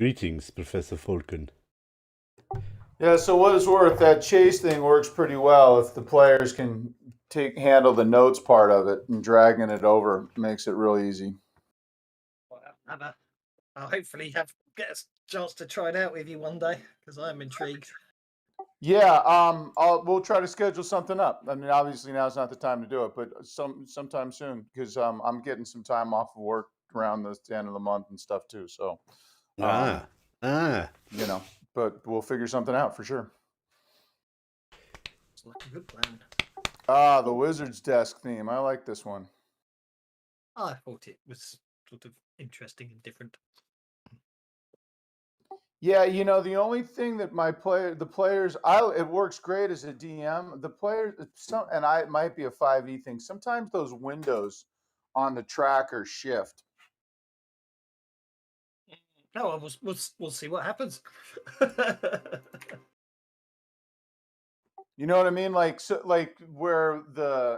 Greetings, Professor Falcon. Yeah, so what it's worth, that chase thing works pretty well if the players can handle the notes part of it, and dragging it over makes it real easy. Well, I'll hopefully get a chance to try it out with you one day because I'm intrigued. Yeah, we'll try to schedule something up. I mean, obviously now's not the time to do it, but sometime soon because I'm getting some time off of work around the end of the month and stuff too. So, Ah. you know, but we'll figure something out for sure. It's like a good plan. The Wizard's Desk theme. I like this one. I thought it was sort of interesting and different. Yeah, the only thing that the players, it works great as a DM. The players, it might be a 5e thing. Sometimes those windows on the tracker shift. No, we'll see what happens. You know what I mean? Like, so, like where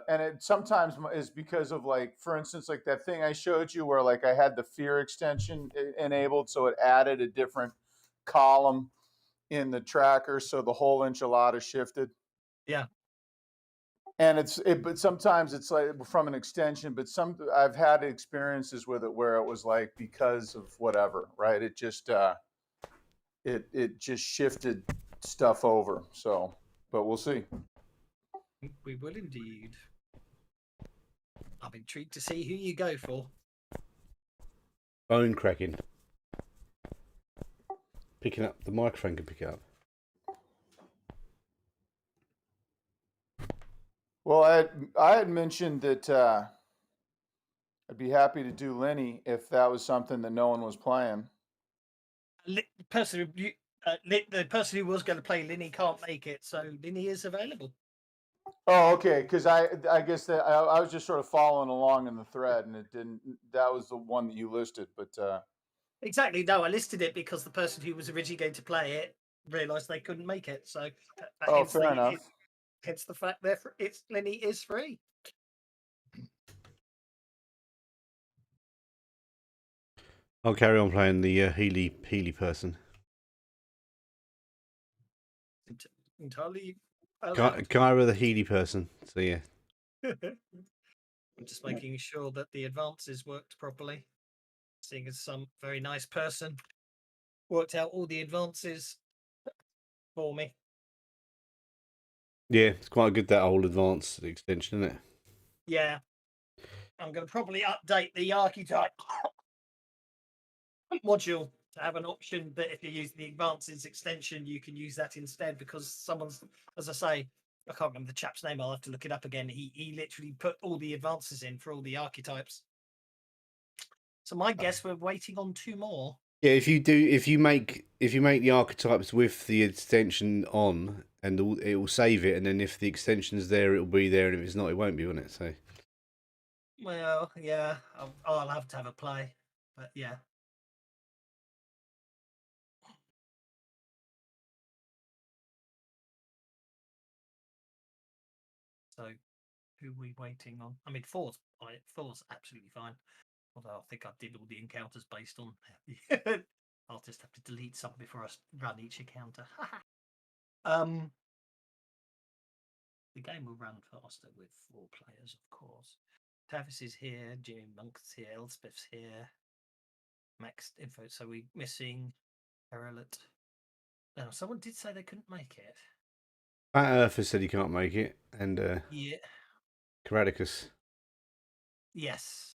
and it sometimes is because of, like, for instance, like that thing I showed you where, like, I had the fear extension enabled, so it added a different column in the tracker, so the whole enchilada shifted. Yeah. And but sometimes it's like from an extension, but I've had experiences with it where it was like because of whatever, right? It just it just shifted stuff over. So, but we'll see. We will indeed. I'm intrigued to see who you go for. Bone cracking. Picking up the microphone can pick it up. Well, I had mentioned that I'd be happy to do Lenny if that was something that no one was playing. The person who was going to play Linny can't make it, so Linny is available. Oh, okay. Because I guess that I was just sort of following along in the thread, and it didn't. That was the one that you listed, but. Exactly. No, I listed it because the person who was originally going to play it realised they couldn't make it. So, Fair enough. Hence the fact Lenny is free. I'll carry on playing the Healy person. Entirely. Kyra the Healy person. So yeah. I'm just making sure that the advances worked properly. Seeing as some very nice person worked out all the advances for me. Yeah, it's quite good, that whole advanced extension, isn't it? Yeah. I'm going to probably update the archetype module to have an option that if you're using the advances extension, you can use that instead, because someone's, as I say, I can't remember the chap's name, I'll have to look it up again. He literally put all the advances in for all the archetypes. So my guess, we're waiting on 2 more. Yeah, if you make the archetypes with the extension on, and it will save it, and then if the extension's there, it will be there, and if it's not, it won't be, won't it? So. Well, yeah, I'll have to have a play, but yeah. So, who are we waiting on? I mean, four's absolutely fine. Although I think I did all the encounters based on. I'll just have to delete some before I run each encounter. The game will run faster with 4 players, of course. Tavis is here, Jimmy Monk's here, Elspeth's here. Max info. So we're missing Herolot. Now, someone did say they couldn't make it. Fat Earther said he can't make it, and yeah, Caradicus. Yes.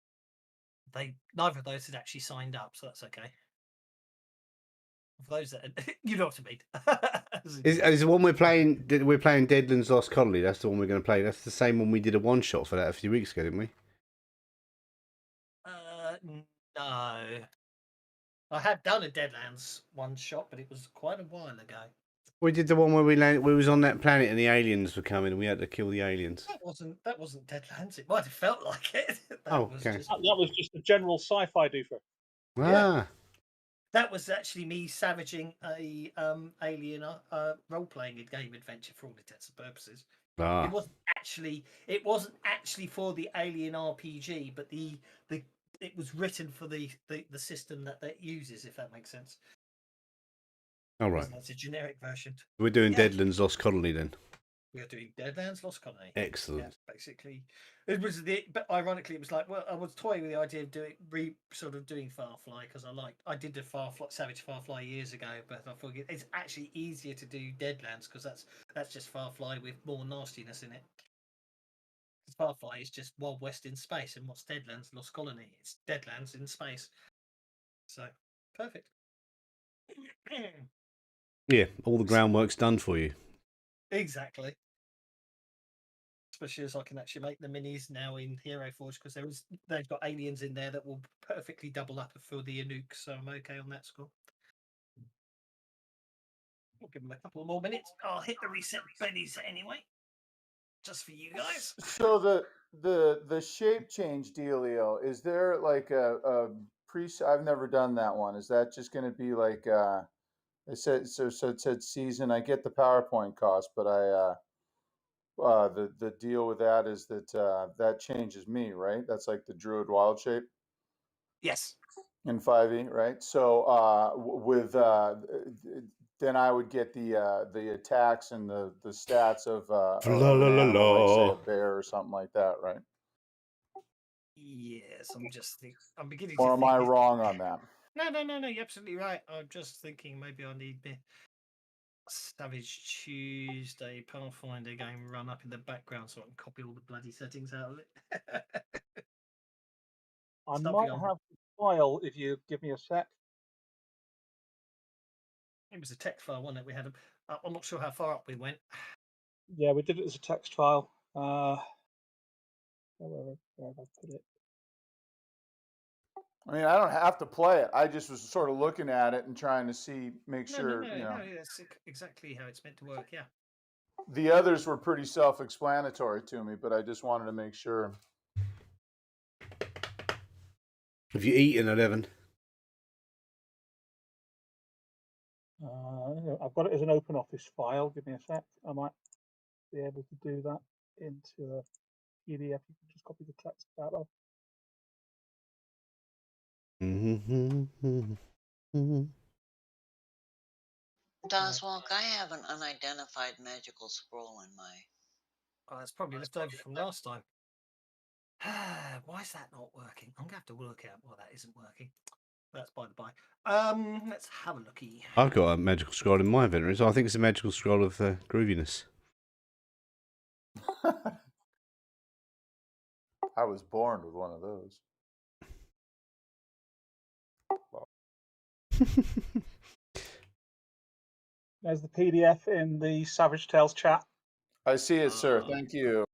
Neither of those had actually signed up, so that's okay. For those that you know what I mean. Is the one we're playing Deadlands Lost Colony? That's the one we're going to play. That's the same one we did a one shot for that a few weeks ago, didn't we? No. I had done a Deadlands one shot, but it was quite a while ago. We did the one where we was on that planet and the aliens were coming and we had to kill the aliens. That wasn't Deadlands. It might have felt like it. Okay. That was just a general sci-fi doofer. Yeah. That was actually me savaging a alien role-playing game adventure for all intents and purposes. It wasn't actually for the Alien RPG, but it was written for the system that uses, if that makes sense. All right. That's a generic version. We're doing Yeah. Deadlands Lost Colony then. We are doing Deadlands Lost Colony. Excellent. Yeah, basically, it was but ironically, it was like, well, I was toying with the idea of doing doing Farfly because I did the Savage Farfly years ago, but I thought it's actually easier to do Deadlands because that's just Farfly with more nastiness in it. Farfly is just Wild West in space, and what's Deadlands Lost Colony? It's Deadlands in space. So perfect. Yeah, all the groundwork's done for you. Exactly. Especially as I can actually make the minis now in Hero Forge because they've got aliens in there that will perfectly double up for the Anuk, so I'm okay on that score. We'll give them a couple more minutes. I'll hit the reset bennies anyway, just for you guys. So the shape change dealio, is there like a pre? I've never done that one. Is that just going to be like it said so it said season? I get the PowerPoint cost, but the deal with that is that that changes me, right? That's like the Druid wild shape Yes. in 5e, right? So with then I would get the attacks and the stats of an animal, like say a bear or something like that, right? Yes, I'm beginning Or to am think. I wrong on that? No, you're absolutely right. I'm just thinking maybe I need the Savage Tuesday Pathfinder game run up in the background so I can copy all the bloody settings out of it. I might have the file if you give me a sec. It was a text file, wasn't it? We had I'm not sure how far up we went. Yeah, we did it as a text file. Where have I put it? I mean, I don't have to play it. I just was sort of looking at it and trying to make sure, No, that's exactly how it's meant to work. Yeah. The others were pretty self-explanatory to me, but I just wanted to make sure. Have you eaten 11? I've got it as an open office file. Give me a sec. I might be able to do that into a PDF. You can just copy the text out of. Doswell, I have an unidentified magical scroll in my. Oh, it's probably left over from last time. Why is that not working? I'm gonna have to work out why that isn't working. That's by the by. Let's have a looky. I've got a magical scroll in my inventory, so I think it's a magical scroll of grooviness. I was born with one of those. There's the PDF in the Savage Tales chat. I see it, sir. Thank you.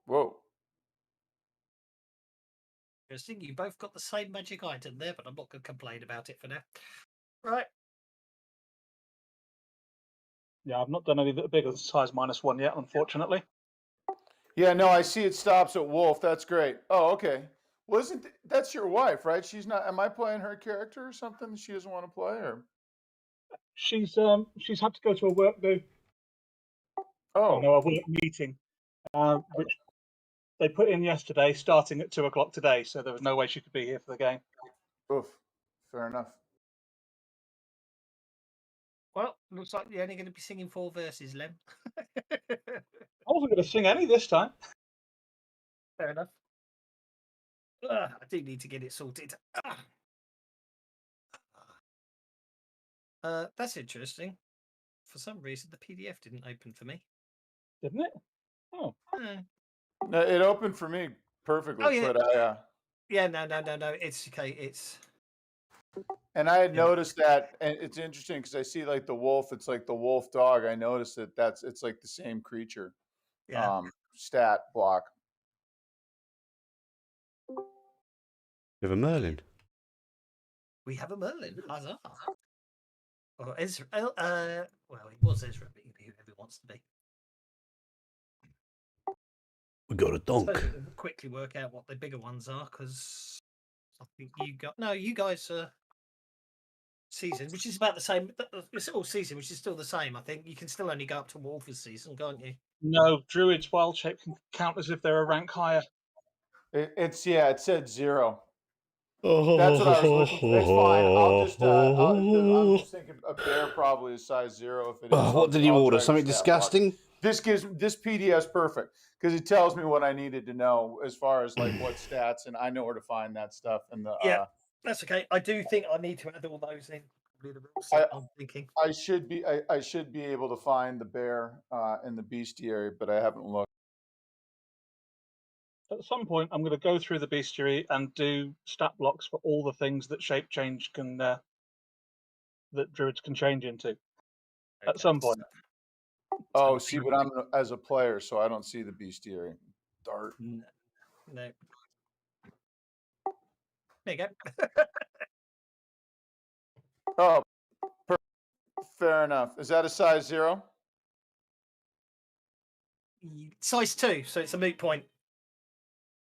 Whoa. Interesting. You both got the same magic item there, but I'm not going to complain about it for now. Right. Yeah, I've not done any that are bigger than size -1 yet, unfortunately. Yeah, no, I see it stops at Wolf. That's great. Oh, okay. Wasn't that's your wife, right? She's not. Am I playing her character or something? She doesn't want to play, or She's had to go to a work do. oh, No, a work meeting, which they put in yesterday, starting at 2 o'clock today. So there was no way she could be here for the game. oof. Fair enough. Well, looks like you're only going to be singing 4 verses, Lem. I wasn't going to sing any this time. Fair enough. I do need to get it sorted. That's interesting. For some reason, the PDF didn't open for me. Didn't it? Oh. No, it opened for me perfectly. Oh, yeah. But I. Yeah, no. It's okay. It's. And I had noticed that, and it's interesting because I see like the wolf. It's like the wolf dog. I noticed that it's like the same creature. Yeah. Stat block. We have a Merlin. We have a Merlin. Huzzah. Or Ezra. Well, he was Ezra, but he can be whoever he wants to be. We got a donk. So we'll quickly work out what the bigger ones are, because I think you guys are season, which is about the same. It's all season, which is still the same. I think you can still only go up to Wolf's season, can't you? No, Druid's wild shape can count as if they're a rank higher. It said 0. That's what I was looking for. It's fine. I'm just thinking a bear probably is size 0. If it is, What did you I'll order? drag a Something stat block. disgusting? This PDF's perfect because it tells me what I needed to know as far as like what stats, and I know where to find that stuff. And the Yeah, that's okay. I do think I need to add all those in. Probably the rule set, I'm thinking. I should be able to find the bear in the bestiary, but I haven't looked. At some point, I'm going to go through the bestiary and do stat blocks for all the things that shape change can that druids can change into. At some point. Oh, see, but I'm as a player, so I don't see the bestiary. Dart. No. There you go. Oh, fair enough. Is that a size 0? Size 2, so it's a moot point.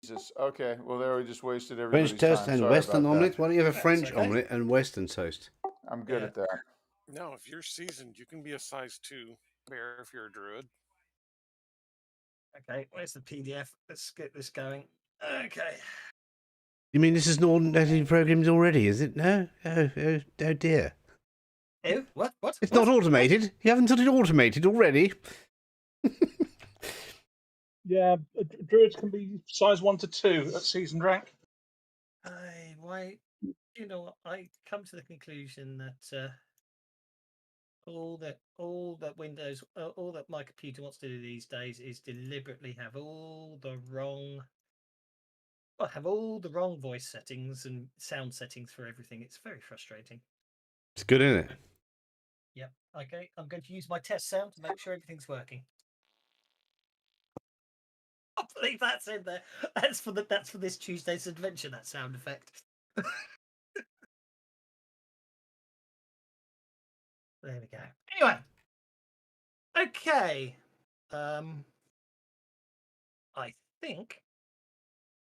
Jesus. Okay. Well, there we just wasted everybody's French toast time. and Sorry Western about that. omelette? Why don't you have a That's French okay. omelette and Western toast? I'm good at that. No, if you're seasoned, you can be a size 2 bear if you're a druid. Okay, where's the PDF? Let's get this going. Okay. You mean this is not automatically programmed already, is it? No? Oh dear. Oh, what? It's not automated. You haven't got it automated already. Yeah, druids can be size 1 to 2 at seasoned rank. You know what? I come to the conclusion that all that Windows, all that my computer wants to do these days is deliberately have all the wrong voice settings and sound settings for everything. It's very frustrating. It's good, isn't it? Yep. Okay, I'm going to use my test sound to make sure everything's working. I believe that's in there. That's for this Tuesday's adventure. That sound effect. There we go. Anyway. Okay. I think.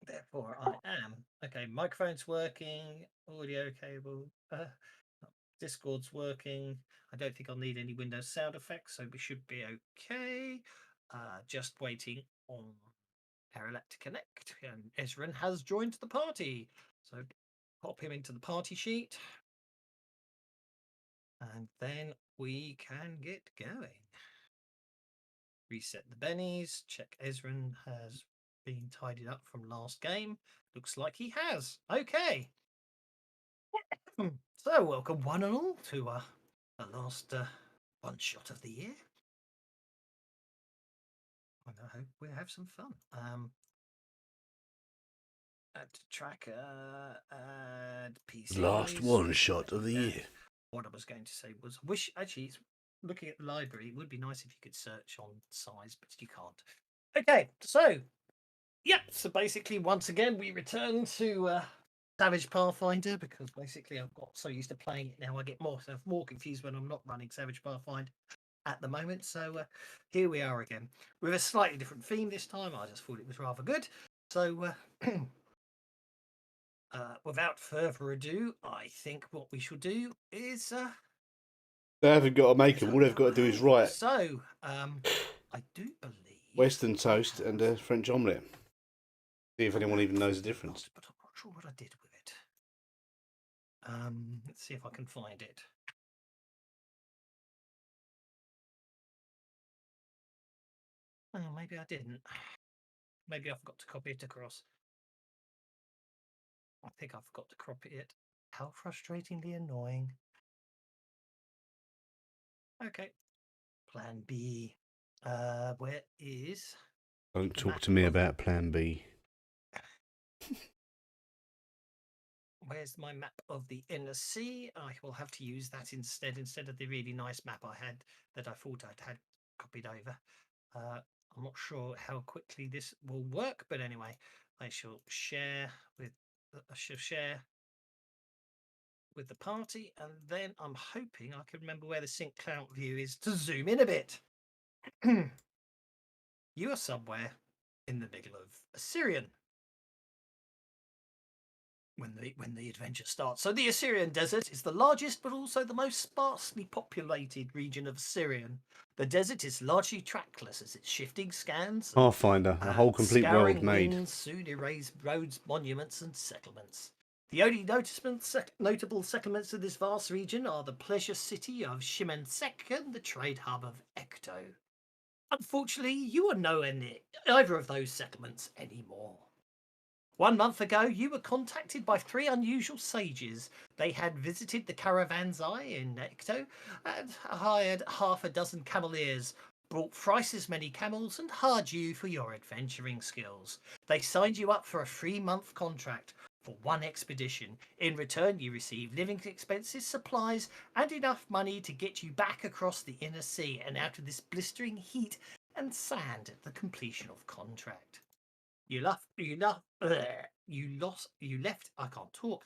Therefore, I am. Okay, microphone's working. Audio cable. Discord's working. I don't think I'll need any Windows sound effects, so we should be okay. Just waiting on Paralet to connect. And Ezrin has joined the party. So pop him into the party sheet. And then we can get going. Reset the bennies. Check Ezrin has been tidied up from last game. Looks like he has. Okay. So welcome one and all to the last one shot of the year. I hope we have some fun. Add to tracker, add PC. Last one shot of the year. What I was going to say was, wish actually, looking at the library, it would be nice if you could search on size, but you can't. Okay, so yeah, so basically, once again, we return to Savage Pathfinder because basically I've got so used to playing it now, I get more confused when I'm not running Savage Pathfinder at the moment. So here we are again with a slightly different theme this time. I just thought it was rather good. So without further ado, I think what we should do is They haven't got to make them. All they've got to do is write. So I do believe Western toast and a French omelette. See if anyone even knows the difference. But I'm not sure what I did with it. Let's see if I can find it. Oh, maybe I didn't. Maybe I forgot to copy it across. I think I forgot to copy it. How frustratingly annoying. Okay. Plan B. Where is... Don't talk to me about Plan B. Where's my map of the inner sea? I will have to use that instead of the really nice map I had that I thought I'd had copied over. I'm not sure how quickly this will work, but anyway, I shall share with the party, and then I'm hoping I can remember where the sync cloud view is to zoom in a bit. You are somewhere in the middle of Assyrian. when the adventure starts. So the Assyrian desert is the largest but also the most sparsely populated region of Assyrian. The desert is largely trackless as its shifting scans and Pathfinder, a whole complete world scouring made. winds soon erase roads, monuments, and settlements. The only notable settlements of this vast region are the pleasure city of Shimensek and the trade hub of Ekto. Unfortunately, you are nowhere near either of those settlements anymore. 1 month ago, you were contacted by 3 unusual sages. They had visited the caravanserai in Ekto and hired half a dozen cameleers, brought thrice as many camels, and hired you for your adventuring skills. They signed you up for a 3-month contract for 1 expedition. In return, you receive living expenses, supplies, and enough money to get you back across the inner sea and out of this blistering heat and sand at the completion of contract. You left. I can't talk.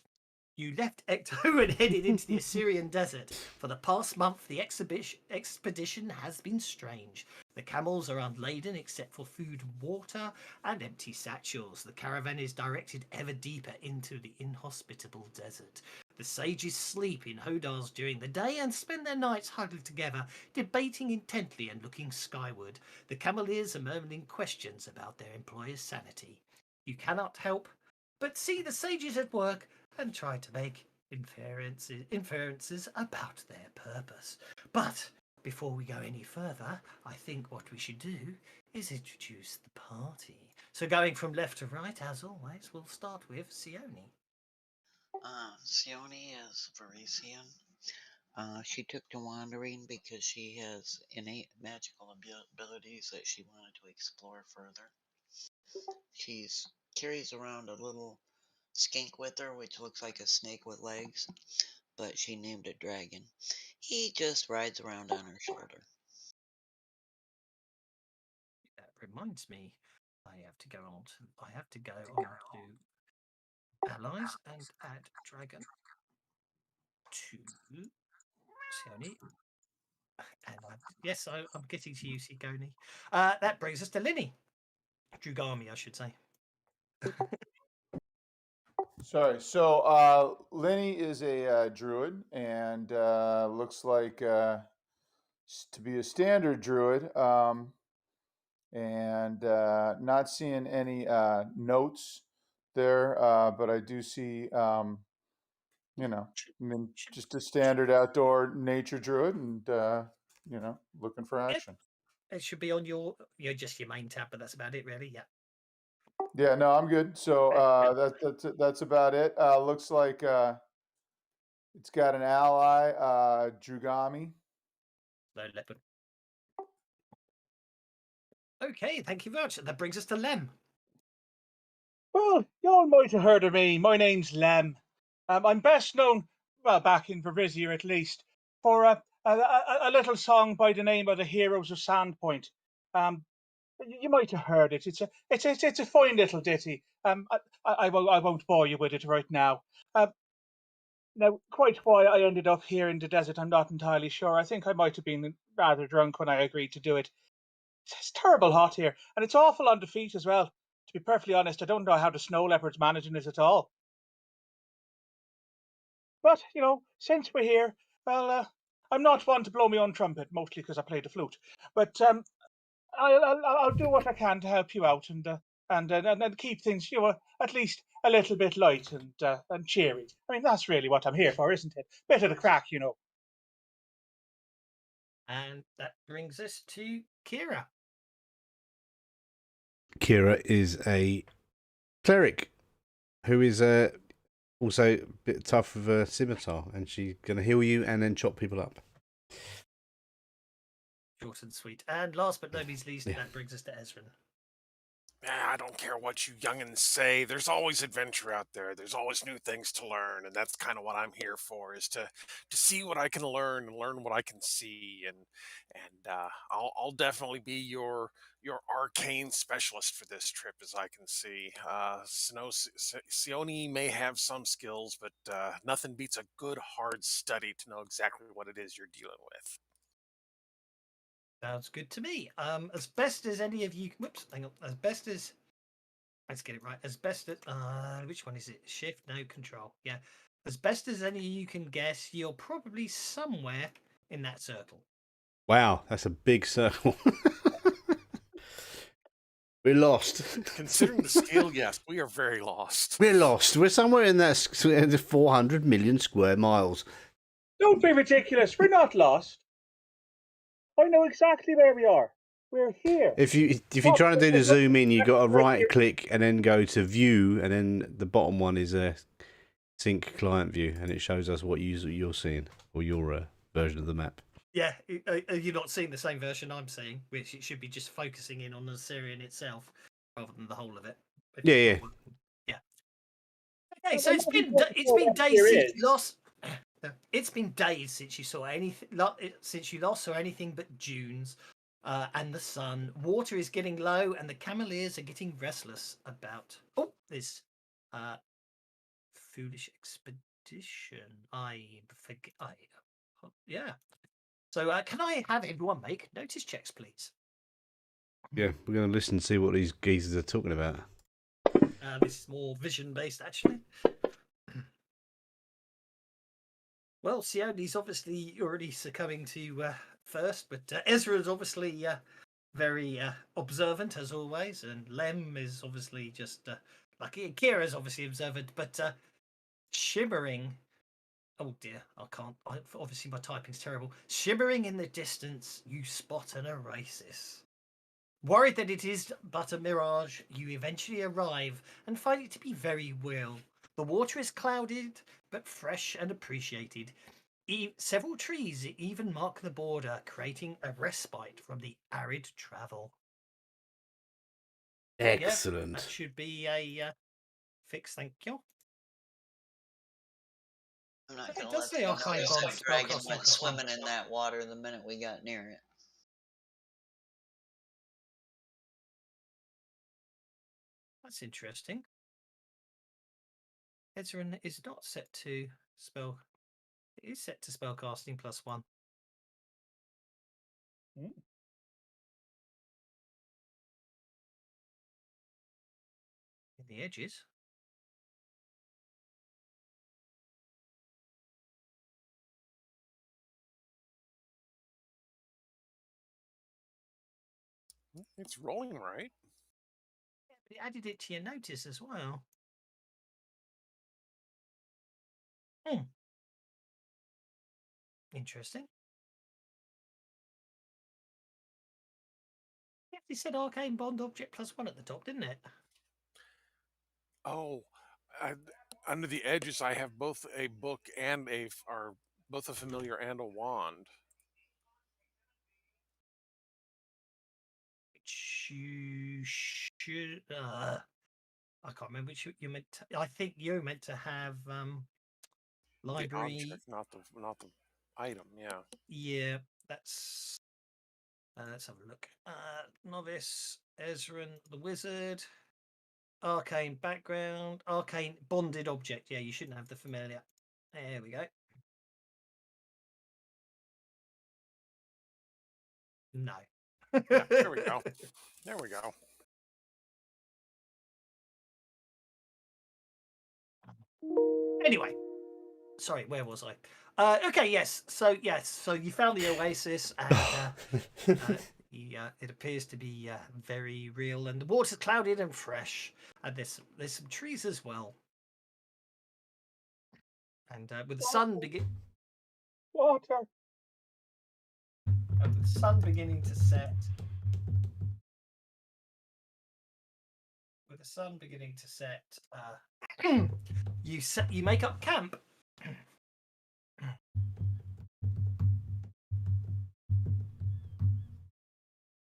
You left Ecto and headed into the Assyrian desert. For the past month, the expedition has been strange. The camels are unladen except for food, water, and empty satchels. The caravan is directed ever deeper into the inhospitable desert. The sages sleep in hodars during the day and spend their nights huddled together, debating intently and looking skyward. The cameleers are murmuring questions about their employer's sanity. You cannot help but see the sages at work and try to make inferences about their purpose. But before we go any further, I think what we should do is introduce the party. So going from left to right, as always, we'll start with Sione. Sione is Varisian. She took to wandering because she has innate magical abilities that she wanted to explore further. She carries around a little skink with her, which looks like a snake with legs, but she named it Dragon. He just rides around on her shoulder. That reminds me, I have to go on to allies and add dragon to Sione. And I'm getting to you, Sigoni. That brings us to Linny. Drugami, I should say. Sorry. So Lenny is a druid and looks like to be a standard druid. And not seeing any notes there, but I do see, just a standard outdoor nature druid, and looking for action. It should be on your main tab, but that's about it, really. Yeah. Yeah, no, I'm good. So that's about it. Looks like it's got an ally, Drugami. Low leopard. Okay, thank you very much. That brings us to Lem. Well, you all might have heard of me. My name's Lem. I'm best known, well, back in Varisia at least, for a little song by the name of the Heroes of Sandpoint. You might have heard it. It's a fine little ditty. I won't bore you with it right now. Now, quite why I ended up here in the desert, I'm not entirely sure. I think I might have been rather drunk when I agreed to do it. It's terrible hot here, and it's awful on the feet as well. To be perfectly honest, I don't know how the snow leopard's managing it at all. But, since we're here, well, I'm not one to blow my own trumpet, mostly because I play the flute. But I'll do what I can to help you out and keep things, at least a little bit light and cheery. I mean, that's really what I'm here for, isn't it? Bit of the crack, And that brings us to Kira. Kira is a cleric who is also a bit tough with a scimitar, and she's going to heal you and then chop people up. Short and sweet. And last but not least, that brings us to Ezrin. I don't care what you youngins say. There's always adventure out there. There's always new things to learn, and that's kind of what I'm here for: is to see what I can learn and learn what I can see, and I'll definitely be your arcane specialist for this trip, as I can see. Sione may have some skills, but nothing beats a good hard study to know exactly what it is you're dealing with. Sounds good to me. As best as any of you, as best as Let's get it right. As best as which one is it? Shift, no control. Yeah. As best as any you can guess, you're probably somewhere in that circle. Wow, that's a big circle. We're lost. Considering the scale, yes, we are very lost. We're lost. We're somewhere in that 400 million square miles. Don't be ridiculous. We're not lost. I know exactly where we are. We're here. If you're trying to do the zoom in, you got to right click and then go to view, and then the bottom one is a sync client view, and it shows us what you're seeing, or your version of the map. Yeah, you're not seeing the same version I'm seeing, which it should be just focusing in on the Syrian itself rather than the whole of it. Yeah. Okay, so it's been days since you lost. It's been days since you saw anything. Since you last saw anything but dunes, and the sun. Water is getting low, and the cameleers are getting restless about. Oh, this foolish expedition. I forget. Yeah. So, can I have everyone make notice checks, please? Yeah, we're going to listen and see what these geezers are talking about. This is more vision-based, actually. Well, Sione's obviously already succumbing to first, but Ezra is obviously very observant, as always, and Lem is obviously just lucky. And Kira's obviously observant, but shimmering... Oh dear, I can't. Obviously, my typing's terrible. Shimmering in the distance, you spot an oasis. Worried that it is but a mirage, you eventually arrive and find it to be very real. The water is clouded, but fresh and appreciated. Several trees even mark the border, creating a respite from the arid travel. Excellent. That should be a fix, thank you. I'm not going to let you know that dragon went swimming in that water the minute we got near it. That's interesting. Ezrin is not set to spell. It is set to spellcasting +1. Mm. In the edges. It's rolling right. Yeah, but it added it to your notice as well. Interesting. Yeah, they said arcane bond object +1 at the top, didn't it? Oh, under the edges, I have both a book and both a familiar and a wand. Which you should. I can't remember which you meant. I think you're meant to have library. The object, not the item. Yeah. Yeah, that's. Let's have a look. Novice, Ezrin, the wizard, arcane background, arcane bonded object. Yeah, you shouldn't have the familiar. There we go. No. Yeah, there we go. There we go. Anyway, sorry, where was I? Okay, yes. So you found the oasis, and it appears to be very real, and the water's clouded and fresh, and there's some trees as well, and with the sun Water. with the sun beginning to set. With the sun beginning to set, you make up camp.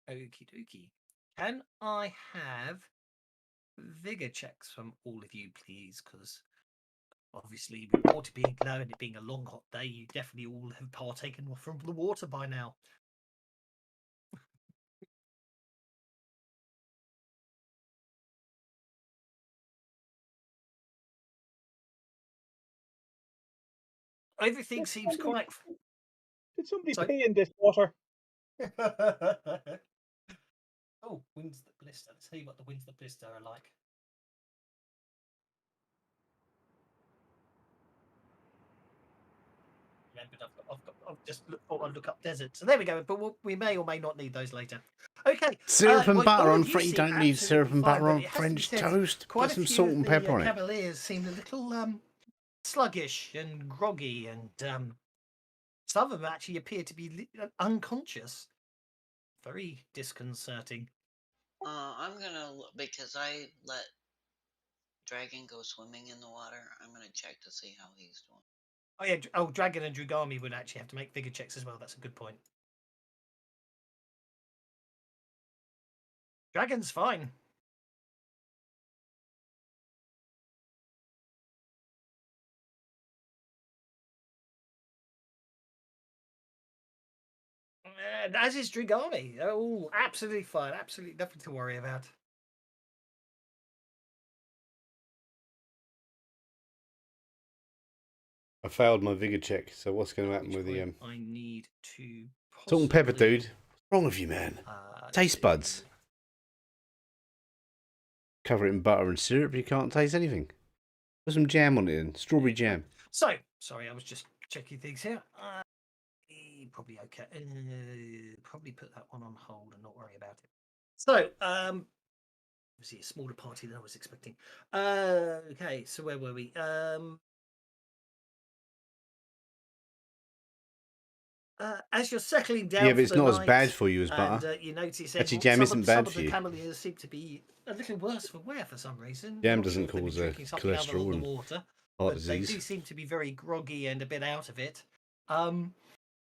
Okie dokie. Can I have vigor checks from all of you, please? Because obviously, with water being low and it being a long, hot day, you definitely all have partaken from the water by now. Everything seems quite. Did somebody pee in this water? Oh, winds that blister. Let's see what the winds that blister are like. remembered I've just thought I'd look up desert. So there we go. But we may or may not need those later. Okay. Syrup and well, butter all on of you French. You seem don't need syrup absolutely and fine, butter but on it has to be French said, toast. quite Put a some few salt of and the pepper on it. Cavaliers seemed a little sluggish and groggy, and some of them actually appear to be unconscious. Very disconcerting. I'm gonna because I let Dragon go swimming in the water. I'm gonna check to see how he's doing. Oh yeah. Oh, Dragon and Drugami would actually have to make vigor checks as well. That's a good point. Dragon's fine. As is Drugami. Oh, absolutely fine. Absolutely nothing to worry about. I failed my vigor check. So what's going to At happen which with the point I need to salt and pepper, possibly, dude? What's wrong with you, man? Taste do- buds. Cover it in butter and syrup. You can't taste anything. Put some jam on it then. Strawberry jam. So, sorry, I was just checking things here. Probably okay. Probably put that one on hold and not worry about it. So, obviously a smaller party than I was expecting. Okay, so where were we? As you're settling down, Yeah, but for it's the not as night, bad for you as butter. and you notice Actually, jam isn't bad some for of the you. Cavaliers seem to be a little worse for wear for some reason. Jam Not doesn't if they've been cause drinking something other cholesterol than the and water, heart but they do disease. seem to be very groggy and a bit out of it.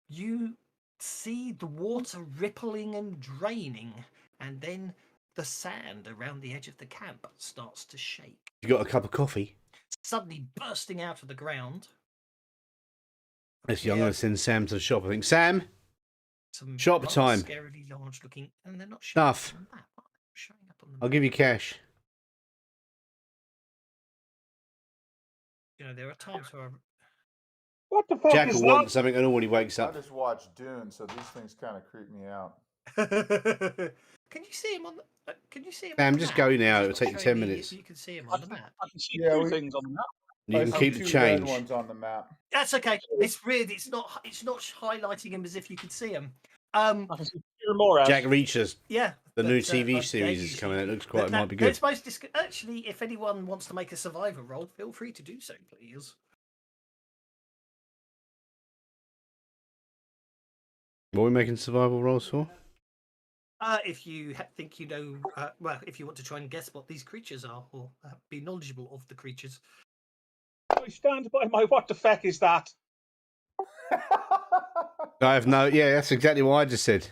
You see the water rippling and draining, and then the sand around the edge of the camp starts to shake, You got a cup of coffee? suddenly bursting out of the ground. Actually, I'm going to send Sam to the shop. I think Sam. Some Shop rather time. Scarily large looking, and they're not showing Stuff. up on the map. Aren't they? Showing up on the I'll map. give you cash. You know, there are times where What the fuck Jack is will that? want something and all when he wakes I up. just watched Dune, so these things kind of creep me out. Can you see him on the? Can you see him? Sam, on the just map? go now, It's it'll not take showing 10 me minutes. if you can see him I on the map. can see Yeah, two things on the map. You I can see keep the two red change. ones on the map. That's okay. It's weird. It's not highlighting him as if you could see him. I can see two more. Jack Reacher's. Yeah. The new but, TV they're series is coming out. It usually- looks quite, it might be that's good. most actually, if anyone wants to make a survivor roll, feel free to do so, please. What are we making survival rolls for? If you think you know, well, if you want to try and guess what these creatures are, or be knowledgeable of the creatures. I stand by my. What the fuck is that? I have no. Yeah, that's exactly what I just said.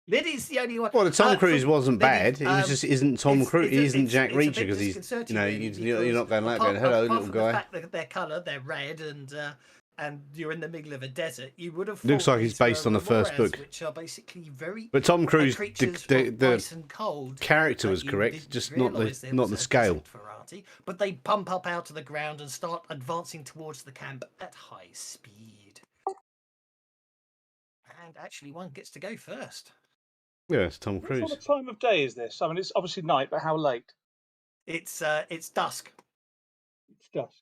Liddy's the only one. Well, the Tom Cruise from wasn't Liddy, bad. It was just isn't Tom Cruise. He isn't Jack it's a Reacher bit because he's, disconcerting, you know, really, you're not going like going, hello, little from guy. The fact that their colour, they're red, and you're in the middle of a desert, you would have. Looks thought like he's these were based on the first remoras, book. which are basically very. But Tom Cruise, creatures the of ice and cold. character that was you correct, didn't just not realise there the was a scale. desert variety, but they bump up out of the ground and start advancing towards the camp at high speed. And actually, one gets to go first. Yeah, it's Tom What Cruise. sort of time of day is this? I mean, it's obviously night, but how late? It's dusk. It's dusk.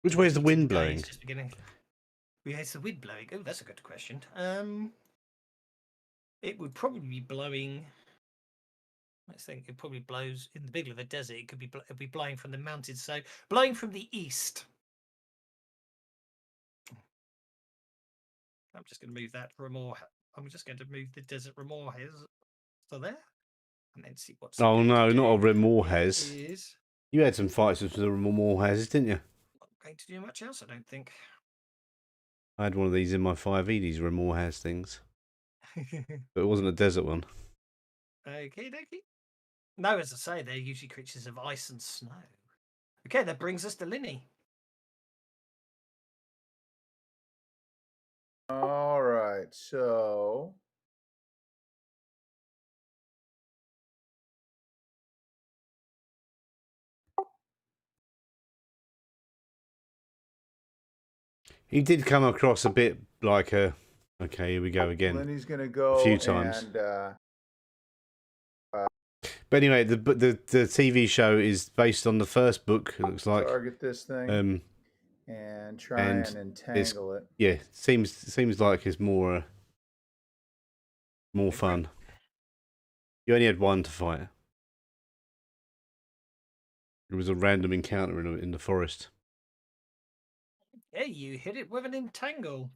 Which way is the wind Day blowing? is just beginning. Yeah, it's the wind blowing. Oh, that's a good question. It would probably be blowing. I think it probably blows in the middle of the desert. It could be it'd be blowing from the mountains, so blowing from the east. I'm just going to move that remore. I'm just going to move the desert remore to there, and then see what's. Oh going no, to not a do Remorhez. is You had some fights with the Remorhezes, didn't you? not going to do much else, I don't think. I had one of these in my 5e, these Remorhez things. But it wasn't a desert one. Okay, dokie. No, as I say, they're usually creatures of ice and snow. Okay, that brings us to Linny. All right, so He did come across a bit like a. Okay, here we go again. Lenny's gonna go A few times. and But anyway, the TV show is based on the first book. It looks like. target this thing. and try And and entangle it. Yeah, seems like it's more fun. You only had one to fight. It was a random encounter in the forest. Yeah, you hit it with an entangle.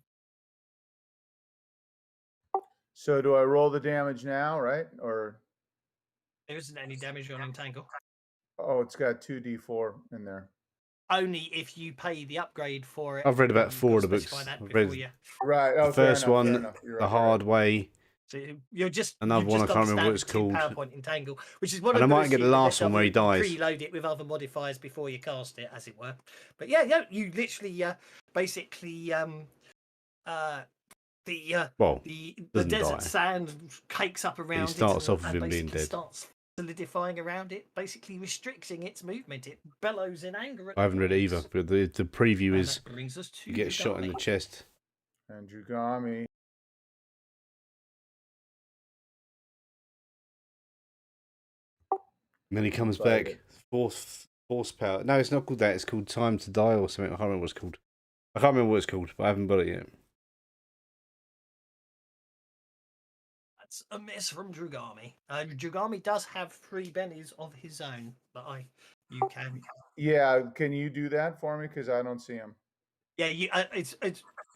So do I roll the damage now, right? Or There isn't any damage on entangle. oh, it's got 2d4 in there. Only if you pay the upgrade for it. I've read about You've 4 got of to the specify books. that I've before read you. Right. Oh, the first fair one, enough. You're the right, hard way, So you're just Another one, I can't remember what it's called. PowerPoint entangle, which is what And I I'm might get the last one where he dies. Preload it with other modifiers before you cast it, as it were. But yeah, you literally basically the doesn't desert die. sand cakes up around starts it off with him being basically dead. starts solidifying around it, basically restricting its movement. It bellows in anger. I haven't read it either, but the preview And is that brings us to you get shot in the Drugami. chest. And Drugami. And then he comes Fight back. it. Force power. No, it's not called that. It's called Time to Die or something. I can't remember what it's called. I can't remember what it's called, but I haven't got it yet. That's a miss from Drugami. Drugami does have 3 bennies of his own that you can. Yeah, can you do that for me? Because I don't see him. Yeah, it's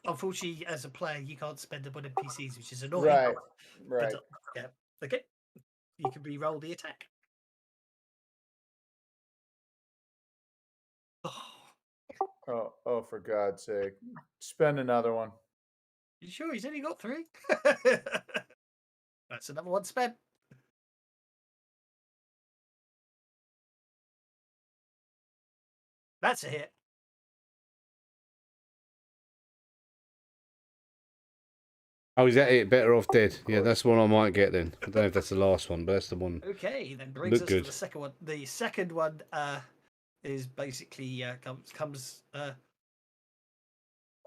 unfortunately as a player you can't spend them on NPCs, which is annoying. Right. But, yeah. Okay. You can re-roll the attack. Oh, for God's sake. Spend another one. You sure he's only got 3? That's another one spent. That's a hit. Oh, is that it? Better off dead. Yeah, that's one I might get then. I don't know if that's the last one, but that's the one. Okay, then brings us good. to the second one. The second one is basically comes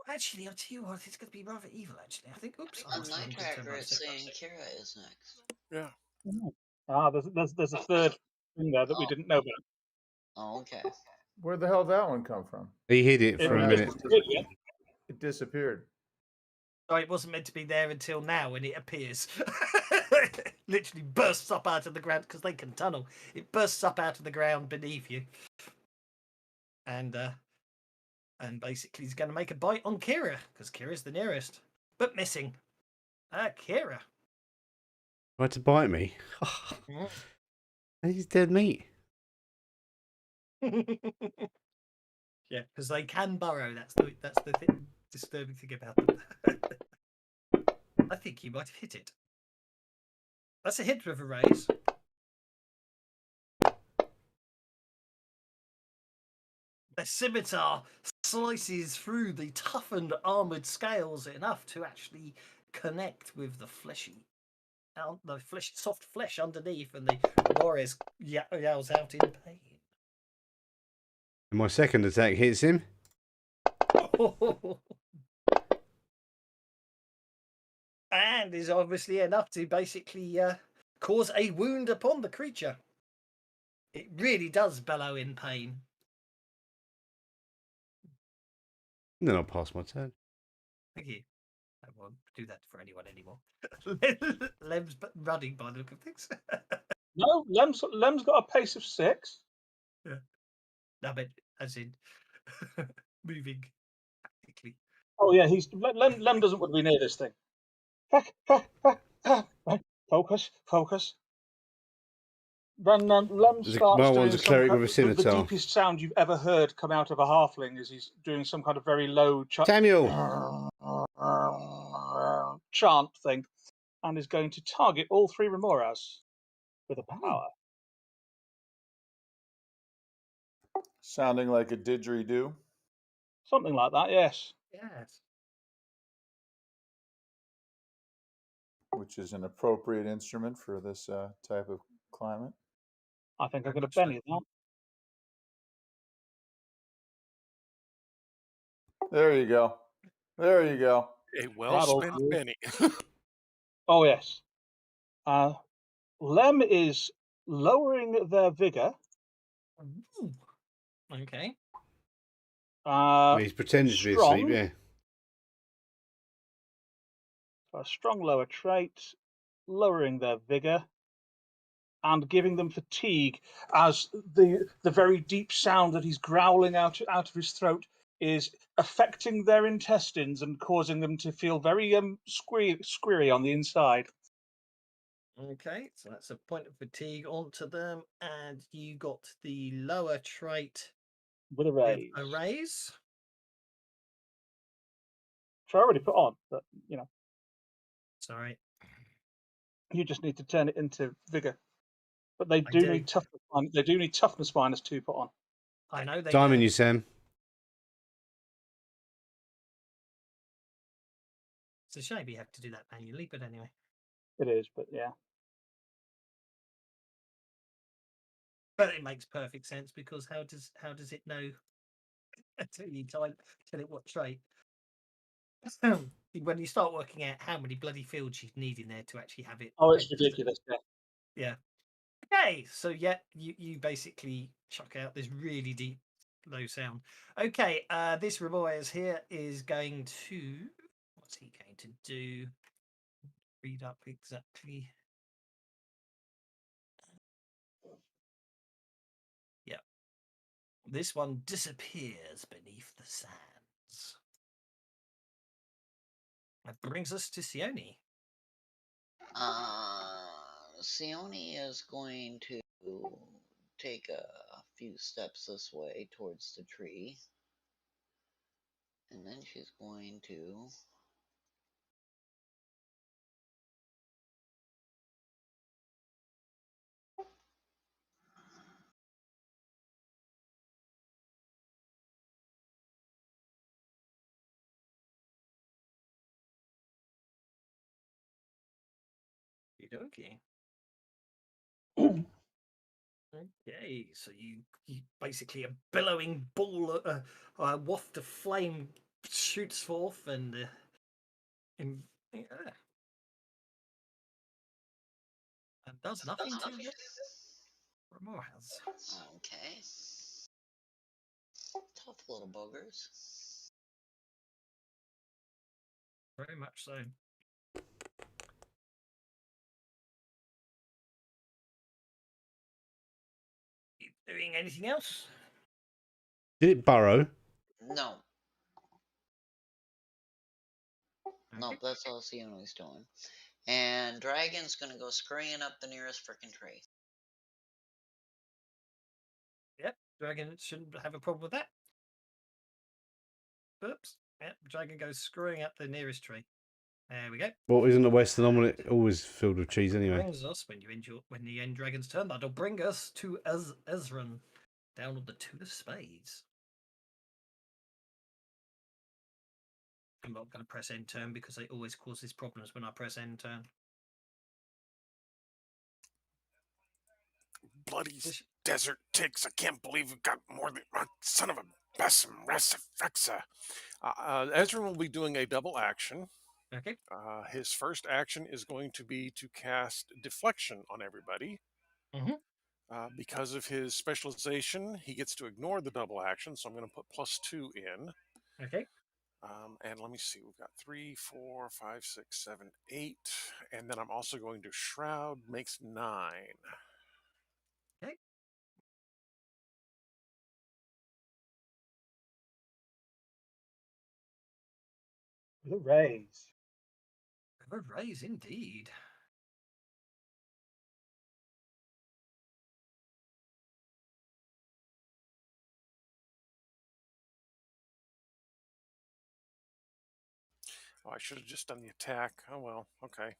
actually, I'll tell you what, it's going to be rather evil, actually. I think, oops. On my tracker, it's saying Kira is next. Yeah. Ah, there's a third thing there that we didn't know about. Oh, okay. Where the hell did that one come from? He hid it for a minute. It disappeared. Sorry, it wasn't meant to be there until now when it appears. Literally bursts up out of the ground because they can tunnel. It bursts up out of the ground beneath you. And basically he's going to make a bite on Kira because Kira's the nearest. But missing. Kira. Tried to bite me. He's dead meat. Yeah, because they can burrow. That's the disturbing thing about them. I think you might have hit it. That's a hit with a raise. The scimitar slices through the toughened armored scales enough to actually connect with the soft flesh underneath, and the warrior yells out in pain. And my second attack hits him. And is obviously enough to basically cause a wound upon the creature. It really does bellow in pain. And then I'll pass my turn. Thank you. I won't do that for anyone anymore. Lem's running by the look of things. No, Lem's got a pace of 6. Yeah. No, but as in moving practically. Oh yeah, Lem doesn't want to be near this thing. Right, focus. Then Lem starts doing a cleric with a the scimitar. deepest sound you've ever heard come out of a halfling is he's doing some kind of very low Samuel! chant thing, and is going to target all 3 remoras with a power. Sounding like a didgeridoo. Something like that, yes. Yes. Which is an appropriate instrument for this type of climate. I think I'm Very going to much so. Benny that. There you go. There you go. A well-spent penny. Oh yes. Lem is lowering their vigor. Ooh. Okay. He's pretending to be asleep, strong. yeah. A strong lower trait, lowering their vigor, and giving them fatigue, as the very deep sound that he's growling out of his throat is affecting their intestines and causing them to feel very squeary on the inside. Okay, so that's a point of fatigue onto them, and you got the lower trait With a with raise. a raise. Which I already put on, but Sorry, you just need to turn it into vigor. But they I do do. need toughness. They do need toughness -2 put on. I know they Timing do. you, Sam. It's a shame you have to do that manually, but anyway. It is, but yeah. But it makes perfect sense, because how does it know until you tell it what trait? When you start working out how many bloody fields you need in there to actually have it. Oh, it's ridiculous. Yeah. Yeah. Okay, so yeah, you basically chuck out this really deep low sound. Okay, this Ramoyes here is going to, what's he going to do? Read up exactly. Yeah. This one disappears beneath the sands. That brings us to Sione. Sione is going to take a few steps this way towards the tree. And then she's going to Okay. Okay, so you basically a billowing ball, a waft of flame shoots forth and yeah, and does nothing to it. Ramoyes. Okay. Tough little buggers. Very much so. You doing anything else? Did it burrow? No. Okay. Nope, that's all Sione's doing. And Dragon's gonna go scurrying up the nearest frickin' tree. Yep, dragon shouldn't have a problem with that. Oops. Yep, dragon goes screwing up the nearest tree. There we go. Well, isn't the Western omelette always filled with cheese anyway? Brings us when the end dragon's turn. That'll bring us to Ezran down on the 2 of spades. I'm not going to press end turn because it always causes problems when I press end turn. Bloody desert ticks. I can't believe we've got more than son of a Bessim Rasafexa. Ezra will be doing a double action. Okay. His first action is going to be to cast Deflection on everybody. Because of his specialization, he gets to ignore the double action, so I'm going to put +2 in. Okay. And let me see, we've got 3, 4, 5, 6, 7, 8. And then I'm also going to Shroud, makes 9. Okay. With a raise. A raise indeed. Oh, I should have just done the attack. Oh well, okay.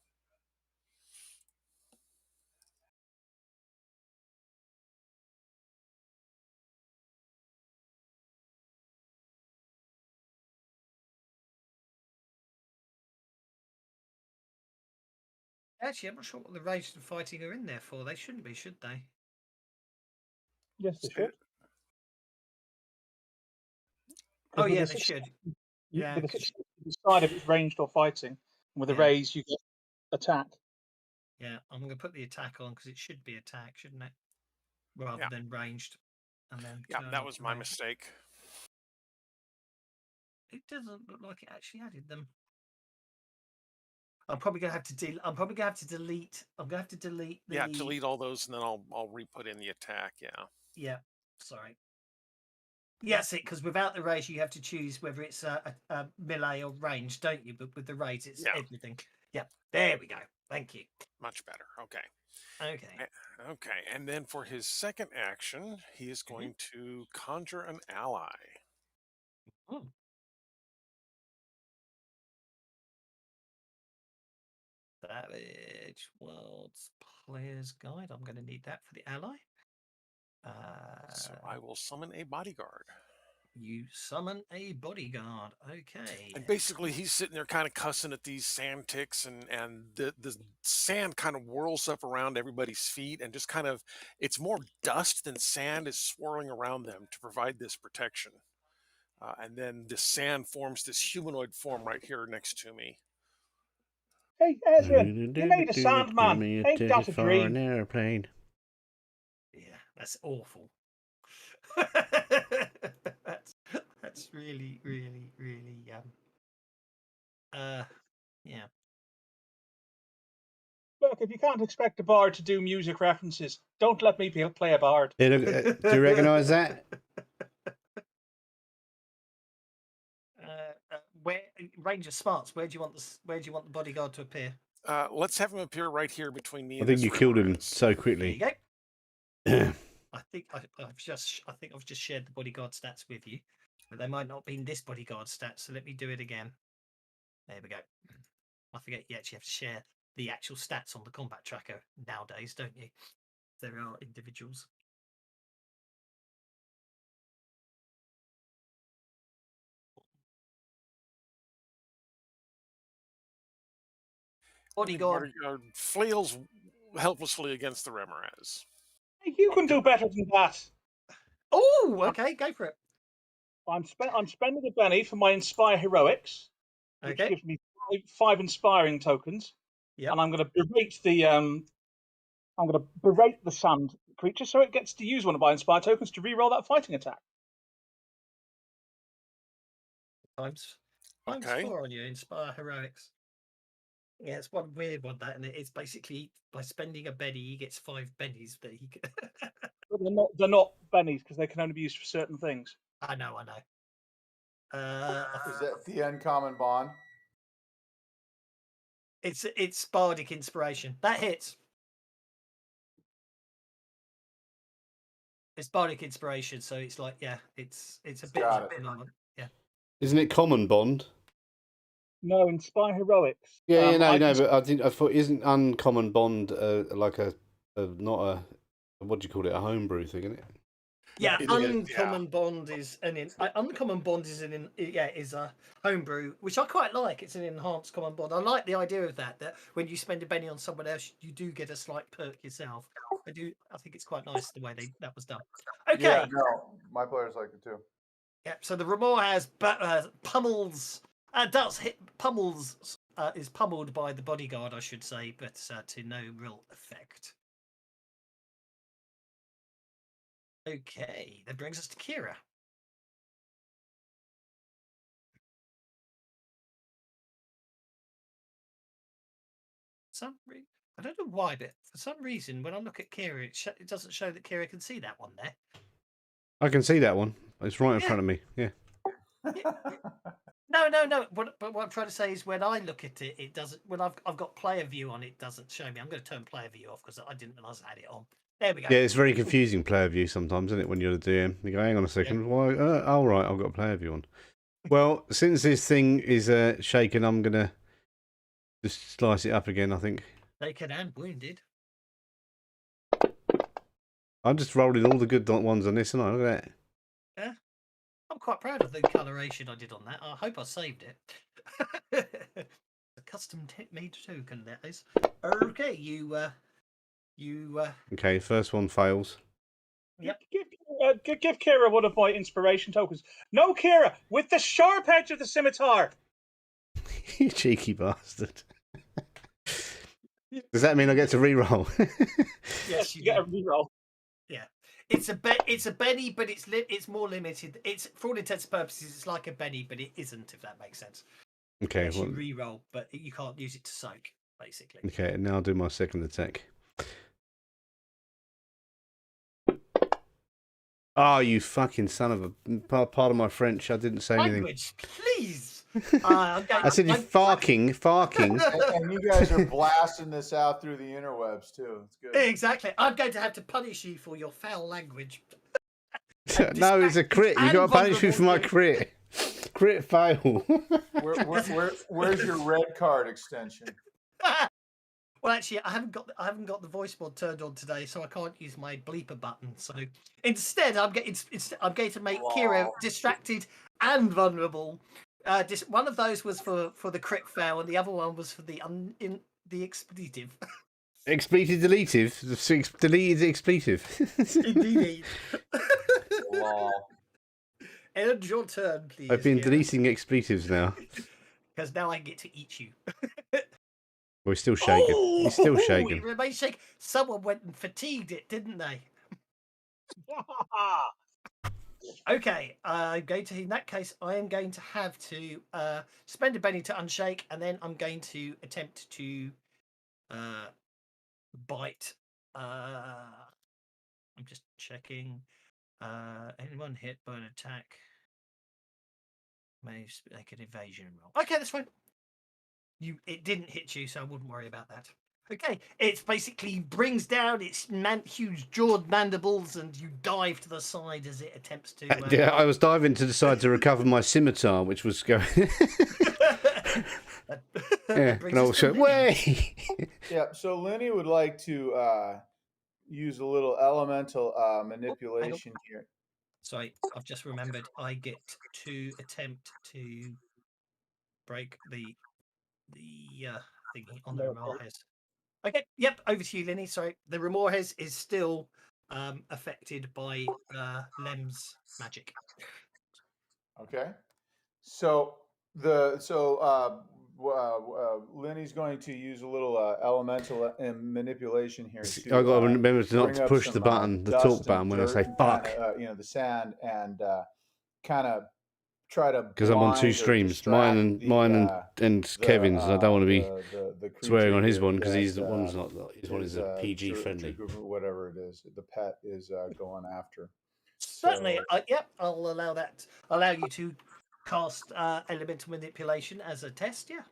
Actually, I'm not sure what the raged and fighting are in there for. They shouldn't be, should they? Yes, they should. Oh yeah, they should. Yeah. With a 6 decide if it's ranged or fighting. And with a raise, you get attack. Yeah, I'm going to put the attack on because it should be attack, shouldn't it? Rather than ranged. And then that was my mistake. It doesn't look like it actually added them. I'm probably gonna have to delete. I'm probably gonna have to delete. I'm gonna have to delete the. Yeah, delete all those, and then I'll re-put in the attack. Yeah. Yeah. Sorry. Yes, because without the raise, you have to choose whether it's a melee or range, don't you? But with the raise, it's Yeah. everything. Yeah. There we go. Thank you. Much better. Okay. Okay. Okay, and then for his second action, he is going to conjure an ally. Oh. Savage Worlds Player's Guide. I'm going to need that for the ally. So I will summon a bodyguard. You summon a bodyguard. Okay. And basically, he's sitting there kind of cussing at these sand ticks, and the sand kind of whirls up around everybody's feet, and just kind of, it's more dust than sand is swirling around them to provide this protection. And then the sand forms this humanoid form right here next to me. Hey, Ezra, you made a Sandman. Give me a Ain't ticket that a for an dream? airplane. Yeah, that's awful. that's really, really, really yeah. Look, if you can't expect a bard to do music references, don't let me play a bard. Hey, look, do you recognise that? Where range of smarts? Where do you want the bodyguard to appear? Let's have him appear right here between me I and think this you killed river him is. so There you quickly. go. I think I've just shared the bodyguard stats with you, but they might not be in this bodyguard stats. So let me do it again. There we go. I forget you actually have to share the actual stats on the combat tracker nowadays, don't you? There are individuals. Bodyguard. Flails helplessly against the Remoraz. Hey, you can do better than that. Oh, okay, go for it. I'm spending a penny for my Inspire Heroics, which Okay. gives me five inspiring tokens. Yep. And I'm going to berate the sand creature so it gets to use one of my inspire tokens to reroll that fighting attack. Times Okay. 4 on your Inspire Heroics. Yeah, it's one weird one, that, and it's basically by spending a penny, he gets 5 pennies that he can... But they're not bennies because they can only be used for certain things. I know. Is that the uncommon bond? It's Bardic Inspiration. That hits. It's Bardic Inspiration, so it's like, yeah, it's a bit Got of it. yeah. Isn't it common bond? No, Inspire Heroics. Yeah, but I thought isn't uncommon bond like a not a what do you call it, a homebrew thing, isn't it? Yeah, It is, uncommon bond is uncommon bond is is a homebrew, which I quite like. It's an enhanced common bond. I like the idea of that when you spend a penny on someone else, you do get a slight perk yourself. I think it's quite nice the way that was done. Okay. Yeah, no, my players like it too. Yeah. So the Remor has pummels. Pummels is pummeled by the bodyguard, I should say, but to no real effect. Okay, that brings us to Kira. I don't know why, but for some reason, when I look at Kira, it doesn't show that Kira can see that one there. I can see that one. It's right in front of me. Yeah. No. But what I'm trying to say is, when I look at it, it doesn't. When I've got player view on, it doesn't show me. I'm going to turn player view off because I didn't realise I had it on. There we go. Yeah, it's very confusing player view sometimes, isn't it? When you're the DM, you go, "Hang on a second, why? Oh, right, I've got player view on." Well, since this thing is shaken, I'm gonna just slice it up again. I think. Taken and wounded. I'm just rolling all the good ones on this, and I look at that. Yeah, I'm quite proud of the coloration I did on that. I hope I saved it. A custom made token, that is. Okay, you. Okay, first one fails. Yep. Give Kira one of my inspiration tokens. No, Kira, with the sharp edge of the scimitar. You cheeky bastard. Does that mean I get to re-roll? Yes, you get a reroll. Yeah. It's a Benny, but it's more limited. It's for all intents and purposes, it's like a Benny, but it isn't. If that makes sense. Okay, Yes, well, you re-roll, but you can't use it to soak, basically. okay, and now I'll do my second attack. Oh, you fucking son of a... Pardon my French, I didn't say anything. Language, please. I said you farking. And you guys are blasting this out through the interwebs too. It's good. Exactly. I'm going to have to punish you for your foul language. No, it's a crit. You got to punish me for my crit. Crit fail. Where's your red card extension? Well, actually, I haven't got the voice mod turned on today, so I can't use my bleeper button. So instead, I'm going to make Kira distracted and vulnerable. One of those was for the crit fail, and the other one was for the expletive. Expletive deletive. Deleted expletive. Indeed. Wow. End your turn, please. I've been Kira, deleting expletives now. because now I get to eat you. We're still shaking. He's still shaking. It remains shaking. Someone went and fatigued it, didn't they? Okay, I'm going to. In that case, I am going to have to spend a Benny to unshake, and then I'm going to attempt to bite. I'm just checking. Anyone hit by an attack may make an evasion roll. Okay, that's fine. It didn't hit you, so I wouldn't worry about that. Okay, it basically brings down its huge jawed mandibles, and you dive to the side as it attempts to. Yeah, I was diving to the side to recover my scimitar, which was going. Yeah, and also way. Yeah, so Lenny would like to use a little elemental manipulation here. Sorry, I've just remembered. I get to attempt to break the thingy on the Remorges. Okay, yep, over to you, Lenny. Sorry, the Remorges is still affected by Lem's magic. Okay, so Lenny's going to use a little elemental manipulation here. I got to remember to not to push the button, the talk button, when I say fuck. The sand and kind of try to, because I'm on two streams, mine and Kevin's, and I don't want to be swearing on his one because his one's not. His one is a PG friendly. Whatever it is, the pet is going after. Certainly, yep, I'll allow that. Allow you to cast elemental manipulation as a test. Yeah,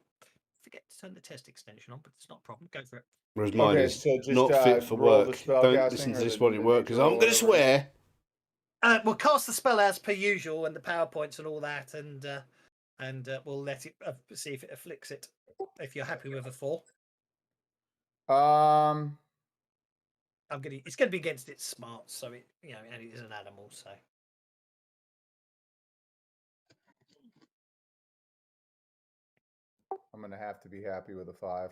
forget to turn the test extension on, but it's not a problem. Go for it. Whereas mine is so just, not fit for work. Don't listen to this while it works because I'm going to swear. We'll cast the spell as per usual, and the PowerPoints and all that, and we'll let it see if it afflicts it. If you're happy with a 4, it's going to be against its smarts, so it and it is an animal, so. I'm going to have to be happy with a 5.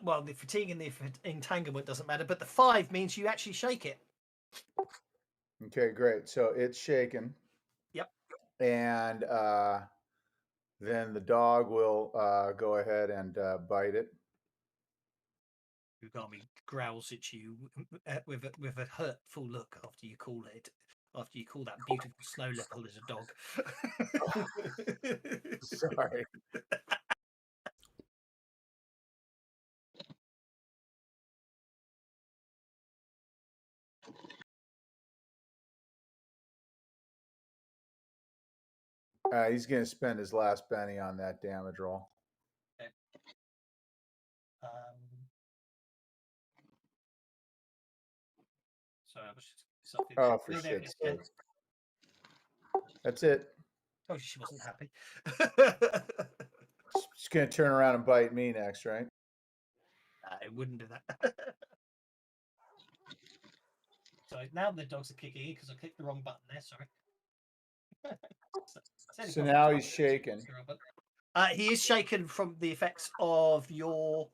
Well, the fatigue and the entanglement doesn't matter, but the 5 means you actually shake it. Okay, great. So it's shaken. Yep. And then the dog will go ahead and bite it. Ugami growls at you with a hurtful look after you call that beautiful snow leopard as a dog. Sorry. He's going to spend his last Benny on that damage roll. Okay. Sorry, I was just. For shit's sake. That's it. Oh, she wasn't happy. She's going to turn around and bite me next, right? I wouldn't do that. So now the dogs are kicking because I clicked the wrong button there. Sorry. So now he's shaken. He is shaken from the effects of your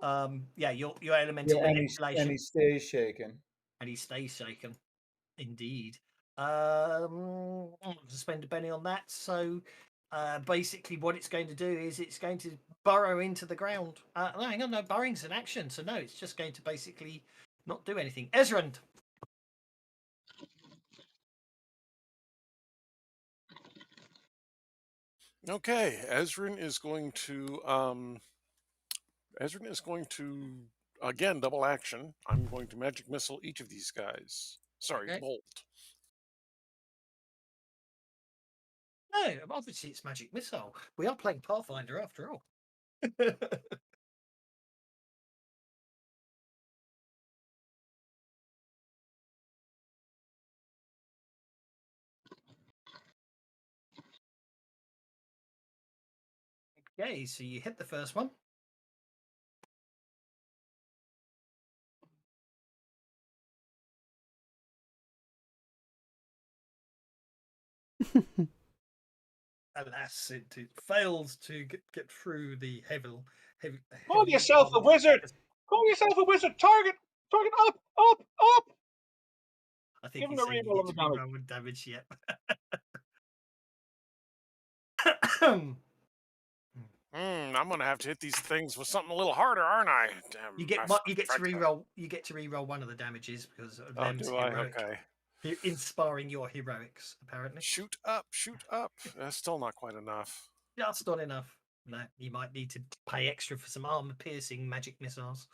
elemental manipulation. And he stays shaken. And he stays shaken. Indeed. Spend a Benny on that. So basically what it's going to do is it's going to burrow into the ground. No, hang on, no, burrowing's an action. So no, it's just going to basically not do anything. Ezrand. Okay, Ezrin is going to again double action. I'm going to magic missile each of these guys. Sorry, Okay. bolt. No, obviously it's magic missile. We are playing Pathfinder after all. Okay, so you hit the first one. Alas, it fails to get through the heavy. Call yourself a wizard. Call yourself a wizard. Target up, up, up. I think Give him he's a saying reroll on the damage. reroll with damage. Yep. I'm gonna have to hit these things with something a little harder, aren't I? Damn. You get what you get to reroll. You get to reroll one of the damages because of Oh, Lem's do I? heroic, Okay. inspiring your heroics. Apparently, Shoot up, shoot up. That's still not quite enough. that's not enough. No, you might need to pay extra for some armor-piercing magic missiles.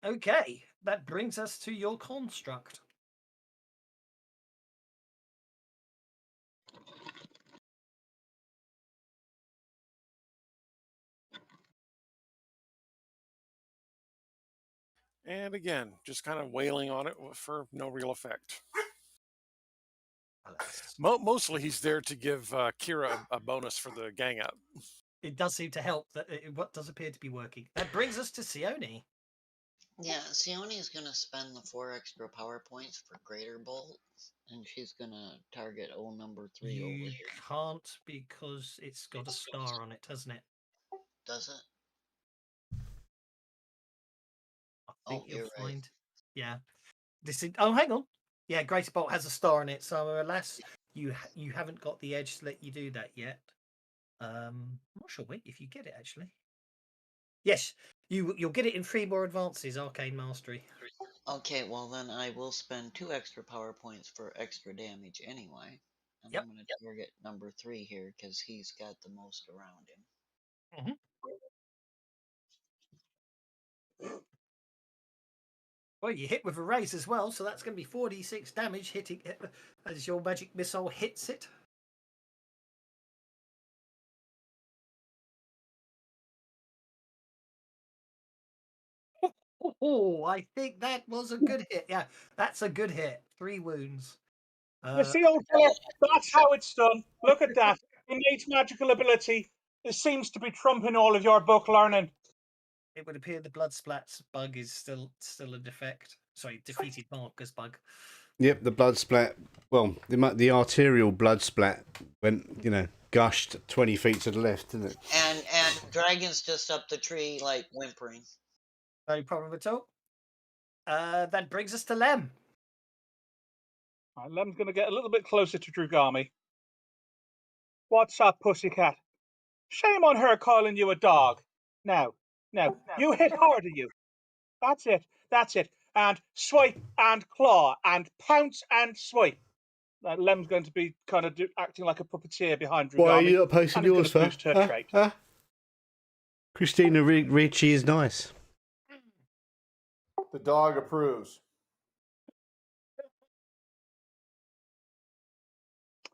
Okay, that brings us to your construct. And again, just kind of wailing on it for no real effect. Alas. Mostly he's there to give Kira a bonus for the gang up. It does seem to help that what does appear to be working. That brings us to Sione. Yeah, Sione is going to spend the 4 extra power points for Greater Bolt, and she's going to target old number 3 over You here. can't because it's got a star on it, hasn't it? Does it? I think you'll you're find. right. Yeah. This is. Oh, hang on. Yeah, Greater Bolt has a star on it, so alas, you haven't got the edge to let you do that yet. I'm not sure if you get it actually. Yes, you'll get it in 3 more advances. Arcane Mastery. Okay, well then I will spend 2 extra power points for extra damage anyway. And Yep. I'm going to target number 3 here because he's got the most around him. Mm-hmm. Well, you hit with a raise as well, so that's going to be 4d6 damage hitting as your magic missile hits it. Oh, I think that was a good hit. Yeah, that's a good hit. 3 wounds. You see, old fella, that's how it's done. Look at that. Innate magical ability. It seems to be trumping all of your book learning. It would appear the blood splats bug is still a defect. Sorry, defeated markers bug. Yep, the blood splat. Well, the arterial blood splat went, gushed 20 feet to the left, didn't it? And Dragon's just up the tree, like, whimpering. No problem at all. That brings us to Lem. Right, Lem's going to get a little bit closer to Drugami. What's up, pussycat? Shame on her calling you a dog. Now, you hit harder, you. That's it. And swipe and claw and pounce and swipe. Lem's going to be kind of acting like a puppeteer behind Drugami. Why are you not posting yours, for? Boost her trait. Christina Ricci is nice. The dog approves.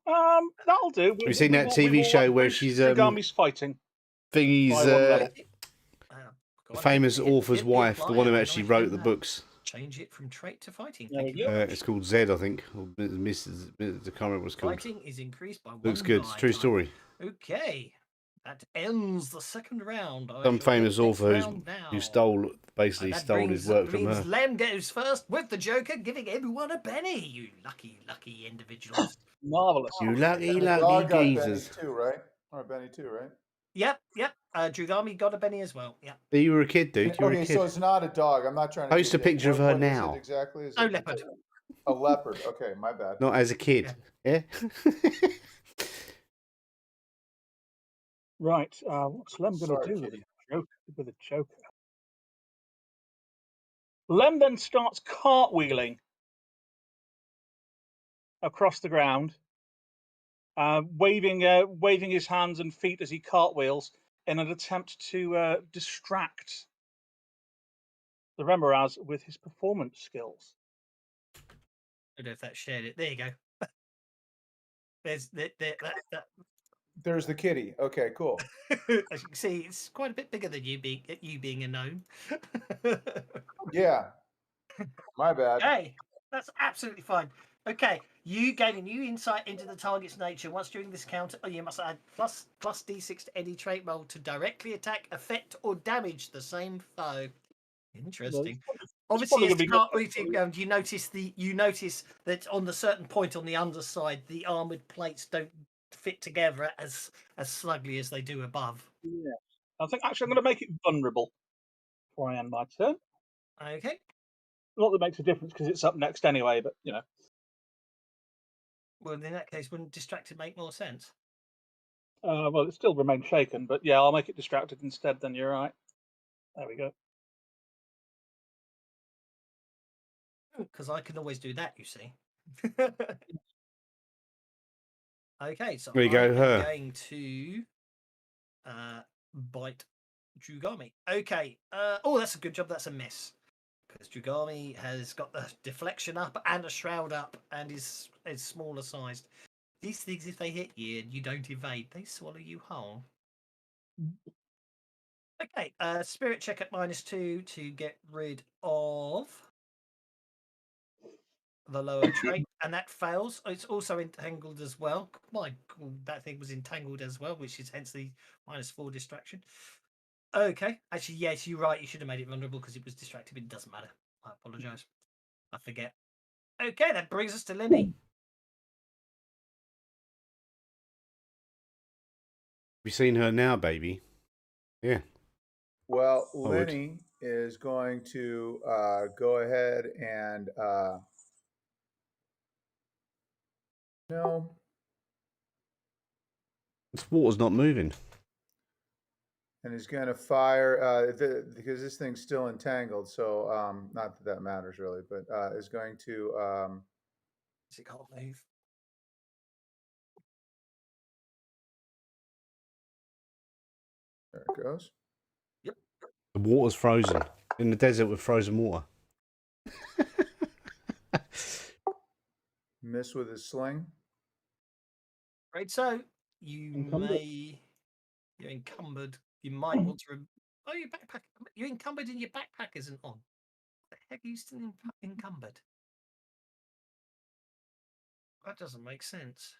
That'll do. Have you seen that TV show where she's Drugami's fighting? Thingy's famous author's wife, the one who actually wrote the books. Change it from trait to fighting. It's called Zed, I think, or Mrs. I can't remember what it's called. Fighting is increased by 1. Looks good. It's a true story. Okay, that ends the second round. Some famous author who stole his work from her. Lem goes first with the Joker, giving everyone a penny. You lucky individuals. Marvelous. You lucky Dog got geezers. Benny too, right? Or Benny too, right? Yep. Drugami got a penny as well. Yeah. You were a kid, dude. You were a kid. So it's not a dog. I'm not trying to. Post a picture of her what now. Is it exactly? Is No, it leopard. A leopard. Okay, my bad. Not as a kid. Yeah. Right. What's Lem going to do with a joker? Lem then starts cartwheeling across the ground, waving his hands and feet as he cartwheels in an attempt to distract the Remoraz with his performance skills. I don't know if that shared it. There you go. There's that. There's the kitty. Okay, cool. As you can see, it's quite a bit bigger than you being a gnome. Yeah. My bad. Hey, that's absolutely fine. Okay, you gain a new insight into the target's nature. Once during this counter, you must add plus d6 to any trait roll to directly attack, affect, or damage the same foe. Interesting. Obviously, as the cartwheeling ground, you notice that on the certain point on the underside, the armored plates don't fit together as snugly as they do above. Yeah. I think actually I'm going to make it vulnerable before I end my turn. Okay. Not that it makes a difference because it's up next anyway, but you know. Well, in that case, wouldn't distracted make more sense? Well, it still remains shaken, but yeah, I'll make it distracted instead. Then you're right. There we go. Because I can always do that, you see. Okay, so There you go, I am her. going to bite Drugami. Okay. Oh, that's a good job. That's a miss. Because Drugami has got the deflection up and a shroud up and is smaller sized. These things, if they hit you and you don't evade, they swallow you whole. Okay, spirit check at -2 to get rid of the lower trait, and that fails. It's also entangled as well. My God, that thing was entangled as well, which is hence the -4 distraction. Okay, actually, yes, you're right. You should have made it vulnerable because it was distracted, but it doesn't matter. I apologise. I forget. Okay, that brings us to Lenny. Have you seen her now, baby? Yeah. Well, would. Lenny is going to go ahead and no. This water's not moving. And he's going to fire because this thing's still entangled. So not that matters really, but is going to. It can't move. There it goes. Yep. The water's frozen in the desert with frozen water. Miss with his sling. Right, so you're encumbered. You might want to. Oh, your backpack. You're encumbered and your backpack isn't on. What the heck are you still encumbered? That doesn't make sense.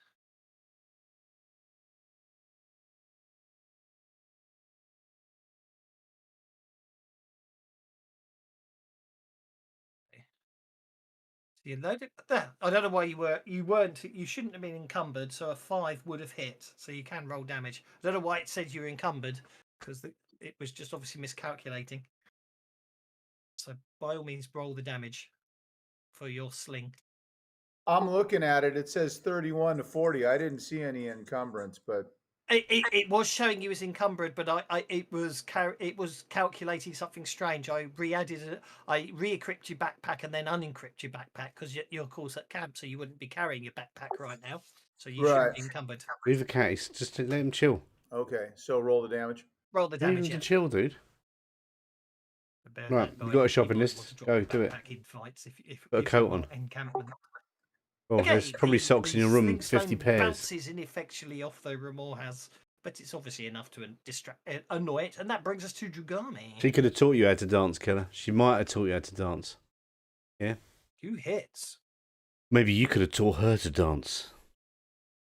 So you load it. There. I don't know why you shouldn't have been encumbered. So a 5 would have hit. So you can roll damage. I don't know why it said you're encumbered because it was just obviously miscalculating. So by all means, roll the damage for your sling. I'm looking at it. It says 31 to 40. I didn't see any encumbrance, but it was showing you as encumbered, but it was calculating something strange. I re-equipped your backpack and then unencrypt your backpack because you're of course at camp, so you wouldn't be carrying your backpack right now. So you shouldn't be encumbered. Leave the cat. Just let him chill. Okay, so roll the damage. Roll the damage. Leave him to chill, dude. Bear Right, that you in got a mind. shopping You might list. want to drop Go your do it. backpack in fights if Put a coat on. encampment. Oh, Okay, there's probably socks in your room. 50 slingstone pairs. bounces ineffectually off the Remor has, but it's obviously enough to annoy it, and that brings us to Drugami. She could have taught you how to dance, Killer. She might have taught you how to dance. Yeah. 2 hits. Maybe you could have taught her to dance.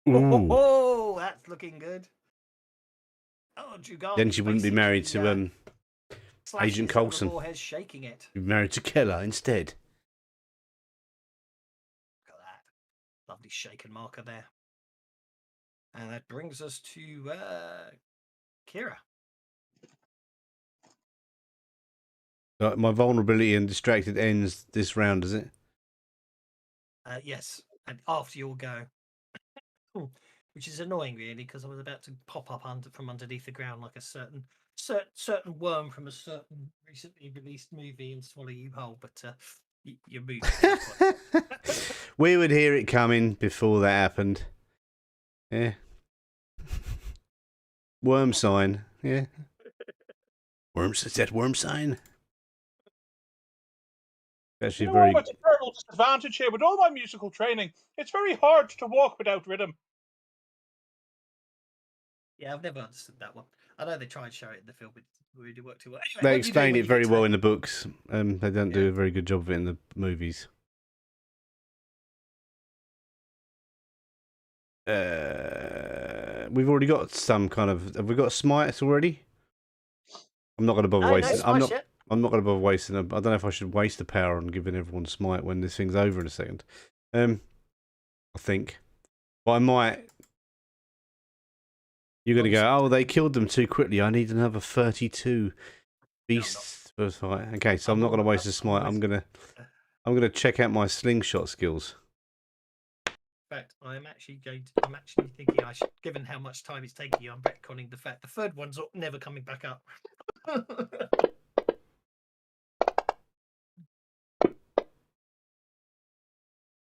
Oh, that's looking good. Oh, Drugami. Then she wouldn't be married to Agent Coulson. Remor shaking it. Be married to Keller instead. Look at that. Lovely shaken marker there. And that brings us to Kira. My vulnerability and distracted ends this round, does it? Yes, and after your go. Which is annoying, really, because I was about to pop up from underneath the ground like a certain certain worm from a certain recently released movie and swallow you whole, but your movie. We would hear it coming before that happened. Yeah. Worm sign. Yeah. Worms. Is that worm sign? Actually, very. It's a terrible disadvantage here. With all my musical training, it's very hard to walk without rhythm. Yeah, I've never understood that one. I know they try and show it in the film, but it really worked too well. Anyway, They what do you do explain when it you very get well to- in the books. They don't do a very good job of it in the movies. We've already got some kind of. Have we got smites already? I'm not going to bother wasting. No smash yet. I'm not going to bother wasting. I don't know if I should waste the power on giving everyone smite when this thing's over in a second. I think, but I might. You're going to go. Oh, they killed them too quickly. I need another 32 beasts for a fight. Okay, so I'm not going to waste a smite. I'm gonna check out my slingshot skills. In fact, I'm actually thinking I should, given how much time it's taking you, I'm retconning the fact the third one's never coming back up.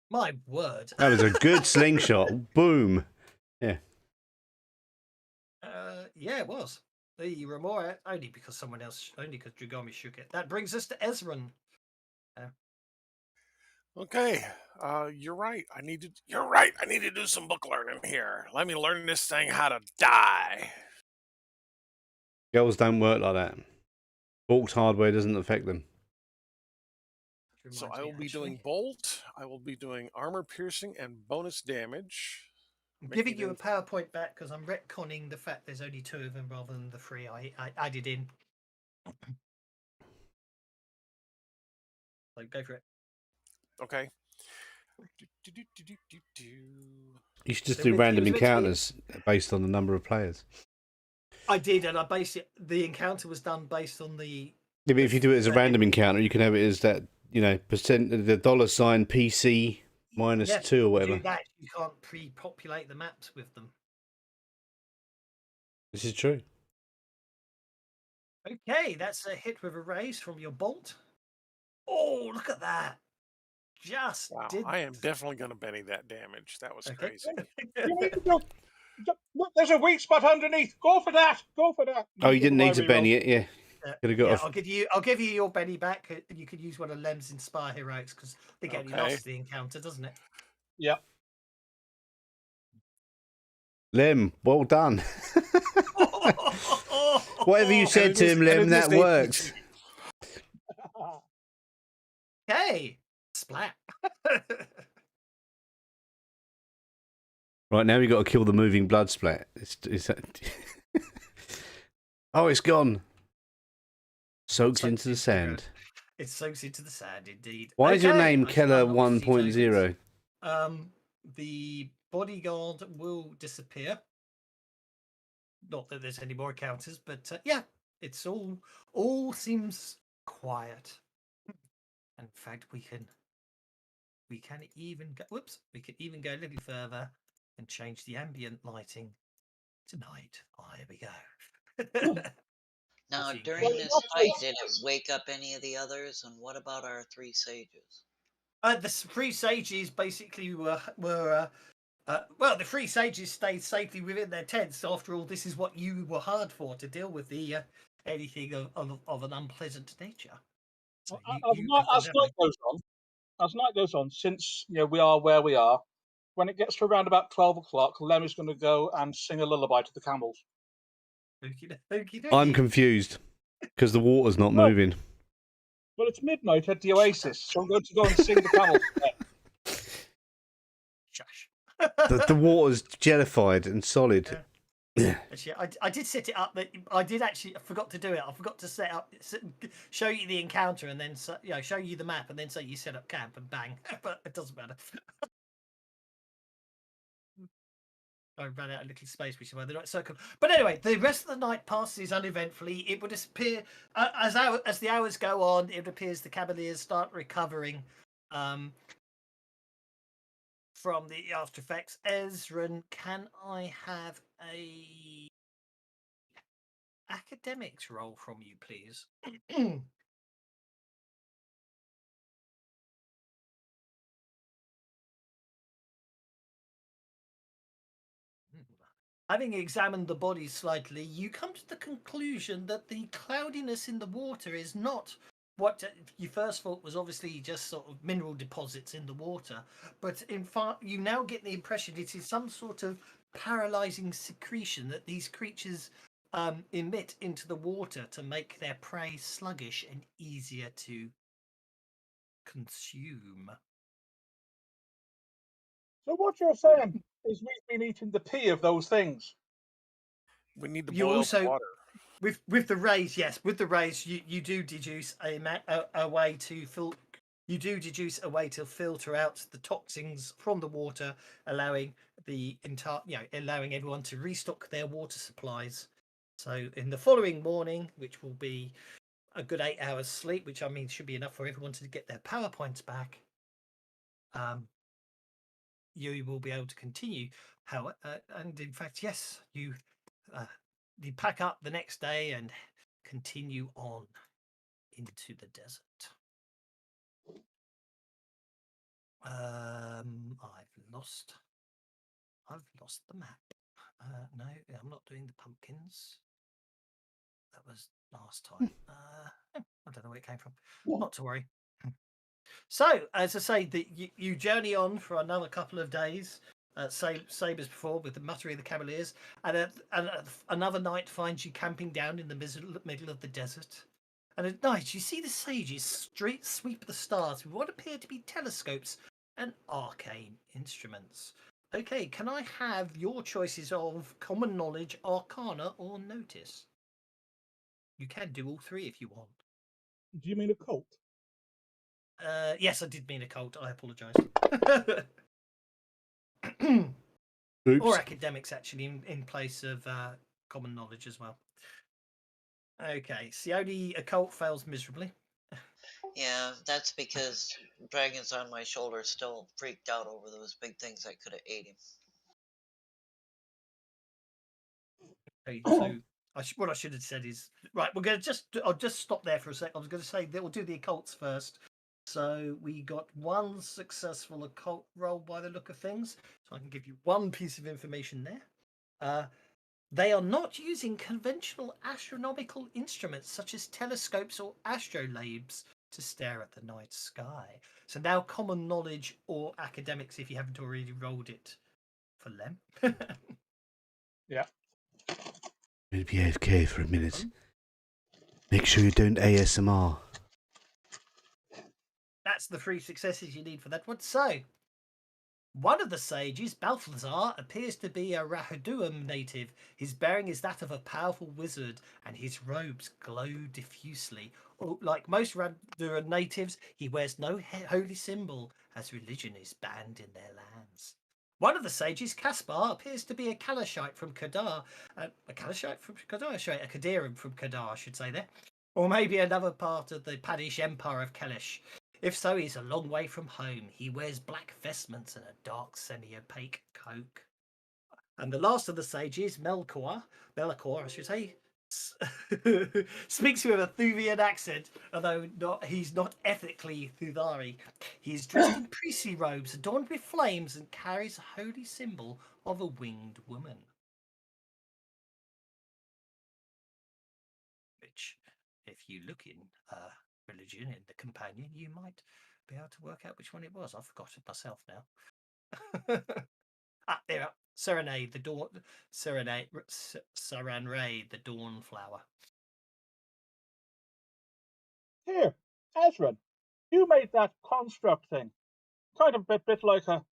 My word. That was a good slingshot. Boom. Yeah. Yeah, it was. The Remora, only because Dragami shook it. That brings us to Ezran. Okay, you're right. You're right. I need to do some book learning here. Let me learn this thing how to die. Girls don't work like that. Balked hardware doesn't affect them. So I will be doing bolt. I will be doing armor piercing and bonus damage. I'm giving you a PowerPoint back because I'm retconning the fact there's only 2 of them rather than the 3 I added in. So go for it. Okay. You should just do random encounters based on the number of players. I did, and I based it. The encounter was done based on the. Yeah, but if you do it as a random encounter, you can have it as that, percent the $ PC minus 2 or whatever. Do that, you can't pre-populate the maps with them. This is true. Okay, that's a hit with a raise from your bolt. Oh, look at that! I am definitely going to Benny that damage. That was crazy. Look, there's a weak spot underneath. Go for that. Go for that. Oh, you didn't need to Benny it, yeah. I'll give you your Benny back. You could use one of Lem's Inspire Heroics because I think it only lasts the encounter, doesn't it? Yeah. Lem, well done. Whatever you said to him, Lem, that works. Okay, splat. Right, now we've got to kill the moving blood splat. Oh, it's gone. Soaked into the sand. It soaks into the sand, indeed. Why is your name Keller 1.0? The bodyguard will disappear. Not that there's any more encounters, but yeah, it's all seems quiet. In fact, we can even go. Whoops, we can even go a little further and change the ambient lighting to night. Oh, here we go. Now, during this fight, did it wake up any of the others? And what about our 3 sages? The 3 sages basically were well, the 3 sages stayed safely within their tents. After all, this is what you were hired for, to deal with the anything of an unpleasant nature. So as night goes on, since we are where we are, when it gets to around about 12 o'clock, Lem is going to go and sing a lullaby to the camels. I'm confused because the water's not moving. Well, it's midnight at the Oasis, so I'm going to go and sing the camels. Shush. The water's jellified and solid. Yeah. Actually, I did set it up. That I forgot to do it. I forgot to show you the encounter, and then show you the map, and then say you set up camp, and bang. But it doesn't matter. I ran out of little space, which is why the night circle. But anyway, the rest of the night passes uneventfully. It would appear as the hours go on, it appears the Cavaliers start recovering from the after effects. Ezran, can I have academics roll from you, please. Having examined the body slightly, you come to the conclusion that the cloudiness in the water is not what you first thought was obviously just sort of mineral deposits in the water, but in fact, you now get the impression it is some sort of paralyzing secretion that these creatures emit into the water to make their prey sluggish and easier to consume. So what you're saying is we've been eating the pee of those things. We need to You boil also- the water. With the rays, yes, with the rays, you do deduce a way to deduce a way to filter out the toxins from the water, allowing the entire allowing everyone to restock their water supplies. So in the following morning, which will be a good 8 hours sleep, which I mean should be enough for everyone to get their power points back, you will be able to continue. How and in fact, yes, you pack up the next day and continue on into the desert. I've lost the map. No, I'm not doing the pumpkins. That was last time. I don't know where it came from. Not to worry. So, as I say, you journey on for another couple of days. Same as before, with the muttering of the Cavaliers, and another night finds you camping down in the middle of the desert. And at night, you see the sages sweep the stars with what appear to be telescopes and arcane instruments. Okay, can I have your choices of common knowledge, arcana, or notice? You can do all three if you want. Do you mean a cult? Yes, I did mean occult. I apologise. Oops. Or academics, actually, in place of common knowledge as well. Okay, so the only occult fails miserably. Yeah, that's because Dragons on my shoulder still freaked out over those big things that could have ate him. Okay, so what I should have said is right. We're going to I'll just stop there for a sec. I was going to say that we'll do the occults first. So we got one successful occult roll by the look of things. So I can give you one piece of information there. They are not using conventional astronomical instruments such as telescopes or astrolabes to stare at the night sky. So now common knowledge or academics, if you haven't already rolled it for them. Yeah. Maybe be AFK for a minute. Make sure you don't ASMR. That's the 3 successes you need for that one. So, one of the sages, Balthazar, appears to be a Rahaduam native. His bearing is that of a powerful wizard, and his robes glow diffusely. Like most Rahaduam natives, he wears no holy symbol, as religion is banned in their lands. One of the sages, Caspar, appears to be a Kalashite from Kadar. A Kalashite from Kadar? Sorry, a Kadiran from Kadar, I should say there. Or maybe another part of the Padish Empire of Kelesh. If so, he's a long way from home. He wears black vestments and a dark semi-opaque cloak. And the last of the sages, Melkor, I should say, speaks with a Thuvian accent, although he's not ethnically Thuthari. He is dressed in priestly robes adorned with flames and carries a holy symbol of a winged woman. Which, if you look in religion in the companion, you might be able to work out which one it was. I've forgotten myself now. There, Serenade, the dawn. Serenade, Saranray, the dawn flower. Here, Ezra, you made that construct thing. Kind of a bit like a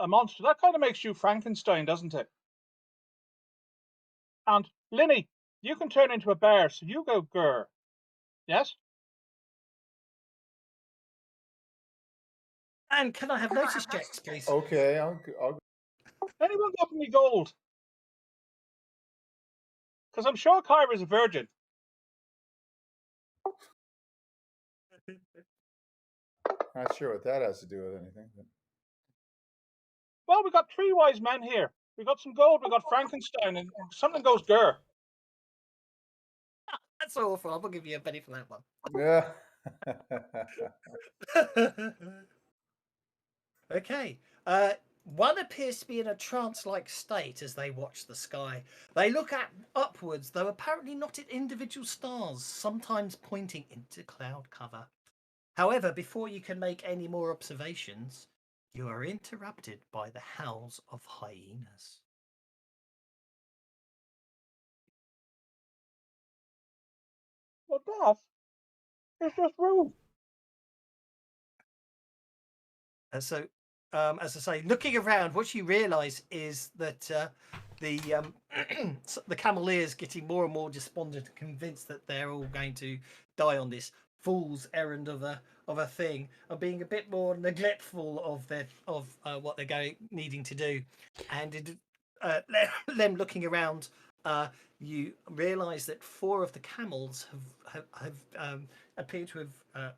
monster. That kind of makes you Frankenstein, doesn't it? And Linny, you can turn into a bear, so you go grr. Yes? And can I have notice checks, please? Okay, I'll Anyone got any gold? Because I'm sure Kyra's a virgin. not sure what that has to do with anything. But... Well, we got 3 wise men here. We got some gold, we got Frankenstein, and something goes grr. That's awful. I'm gonna give you a penny for that one. Yeah. Okay. One appears to be in a trance-like state as they watch the sky. They look upwards, though apparently not at individual stars, sometimes pointing into cloud cover. However, before you can make any more observations, you are interrupted by the howls of hyenas. Well, that is just rude. So, as I say, looking around, what you realise is that the the Cameleer is getting more and more despondent and convinced that they're all going to die on this fool's errand of a thing, and being a bit more neglectful of what they're needing to do. And Lem looking around, you realise that 4 of the camels have appear to have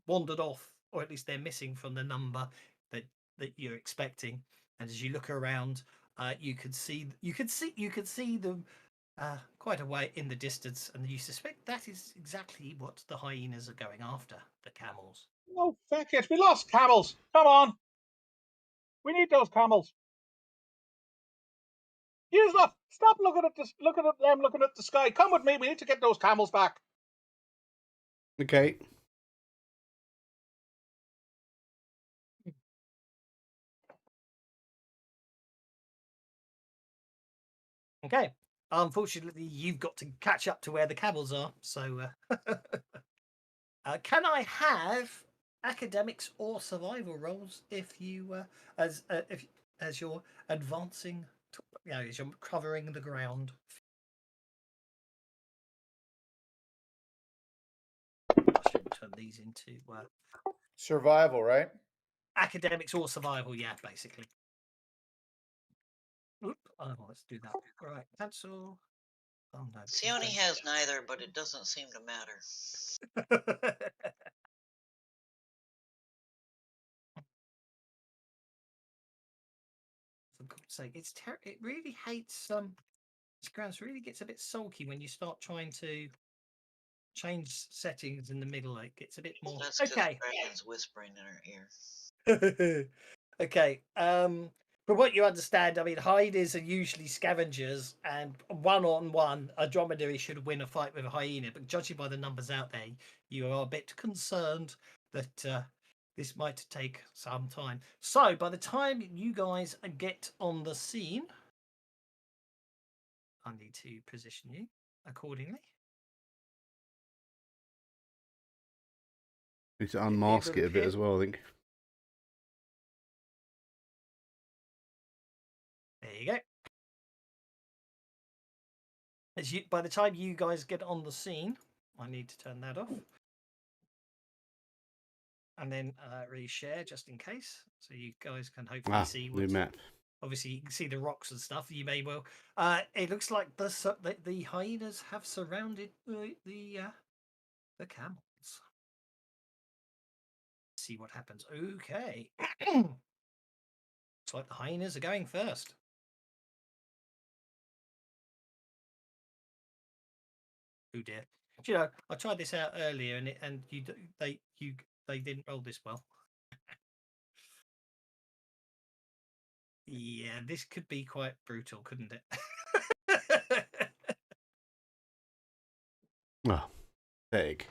wandered off, or at least they're missing from the number that you're expecting. And as you look around, you could see them quite a way in the distance, and you suspect that is exactly what the hyenas are going after, the camels. No, feck it. We lost camels. Come on. We need those camels. You stop looking at this. Looking at them. Looking at the sky. Come with me. We need to get those camels back. Okay. Okay. Unfortunately, you've got to catch up to where the camels are. So, can I have academics or survival rolls if you, as you're advancing, as you're covering the ground? I should turn these into Survival, right? academics or survival. Yeah, basically. Oop, let's do that. All right, cancel. Oh no. Sione has neither, but it doesn't seem to matter. For God's sake, it really hates this ground really gets a bit sulky when you start trying to change settings in the middle. It gets a bit more. That's because Okay. Dragon's whispering in her ear. Okay. From what you understand, I mean, hyenas are usually scavengers, and 1-on-1, a dromedary should win a fight with a hyena. But judging by the numbers out there, you are a bit concerned that this might take some time. So, by the time you guys get on the scene, I need to position you accordingly. Need to unmask it a bit as well, I think. There you go. By the time you guys get on the scene, I need to turn that off. And then reshare just in case, so you guys can hopefully see new map. Obviously, you can see the rocks and stuff. You may well. It looks like the hyenas have surrounded the camels. Let's see what happens. Okay. Looks like the hyenas are going first. Oh dear. You know, I tried this out earlier, and they didn't roll this well. Yeah, this could be quite brutal, couldn't it? Oh, pathetic.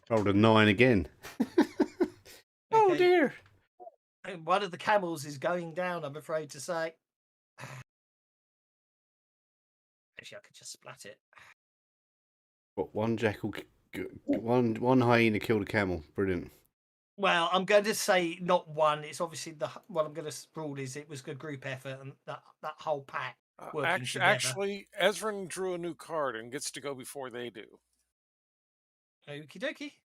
Rolled a 9 again. Oh Okay. dear. And one of the camels is going down, I'm afraid to say. Actually, I could just splat it. What, one jackal, one hyena killed a camel. Brilliant. Well, I'm going to say not one. It's obviously what I'm going to rule is it was a group effort, and that whole pack working together. Actually, Ezrin drew a new card and gets to go before they do. Okie dokie.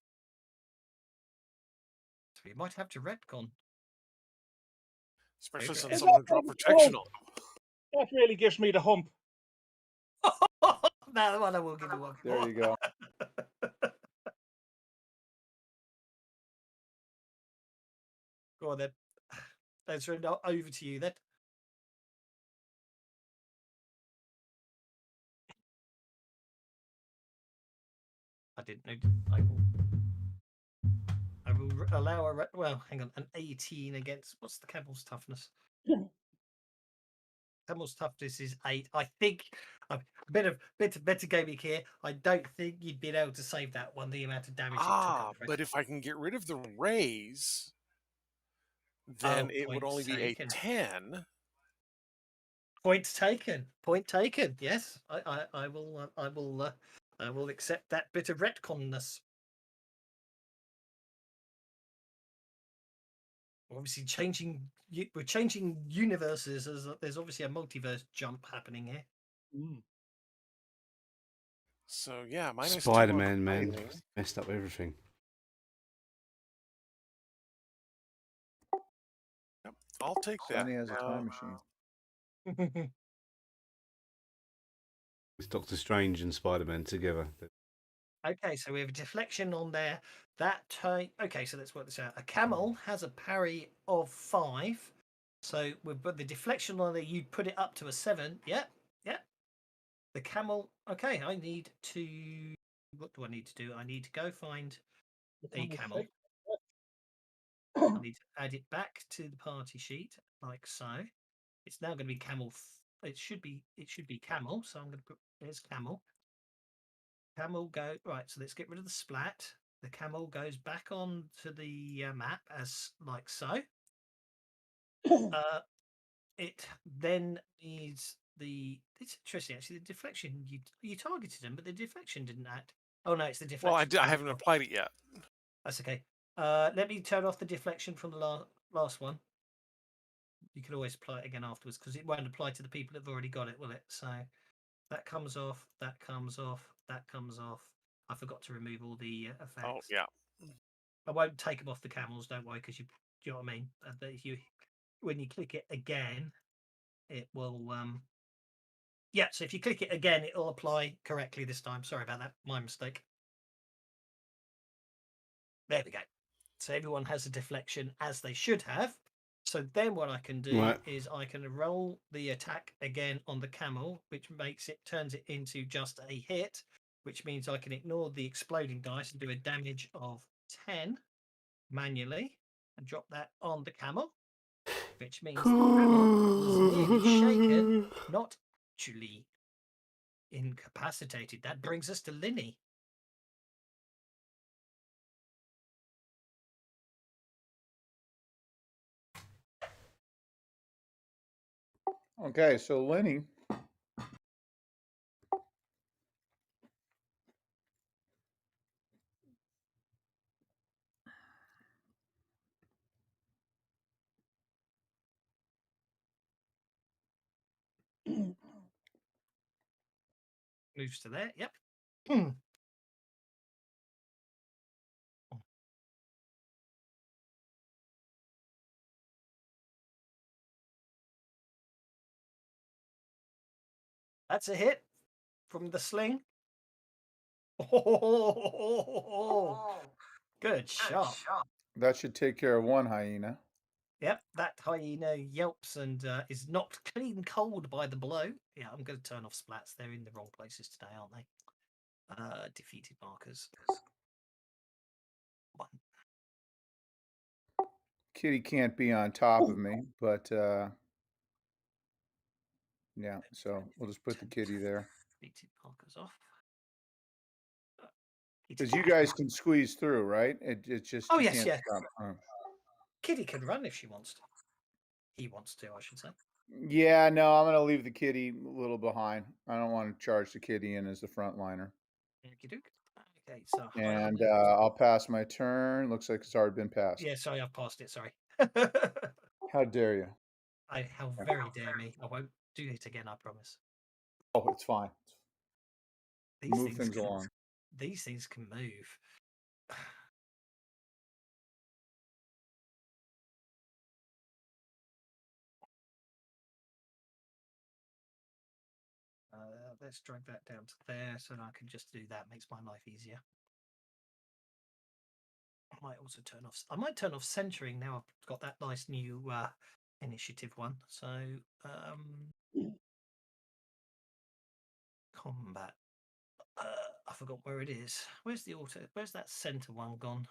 So we might have to retcon. Especially Okay. since I'm going to draw protection on them. That really gives me the hump. That one I will give you one. There you go. Go on then. Let's over to you then. I didn't know. I will allow a well. Hang on, an 18 against what's the camel's toughness? Camel's toughness is 8. I think a bit of gaming here. I don't think you'd been able to save that one. The amount of damage it took. I'm afraid. But if I can get rid of the raise, then it would points only be taken. a 10. Point taken. Point taken. Yes, I will accept that bit of retconness. Obviously, we're changing universes. There's obviously a multiverse jump happening here. So yeah, -2 on Spider-Man, man, fighting. messed up everything. Yep, I'll take that. Sonny has a Now, time machine. It's Doctor Strange and Spider-Man together. Okay, so we have a deflection on there. That time. Okay, so let's work this out. A camel has a parry of 5. So we've put the deflection on there. You'd put it up to a 7. Yep. The camel. Okay, I need to. What do I need to do? I need to go find a camel. I need to add it back to the party sheet like so. It's now going to be camel. It should be camel. So I'm going to put there's camel. Camel go right. So let's get rid of the splat. The camel goes back onto the map as like so. It then needs the. It's interesting actually. The deflection you targeted them, but the deflection didn't act. Oh no, it's the deflection. well, I haven't applied it yet. That's okay. Let me turn off the deflection from the last one. You can always apply it again afterwards because it won't apply to the people that've already got it, will it? So that comes off. That comes off. That comes off. I forgot to remove all the effects. Oh yeah. I won't take them off the camels. Don't worry, because you know what I mean. But if when you click it again, it will. Yeah. So if you click it again, it'll apply correctly this time. Sorry about that. My mistake. There we go. So everyone has a deflection as they should have. So then what I can do is I can roll the attack again on the camel, which turns it into just a hit, which means I can ignore the exploding dice and do a damage of 10 manually and drop that on the camel, which means the camel is merely shaken, not actually incapacitated. That brings us to Linny. Okay, so Lenny. Moves to there. Yep. That's a hit from the sling. Oh, good shot. That should take care of one hyena. Yep, that hyena yelps and is knocked clean cold by the blow. Yeah, I'm going to turn off splats. They're in the wrong places today, aren't they? Defeated markers. 1. Kitty can't be on top of me, but yeah, so we'll just put the kitty there. Defeated markers off. Because you guys can squeeze through, right? It's just Oh, you yes, can't yeah. stop. Kitty can run if she wants to. He wants to, I should say. Yeah, no, I'm gonna leave the kitty a little behind. I don't want to charge the kitty in as the frontliner. Okay, so And I'll pass my turn. Looks like it's already been passed. yeah, sorry, I've passed it. Sorry. How dare you? How very dare me. I won't do it again, I promise. Oh, it's fine. Move things along. These things can move. Let's drag that down to there so I can just do that. Makes my life easier. I might also turn off. I might turn off centering now. I've got that nice new initiative one. So combat. I forgot where it is. Where's the auto? Where's that center one gone?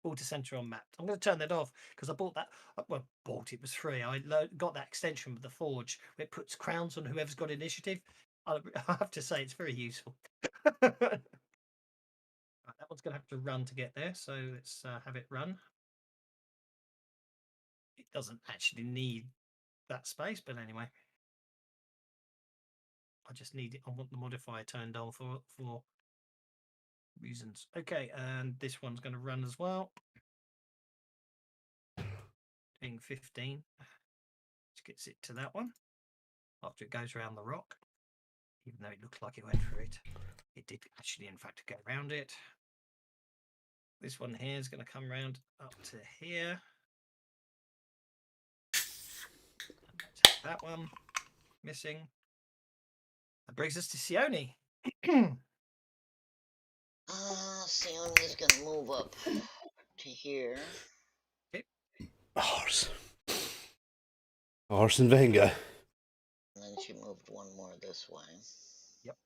Auto center on map. I'm going to turn that off because I bought that. Well, bought it was free. I got that extension with the Forge. Where it puts crowns on whoever's got initiative. I have to say it's very useful. Right, that one's going to have to run to get there. So let's have it run. It doesn't actually need that space, but anyway. I just need it. I want the modifier turned on for reasons. Okay, and this one's going to run as well. Being 15. Which gets it to that one. After it goes around the rock. Even though it looked like it went through it. It did actually, in fact, go around it. This one here is going to come round up to here. And take that one. Missing. That brings us to Sione. Sioni's gonna move up to here. Horse. Horse and Venga. And then she moved one more this way. Yep.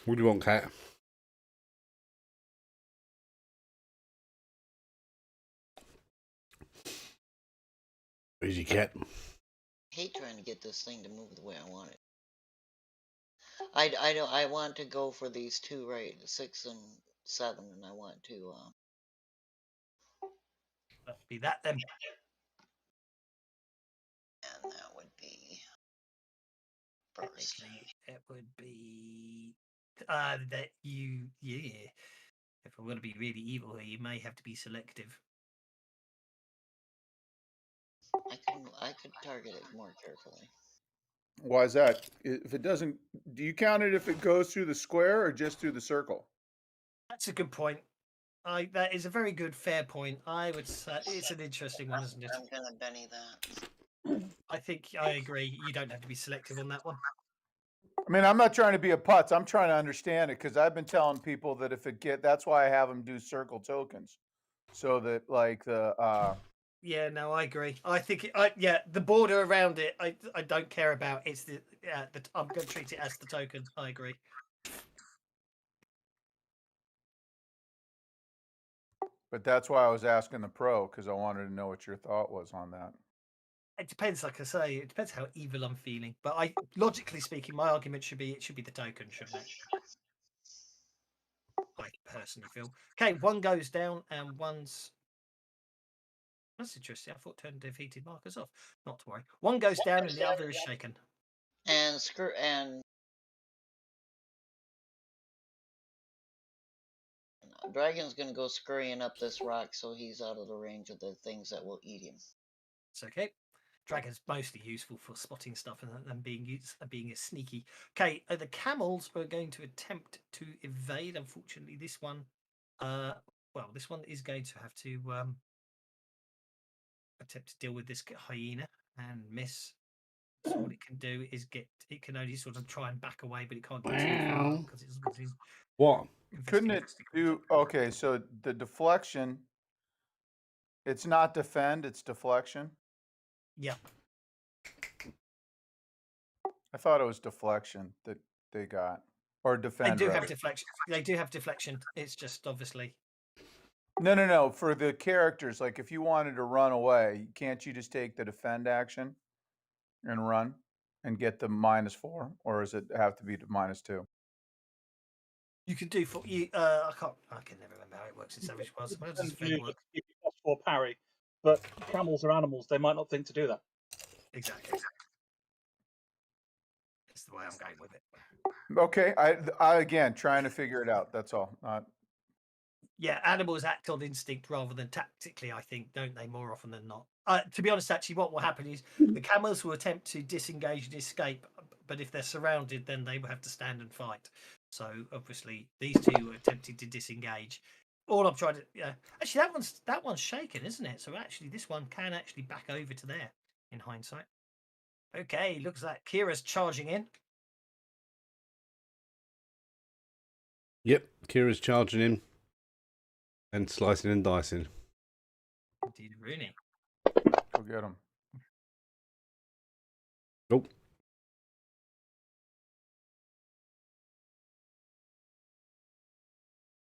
What do you want, Cat? Where's your cat? I hate trying to get this thing to move the way I want it. I want to go for these two, right? 6 and 7, and I want to That'd be that then. and that would be first. Technically, it would be that you, yeah. If I'm going to be really evil here, you may have to be selective. I could target it more carefully. Why is that? If it doesn't, do you count it if it goes through the square or just through the circle? That's a good point. That is a very good, fair point. I would say it's an interesting one, isn't it? I'm gonna Benny that. I think I agree. You don't have to be selective on that one. I mean, I'm not trying to be a putz. I'm trying to understand it because I've been telling people that if it that's why I have them do circle tokens, so that like the Yeah, no, I agree. I think the border around it, I don't care about. It's I'm going to treat it as the token. I agree. But that's why I was asking the pro because I wanted to know what your thought was on that. It depends, like I say, it depends how evil I'm feeling. But logically speaking, my argument should be it should be the token, shouldn't it? I personally feel. Okay, one goes down and one's. That's interesting. I thought turn defeated markers off. Not to worry. One goes down and the other is shaken. And Dragon's gonna go scurrying up this rock so he's out of the range of the things that will eat him. It's okay. Dragon's mostly useful for spotting stuff and being sneaky. Okay, the camels are going to attempt to evade. Unfortunately, this one, this one is going to have to attempt to deal with this hyena and miss. So what it can do is it can only sort of try and back away, but it can't get too far because it's got his. What? Couldn't it do? Okay, so the deflection. It's not defend. It's deflection. Yeah. I thought it was deflection that they got, or defend. They do have deflection. They do have deflection. It's just obviously. No. For the characters, like if you wanted to run away, can't you just take the defend action and run and get the -4, or does it have to be to -2? You can do for you. I can never remember how it works in Savage Worlds. How does defend work? +4 parry, but camels are animals. They might not think to do that. Exactly. That's the way I'm going with it. Okay, I again trying to figure it out. That's all. Yeah, animals act on instinct rather than tactically, I think, don't they, more often than not? To be honest, actually, what will happen is the camels will attempt to disengage and escape, but if they're surrounded, then they will have to stand and fight. So, obviously, these two are attempting to disengage. All I'm trying to... actually, that one's shaken, isn't it? So, actually, this one can actually back over to there, in hindsight. Okay, looks like Kira's charging in. Yep, Kira's charging in and slicing and dicing. Indeed, Rooney. Go get him. Nope.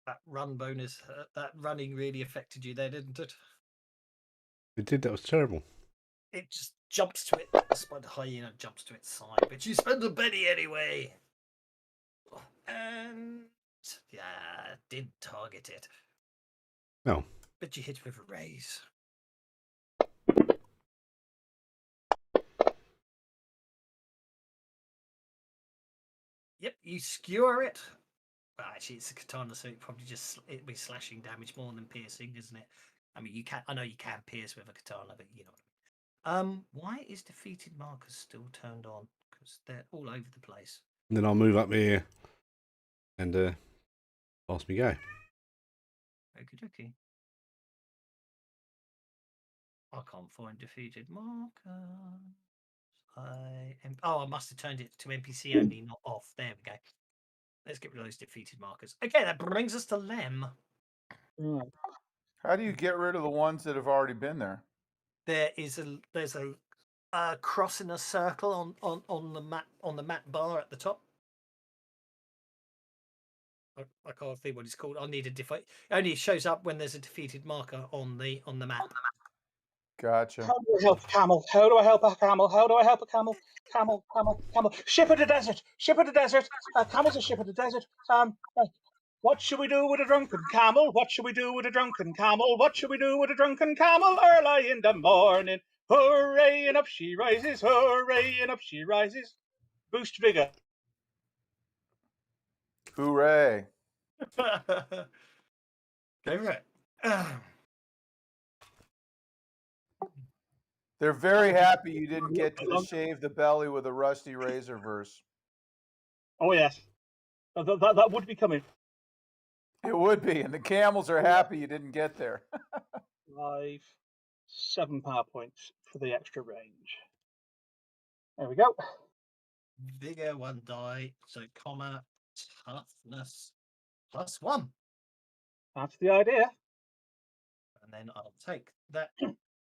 That run bonus, that running really affected you there, didn't it? It did. That was terrible. It just jumps to it. The spider hyena jumps to its side, but you spend a penny anyway. And yeah, did target it. No. But you hit with a raise. Yep, you skewer it. Well, actually, it's a katana, so it'd be slashing damage more than piercing, isn't it? I mean, you can. I know you can pierce with a katana, but you know what I mean. Why is defeated markers still turned on? Because they're all over the place. And then I'll move up here and pass me go. Okie dokie. I can't find defeated marker. I must have turned it to NPC only, not off. There we go. Let's get rid of those defeated markers. Okay, that brings us to Lem. Right. How do you get rid of the ones that have already been there? There's a cross in a circle on the map bar at the top. I can't think what it's called. I need a defeat. It only shows up when there's a defeated marker on the map. Gotcha. How do I help Camel? How do I help a camel? How do I help a camel? Camel, camel, camel. Ship of the desert. Ship of the desert. Camel's a ship of the desert. What should we do with a drunken camel? What should we do with a drunken camel? What should we do with a drunken camel? Early in the morning. Hooray, and up she rises. Hooray, and up she rises. Boost vigor. Hooray. Go for it. They're very happy you didn't get to the shave the belly with a rusty razor verse. Oh, yes. That would be coming. It would be, and the camels are happy you didn't get there. 5, 7 power points for the extra range. There we go. Vigor 1 die, so comma toughness +1. That's the idea. And then I'll take that.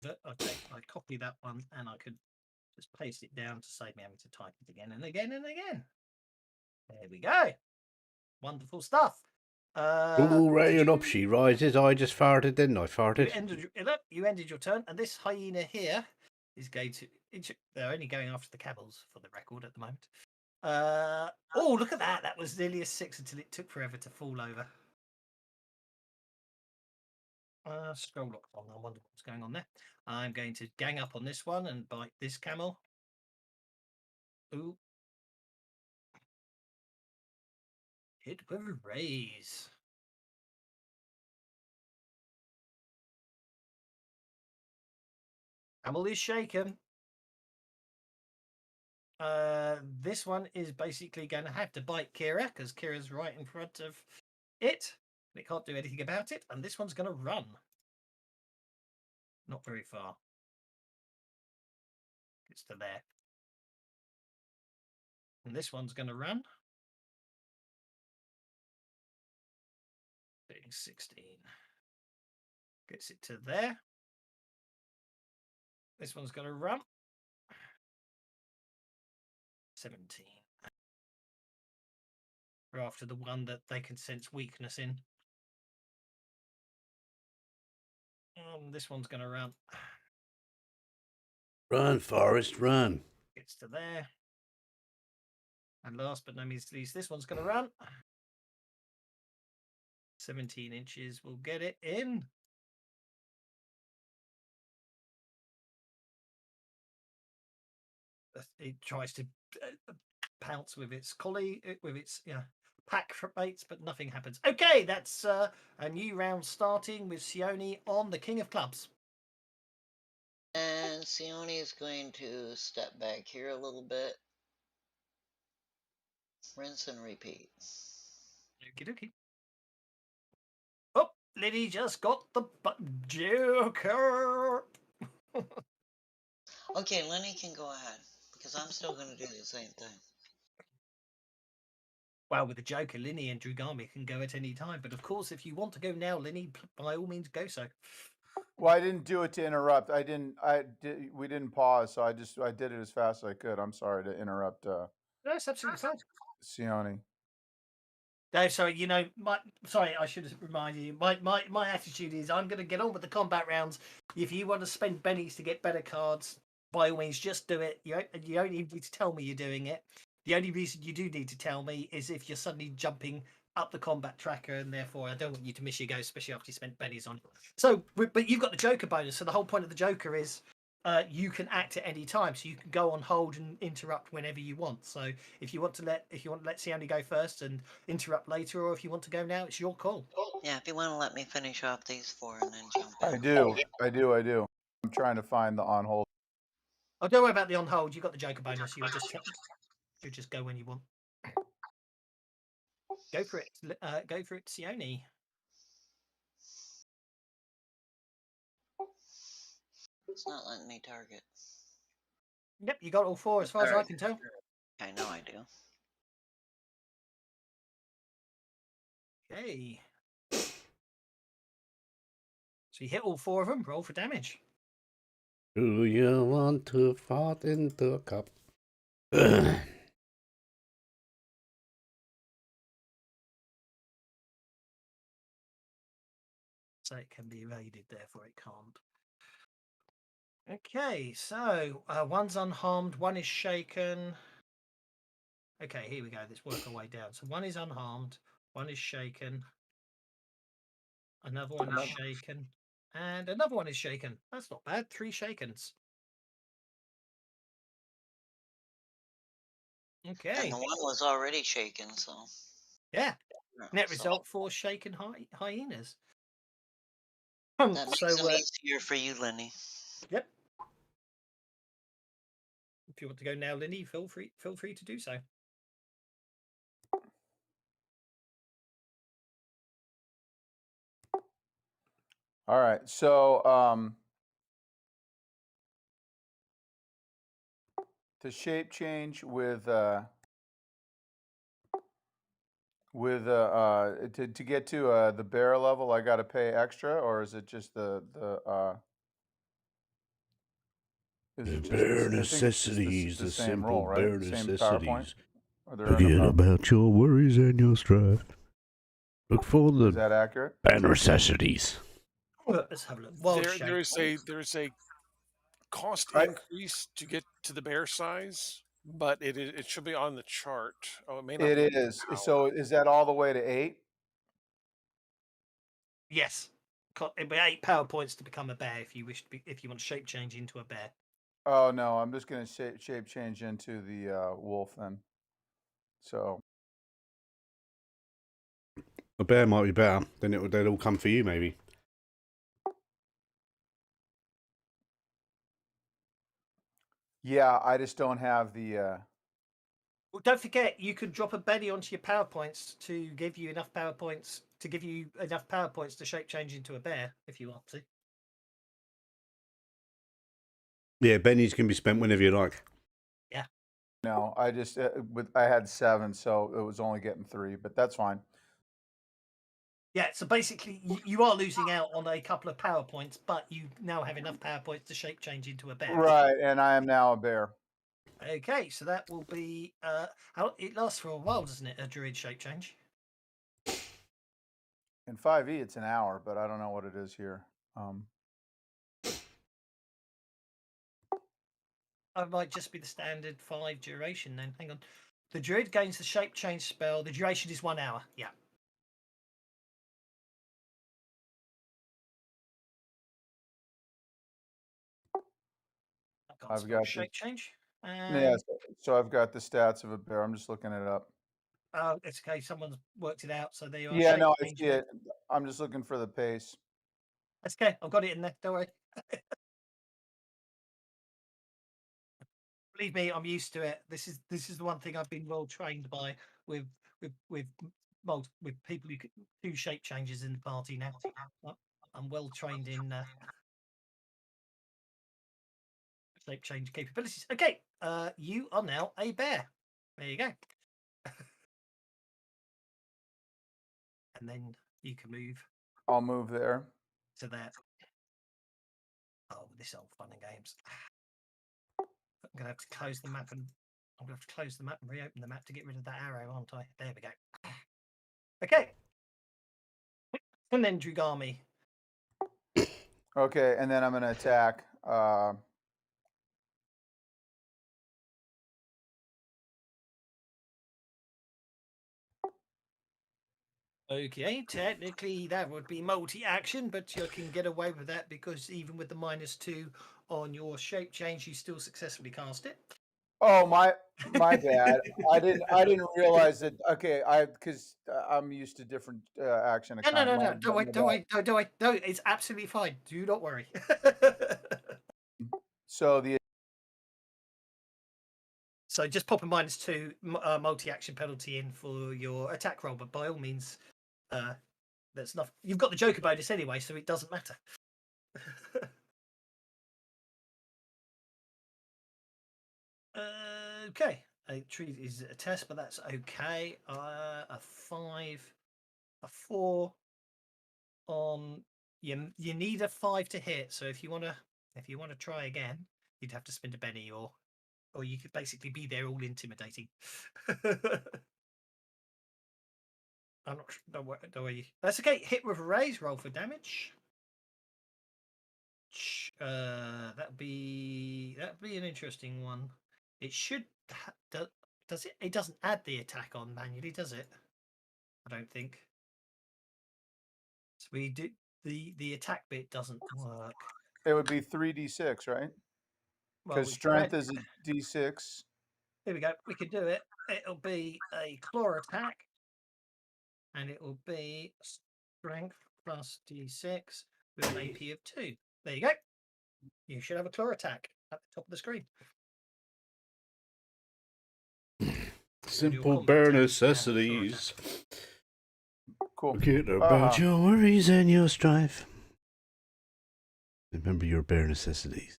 I copy that one, and I could just paste it down to save me having to type it again and again and again. There we go. Wonderful stuff. Hooray, and up she rises. I just farted, didn't I? Farted. You ended your turn, and this hyena here is going to. They're only going after the camels for the record at the moment. Oh, look at that! That was nearly a 6 until it took forever to fall over. Scroll lock on. I wonder what's going on there. I'm going to gang up on this one and bite this camel. Ooh. Hit with a raise. Camel is shaken. This one is basically going to have to bite Kira because Kira's right in front of it. It can't do anything about it. And this one's going to run. Not very far. It's to there. And this one's going to run. 16. Gets it to there. This one's going to run. 17. We're after the one that they can sense weakness in. This one's going to run. Run, Forrest, run. Gets to there. And last but not least, this one's going to run. 17 inches will get it in. It tries to pounce with its collie, with its pack mates, but nothing happens. Okay, that's a new round starting with Sione on the King of Clubs. And Sione is going to step back here a little bit. Rinse and repeat. Okie dokie. Oh, Liddy just got the Joker. Okay, Lenny can go ahead because I'm still going to do the same thing. Well, with the Joker, Linny and Drugami can go at any time. But of course, if you want to go now, Linny, by all means, go so. Well, I didn't do it to interrupt. We didn't pause, so I did it as fast as I could. I'm sorry to interrupt. No, it's absolutely fine. Sione. No, sorry, sorry, I should have reminded you. My attitude is I'm going to get on with the combat rounds. If you want to spend bennies to get better cards, by all means, just do it. You don't even need to tell me you're doing it. The only reason you do need to tell me is if you're suddenly jumping up the combat tracker, and therefore I don't want you to miss your go, especially after you spent bennies on it. So, but you've got the Joker bonus. So the whole point of the Joker is you can act at any time, so you can go on hold and interrupt whenever you want. So if you want to let Sione go first and interrupt later, or if you want to go now, it's your call. Yeah, if you want to let me finish off these 4 and then jump I in. do. I'm trying to find the on hold. Oh, don't worry about the on hold. You've got the Joker bonus. You'll just go when you want. Go for it. Go for it, Sione. It's not letting me target. Yep, you got all 4 as far as I can tell. I know I do. Okay. So you hit all 4 of them. Roll for damage. Do you want to fart into a cup? So it can be evaded, therefore it can't. Okay, so one's unharmed, one is shaken. Okay, here we go. Let's work our way down. So one is unharmed, one is shaken, another one is shaken, and another one is shaken. That's not bad. 3 shakens. Okay. And the one was already shaken, so. Yeah. Net so result 4 shaken hyenas. that makes So, them easier for you, Lenny. yep. If you want to go now, Lenny, feel free to do so. All right. So the shape change with to get to the bear level, I got to pay extra, or is it just the is The it just bare I think it's just necessities, the the same simple roll, right? bare The same PowerPoint. necessities. Or they're Forget about your worries and your strife. Look for is the that accurate? bare necessities. Let's have a look. Wild shape. There's a cost I- increase to get to the bear size, but it should be on the chart. Oh, it may not. It be is. now. So is that all the way to 8? Yes. It'd be 8 power points to become a bear if you wish to if you want to shape change into a bear. Oh no, I'm just gonna shape change into the wolf then. So A bear might be better. Then they'll all come for you, maybe. yeah, I just don't have the. Well, don't forget, you could drop a Benny onto your power points to give you enough power points to shape change into a bear if you want to. Yeah, bennies can be spent whenever you like. Yeah. No, I just I had 7, so it was only getting 3, but that's fine. Yeah, so basically you are losing out on a couple of power points, but you now have enough power points to shape change into a bear. Right, and I am now a bear. Okay, so that will be it lasts for a while, doesn't it? A druid shape change. In 5e, it's an hour, but I don't know what it is here. It might just be the standard 5 duration then. Hang on. The druid gains the shape change spell. The duration is 1 hour. Yeah. I've got shape change. Yeah, so I've got the stats of a bear. I'm just looking it up. Oh, it's okay. Someone's worked it out, so they are. Yeah, shape no, I change. see it. I'm just looking for the pace. That's okay. I've got it in there. Don't worry. Believe me, I'm used to it. This is the one thing I've been well trained by with people who do shape changes in the party now. I'm well trained in shape change capabilities. Okay, you are now a bear. There you go. And then you can move I'll move there. to that. Oh, this old fun and games. I'm gonna have to close the map and reopen the map to get rid of that arrow, aren't I? There we go. Okay. And then Drugami. Okay, and then I'm going to attack. Okay, technically that would be multi-action, but you can get away with that because even with the -2 on your shape change, you still successfully cast it. Oh, my bad. I didn't realize that. Okay, because I'm used to different action No, no, economy. no, no. Don't worry, don't worry, don't worry. No, it's absolutely fine. Do not worry. So the So just pop a -2 multi-action penalty in for your attack roll, but by all means, that's not. You've got the Joker bonus anyway, so it doesn't matter. Okay, a treat is a test, but that's okay. A 5, a 4 on you need a 5 to hit. So if you wanna try again, you'd have to spend a penny, or you could basically be there all intimidating. I'm not sure. Don't worry. That's okay. Hit with a raise. Roll for damage. That'd be an interesting one. It should. Does it? It doesn't add the attack on manually, does it? I don't think. So we do the attack bit doesn't work. it would be 3d6, right? Well, Because we strength tried. is a d6. Here we go. We can do it. It'll be a claw attack, and it will be strength plus d6 with an AP of 2. There you go. You should have a claw attack at the top of the screen. Simple combat bare attack, yeah, necessities. Cool. Forget about your worries and your strife. Remember your bare necessities.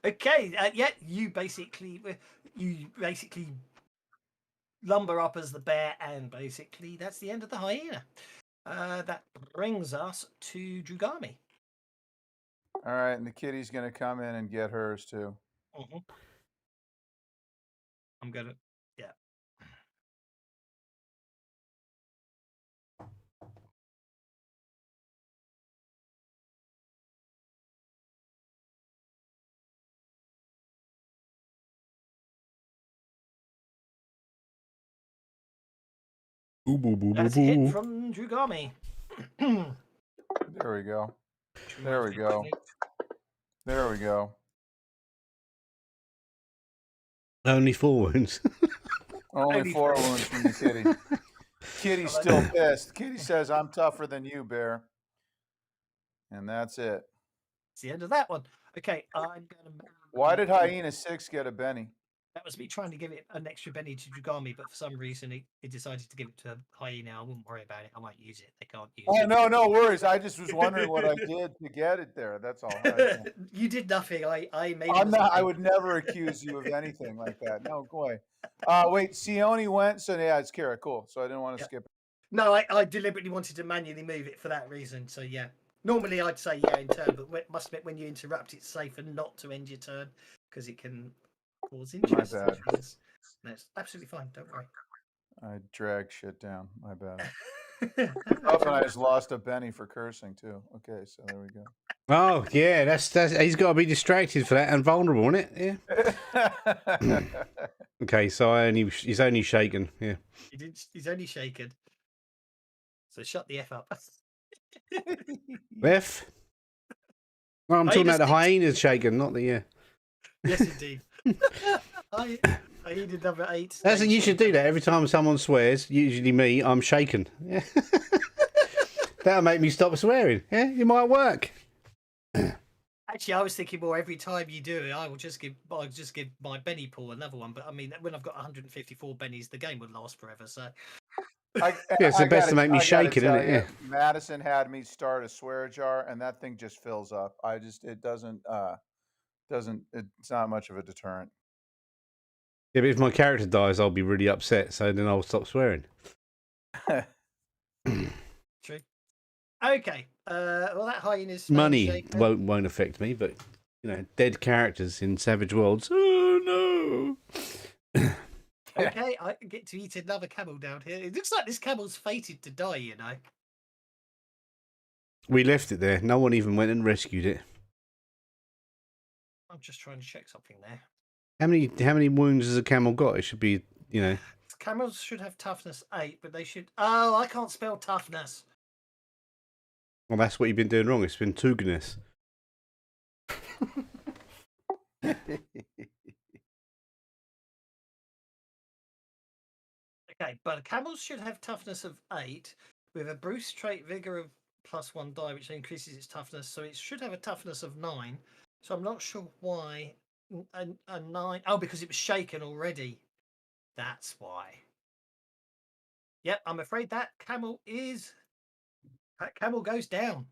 Okay, yeah, you basically lumber up as the bear, and basically that's the end of the hyena. That brings us to Drugami. All right, and the kitty's going to come in and get hers too. I'm gonna, yeah. Boo, boo, boo, That's a hit from Drugami. There we go. There we go. There we go. Only 4 wounds. Only 4 wounds from the kitty. Kitty's still pissed. Kitty says, "I'm tougher than you, bear." And that's it. It's the end of that one. Okay, I'm gonna. Why did Hyena 6 get a Benny? That was me trying to give it an extra Benny to Drugami, but for some reason it decided to give it to Hyena. I wouldn't worry about it. I might use it. They can't use it. Oh, no worries. I just was wondering what I did to get it there. That's all. You did nothing. I made. I would never accuse you of anything like that. No, go away. Wait, Sione went. So yeah, it's Kira. Cool. So I didn't want to skip it. No, I deliberately wanted to manually move it for that reason. So yeah, normally I'd say yeah in turn, but must admit when you interrupt, it's safer not to end your turn because it can cause injuries. My bad. That's absolutely fine. Don't worry. I drag shit down. My bad. Oh, and I just lost a Benny for cursing too. Okay, so there we go. Oh yeah, that's he's got to be distracted for that and vulnerable, isn't it? Yeah. Okay, so he's only shaken. Yeah. He's only shaken. So shut the F up. F. Well, I'm talking about the hyenas shaken, not the. Yes, indeed. I needed number 8. That's you should do that every time someone swears. Usually me, I'm shaken. Yeah. That'll make me stop swearing. Yeah, it might work. Actually, I was thinking more every time you do it, I'll just give my Benny pool another one. But I mean, when I've got 154 Bennies, the game would last forever. So it's the best to make me shaken, isn't it? Yeah. Madison had me start a swear jar, and that thing just fills up. It doesn't. It's not much of a deterrent. Yeah, but if my character dies, I'll be really upset. So then I'll stop swearing. True. Okay. Well, that hyena's money won't affect me, but dead characters in Savage Worlds. Oh no. Okay, I can get to eat another camel down here. It looks like this camel's fated to die, you know. We left it there. No one even went and rescued it. I'm just trying to check something there. How many wounds has a camel got? It should be, you know. Camels should have toughness 8, but they should. Oh, I can't spell toughness. Well, that's what you've been doing wrong. It's been Tugness. Okay, but camels should have toughness of 8 with a Bruce trait vigor of +1 die, which increases its toughness. So it should have a toughness of 9. So I'm not sure why a 9. Oh, because it was shaken already. That's why. Yep, I'm afraid that camel goes down.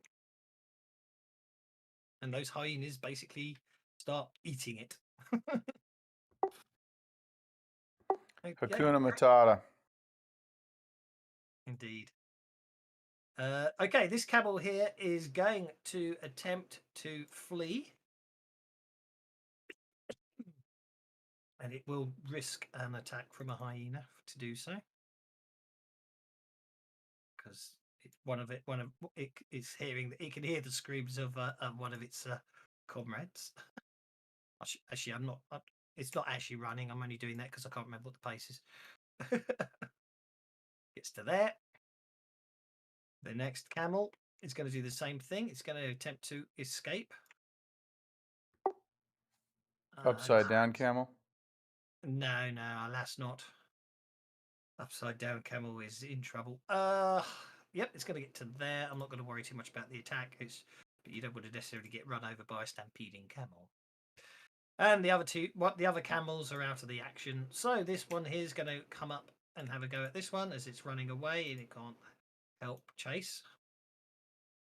And those hyenas basically start eating it. Okay. Hakuna Matata. Indeed. Okay, this camel here is going to attempt to flee. And it will risk an attack from a hyena to do so. Because it's hearing that it can hear the screams of one of its comrades. Actually, I'm not. It's not actually running. I'm only doing that because I can't remember what the pace is. Gets to there. The next camel is going to do the same thing. It's going to attempt to escape. Upside down camel. No, alas not. Upside down camel is in trouble. Yep, it's going to get to there. I'm not going to worry too much about the attack. But you don't want to necessarily get run over by a stampeding camel. And the other camels are out of the action. So this one here is going to come up and have a go at this one as it's running away and it can't help chase,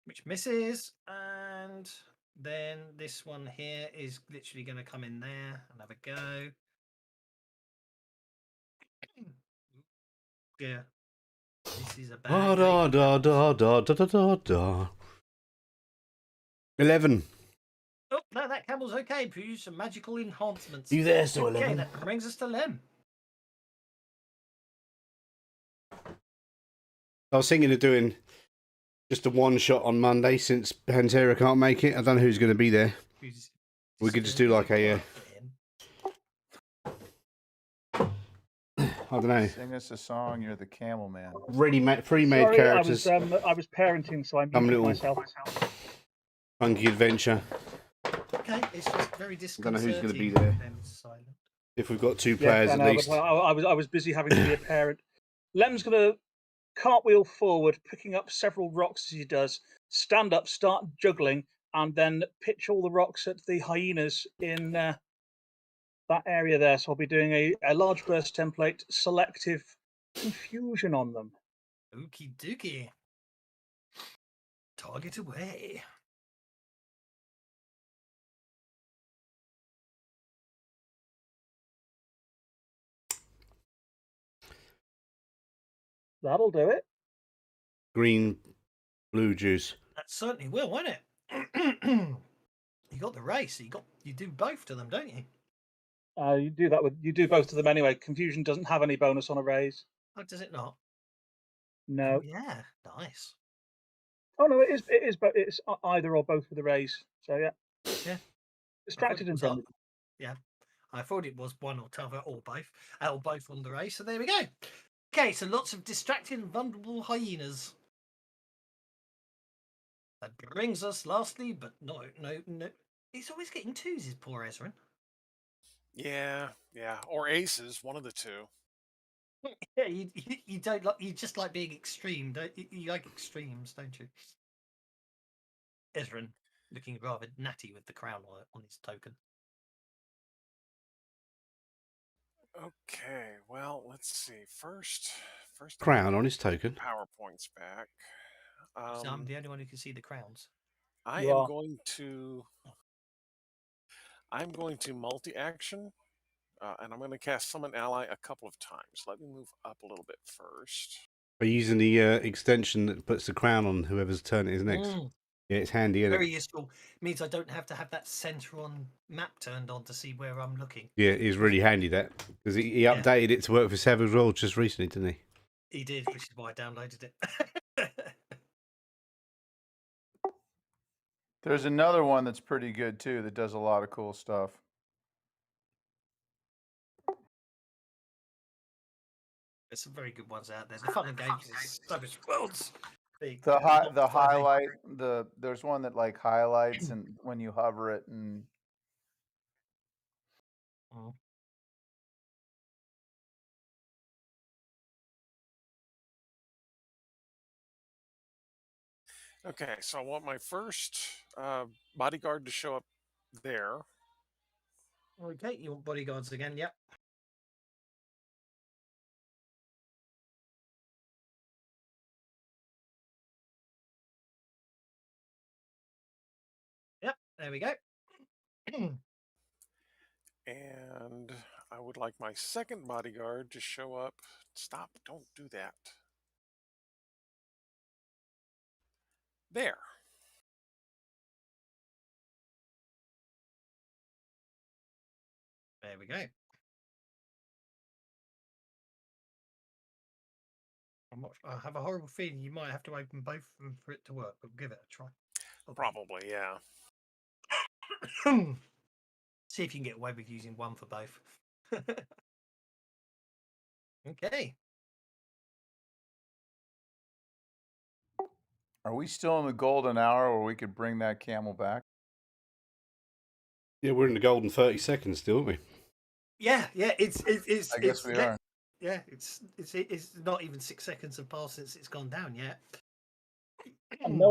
which misses. And then this one here is literally going to come in there and have a go. Yeah, this is a bad. 11. Oh no, that camel's okay. Produce some magical enhancements. You there, so Okay, 11. that brings us to Lem. I was thinking of doing just a one shot on Monday since Pantera can't make it. I don't know who's going to be there. We could just do like a. I don't know. Sing us a song. You're the camel man. Pre-made Sorry, characters. I was parenting, so I'm muting myself. Funky adventure. Okay, it's just very Don't know disconcerting. who's going to be there. If we've got 2 players at least. I was busy having to be a parent. Lem's going to cartwheel forward, picking up several rocks as he does, stand up, start juggling, and then pitch all the rocks at the hyenas in that area there. So I'll be doing a large burst template, selective confusion on them. Okie dokie. Target away. That'll do it. Green, blue juice. That certainly will, won't it? You got the race. You do both to them, don't you? You do both of them anyway. Confusion doesn't have any bonus on a raise. Oh, does it not? No. Oh, yeah, nice. Oh no, it is, but it's either or both with a raise. So yeah. Yeah. Distracted and friendly. Yeah, I thought it was one or t'other or both. Or both on the race. So there we go. Okay, so lots of distracted and vulnerable hyenas. That brings us lastly, but no. He's always getting 2s, is poor Ezrin. Yeah. Or aces, one of the two. Yeah, you don't like. You just like being extreme, don't you? You like extremes, don't you? Ezrin looking rather natty with the crown on his token. Okay, well, let's see. First Crown on his token. PowerPoint's back. So I'm the only one who can see the crowns. I'm going to multi-action, and I'm going to cast Summon Ally a couple of times. Let me move up a little bit first. By using the extension that puts the crown on whoever's turn it is next. Yeah, it's handy, isn't Very it? useful. Means I don't have to have that center on map turned on to see where I'm looking. Yeah, it's really handy that because he Yeah. updated it to work for Savage Worlds just recently, didn't he? He did, which is why I downloaded it. There's another one that's pretty good too that does a lot of cool stuff. There's some very good ones out there. The fun and games is Savage Worlds. The highlight there's one that like highlights and when you hover it and Oh. Okay, so I want my first bodyguard to show up there. Okay, you want bodyguards again? Yep. Yep, there we go. And I would like my second bodyguard to show up. Stop, don't do that. There. There we go. I have a horrible feeling you might have to open both of them for it to work, but give it a try. Probably, yeah. See if you can get away with using one for both. Okay. are we still in the golden hour where we could bring that camel back? Yeah, we're in the golden 30 seconds still, aren't we? Yeah, it's I guess we are. Yeah, it's not even 6 seconds have passed since it's gone down yet. And no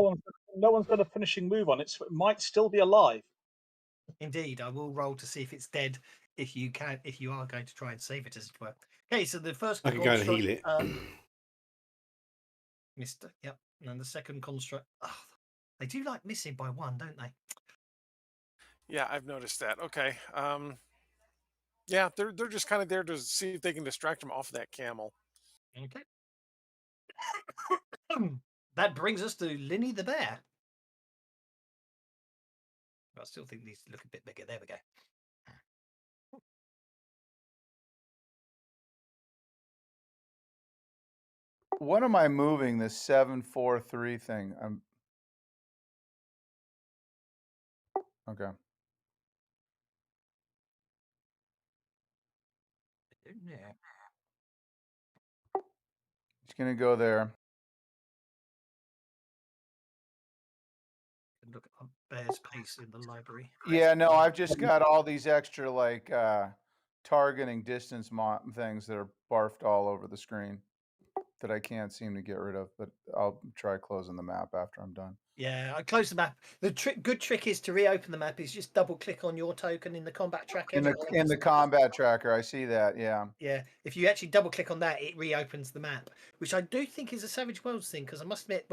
one's got a finishing move on it, so it might still be alive. Indeed, I will roll to see if it's dead. If you are going to try and save it, as it were. Okay, so the first I can go and heal it. Missed. Yep, and the second construct. Oh, they do like missing by one, don't they? Yeah, I've noticed that. Okay. Yeah, they're just kind of there to see if they can distract him off that camel. Okay. That brings us to Linny the bear. I still think these look a bit bigger. There we go. What am I moving? This 743 thing. I'm okay. Yeah. Just gonna go there. Look at bear's pace in the library. Yeah, no, I've just got all these extra like targeting distance things that are barfed all over the screen that I can't seem to get rid of, but I'll try closing the map after I'm done. Yeah, I closed the map. The good trick is to reopen the map is just double click on your token in the combat tracker. In the combat tracker, I see that. Yeah. Yeah, if you actually double click on that, it reopens the map, which I do think is a Savage Worlds thing. Because I must admit,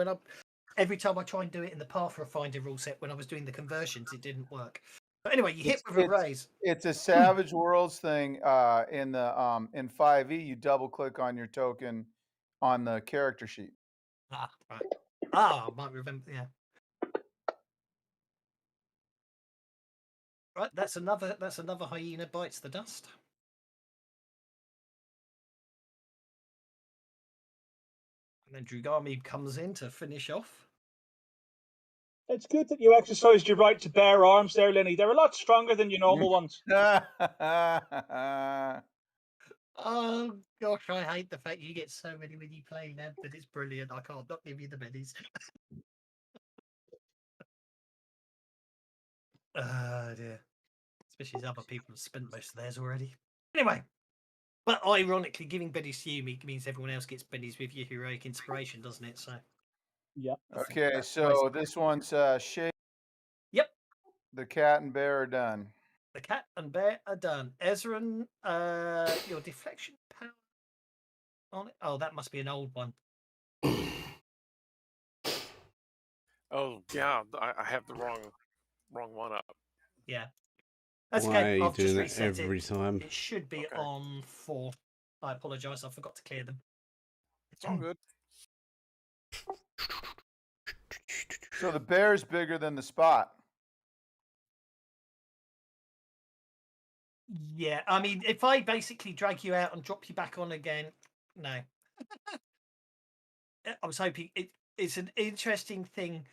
every time I try and do it in the Pathfinder rule set, when I was doing the conversions, it didn't work. But anyway, you hit with a raise. It's a Savage Worlds thing. In the in 5e, you double click on your token on the character sheet. Ah, right. Ah, I might remember. Yeah. Right, that's another hyena bites the dust. And then Drugami comes in to finish off. It's good that you exercised your right to bear arms there, Lenny. They're a lot stronger than your normal ones. Oh gosh, I hate the fact you get so many when you play them, but it's brilliant. I can't not give you the minis. Dear. Especially as other people have spent most of theirs already. Anyway, but ironically, giving Benny's to you means everyone else gets Benny's with your heroic inspiration, doesn't it? So yeah. Okay, so this one's Shay. Yep. The cat and bear are done. The cat and bear are done. Ezran, your deflection power on it. Oh, that must be an old one. Oh yeah, I have the wrong one up. Yeah. That's Why okay. are you I'll just doing that reset every time? It should be Okay. on 4. I apologise. I forgot to clear them. It's all good. So the bear's bigger than the spot. Yeah, I mean, if I basically drag you out and drop you back on again, no. I was hoping it's an interesting thing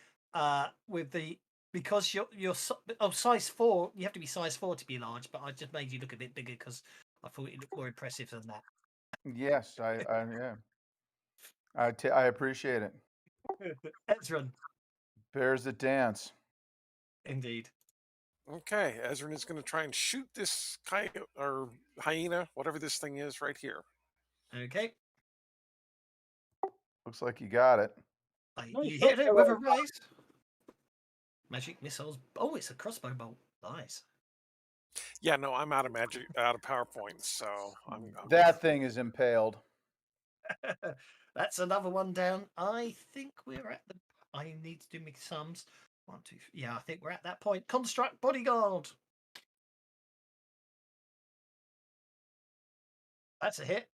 with the because you're size 4. You have to be size 4 to be large, but I just made you look a bit bigger because I thought you looked more impressive than that. Yes, yeah. I appreciate it. Ezran, Bears that dance. indeed. Okay, Ezrin is going to try and shoot this coyote or hyena, whatever this thing is, right here. Okay, Looks like you got it. you Nice hit shot it there, with a Rob. raise. Magic missiles. Oh, it's a crossbow bolt. Nice. Yeah, no, I'm out of PowerPoint, so I'm That thing is impaled. That's another one down. I think we're at the. I need to do my sums. 1, 2, 3. Yeah, I think we're at that point. Construct bodyguard. That's a hit.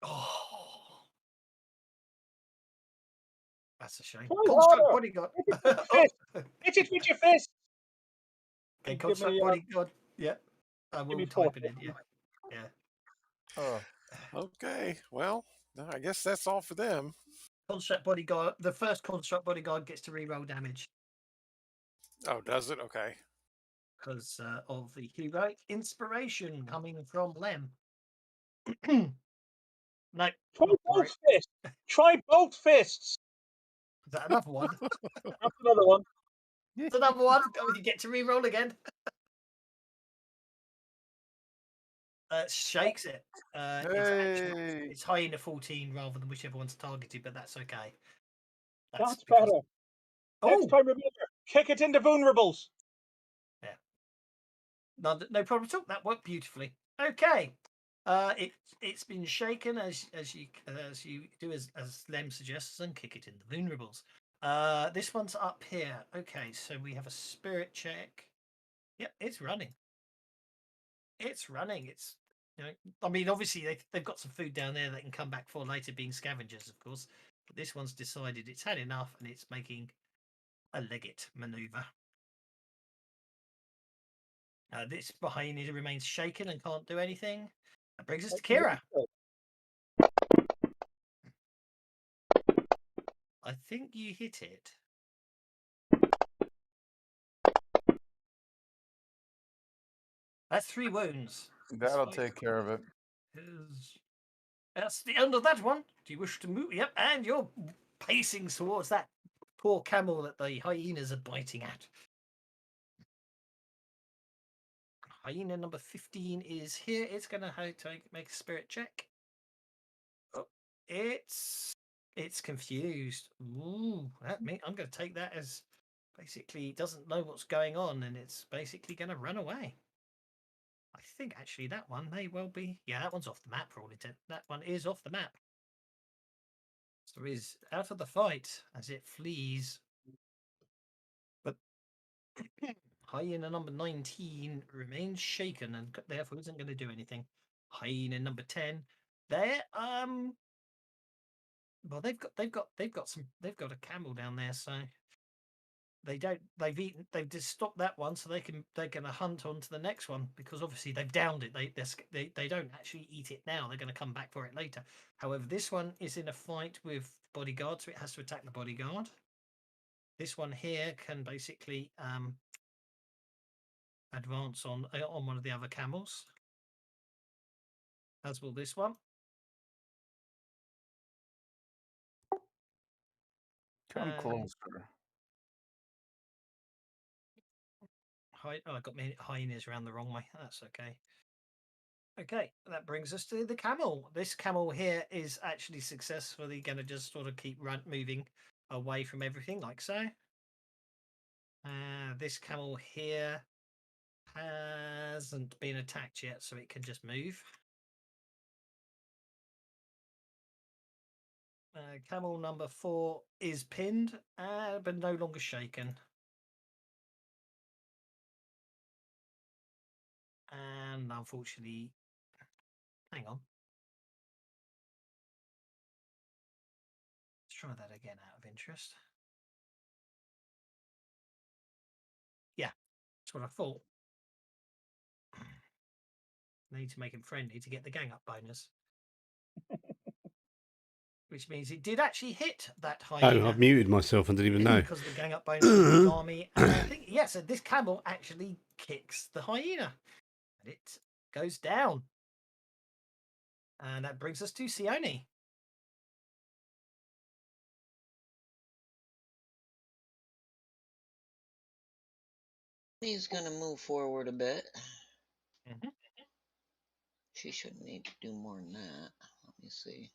Oh, that's a shame. Try Construct harder. bodyguard. Hit it with your Oh, fist. Hit it with your fist. okay, Give construct me, bodyguard. Yeah, I give will me type 4. it in. Yeah, yeah. Oh, okay. Well, I guess that's all for them. Construct bodyguard. The first construct bodyguard gets to reroll damage Oh, does it? Okay. because of the heroic inspiration coming from Lem. No, Try not both right. fists. Try both fists. Is that another one? That's another one. That's another one. Oh, you get to re-roll again. Shakes it. It's actually hey! it's hyena 14 rather than whichever one's targeted, but that's okay. That's Because better. Next oh time, remember, kick it into vulnerables. yeah, no problem at all. That worked beautifully. Okay, it's been shaken as you do as Lem suggests and kick it in the vulnerables. This one's up here. Okay, so we have a spirit check. Yep, it's running. It's running. It's I mean, obviously they've got some food down there they can come back for later, being scavengers, of course. But this one's decided it's had enough and it's making a legate maneuver. This behind it remains shaken and can't do anything. That brings us to Kira. I think you hit it. That's 3 wounds. That'll take care of it. That's the end of that one. Do you wish to move? Yep, and you're pacing towards that poor camel that the hyenas are biting at. Hyena number 15 is here. It's going to have to make a spirit check. Oh, it's confused. Ooh, I'm going to take that as basically it doesn't know what's going on and it's basically going to run away. I think actually that one may well be. Yeah, that one's off the map for all intent. That one is off the map. So is out of the fight as it flees. But hyena number 19 remains shaken and therefore isn't going to do anything. Hyena number 10, they're well they've got a camel down there, so they've just stopped that one, so they're going to hunt on to the next one because obviously they've downed it. They don't actually eat it now. They're going to come back for it later. However, this one is in a fight with bodyguard, so it has to attack the bodyguard. This one here can basically advance on one of the other camels, as will this one. Come closer. I got my hyenas around the wrong way. That's okay. Okay, that brings us to the camel. This camel here is actually successfully going to just sort of keep moving away from everything, like so. This camel here hasn't been attacked yet, so it can just move. Camel number 4 is pinned, but no longer shaken. And unfortunately, hang on. try that again out of interest. Yeah, that's what I thought. Need to make him friendly to get the gang up bonus. Which means it did actually hit that hyena. Oh, I've muted myself and didn't even know. Because the gang up bonus from his army. And I think, yeah, so this camel actually kicks the hyena. And it goes down. And that brings us to Sione. He's gonna move forward a bit. Mhm. She shouldn't need to do more than that. Let me see.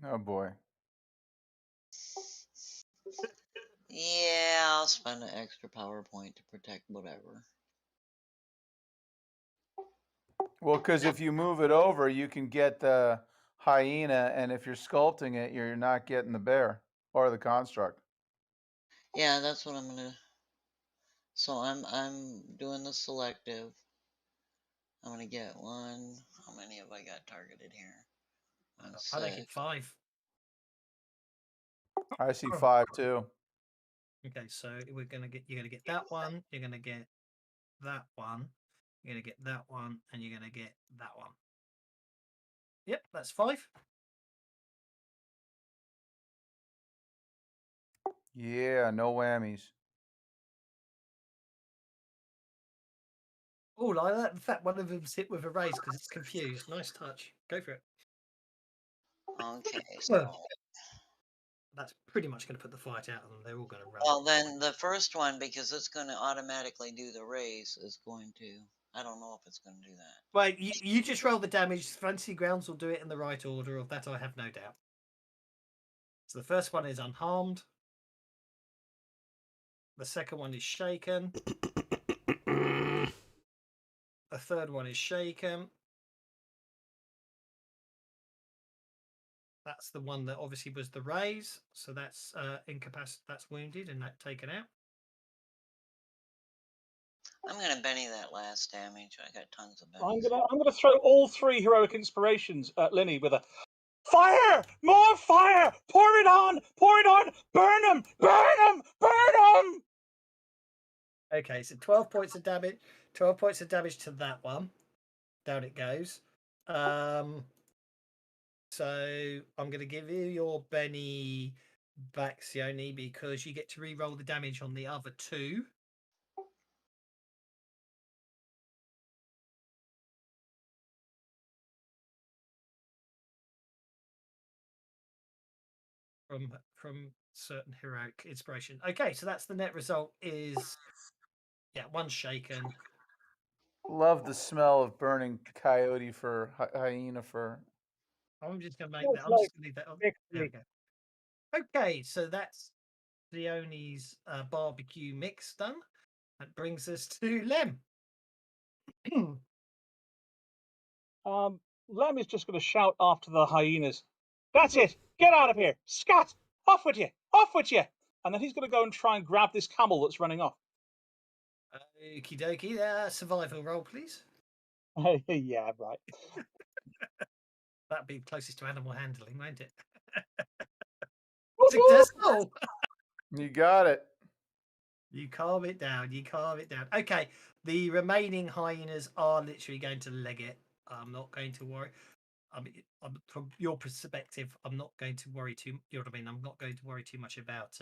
Oh boy. Yeah, I'll spend an extra power point to protect whatever. Well, because if you move it over, you can get the hyena, and if you're sculpting it, you're not getting the bear or the construct. Yeah, that's what I'm gonna. So I'm doing the selective. I'm gonna get one. How many have I got targeted here? One I think sec. it's 5. I see 5 too. Okay, so you're gonna get that one, you're gonna get that one, you're gonna get that one, and you're gonna get that one. Yep, that's 5. Yeah, no whammies. Oh, like that. In fact, one of them's hit with a raise because it's confused. Nice touch. Go for it. Okay, so Well, that's pretty much going to put the fight out of them. They're all going to run. well then the first one, because it's gonna automatically do the raise, is going to. I don't know if it's gonna do that. Well, you just roll the damage. Fantasy Grounds will do it in the right order. Of that, I have no doubt. So the first one is unharmed. The second one is shaken. The third one is shaken. That's the one that obviously was the raise. So that's incapacitated. That's wounded and that taken out. I'm gonna Benny that last damage. I got tons of I'm bennies. gonna throw all 3 heroic inspirations at Linny with a fire, more fire, pour it on, burn them, burn them, burn them. Okay, so 12 points of damage. 12 points of damage to that one. Down it goes. So I'm going to give you your Benny back, Sione, because you get to re-roll the damage on the other 2. From certain heroic inspiration. Okay, so that's the net result. Is one's shaken. Love the smell of burning coyote fur, hyena fur. I'm just going to make Feels that. I'm just like going to leave that on. victory. There we go. Okay, so that's Sione's barbecue mix done. That brings us to Lem. Lem is just going to shout after the hyenas. That's it. Get out of here. Scat. Off with you. Off with you. And then he's going to go and try and grab this camel that's running off. Okie dokie. Survival roll, please. Yeah, right. That'd be closest to animal handling, won't it? Successful. You got it. You calm it down. You calm it down. Okay. The remaining hyenas are literally going to leg it. I'm not going to worry. I mean, from your perspective, I'm not going to worry too. You know what I mean? I'm not going to worry too much about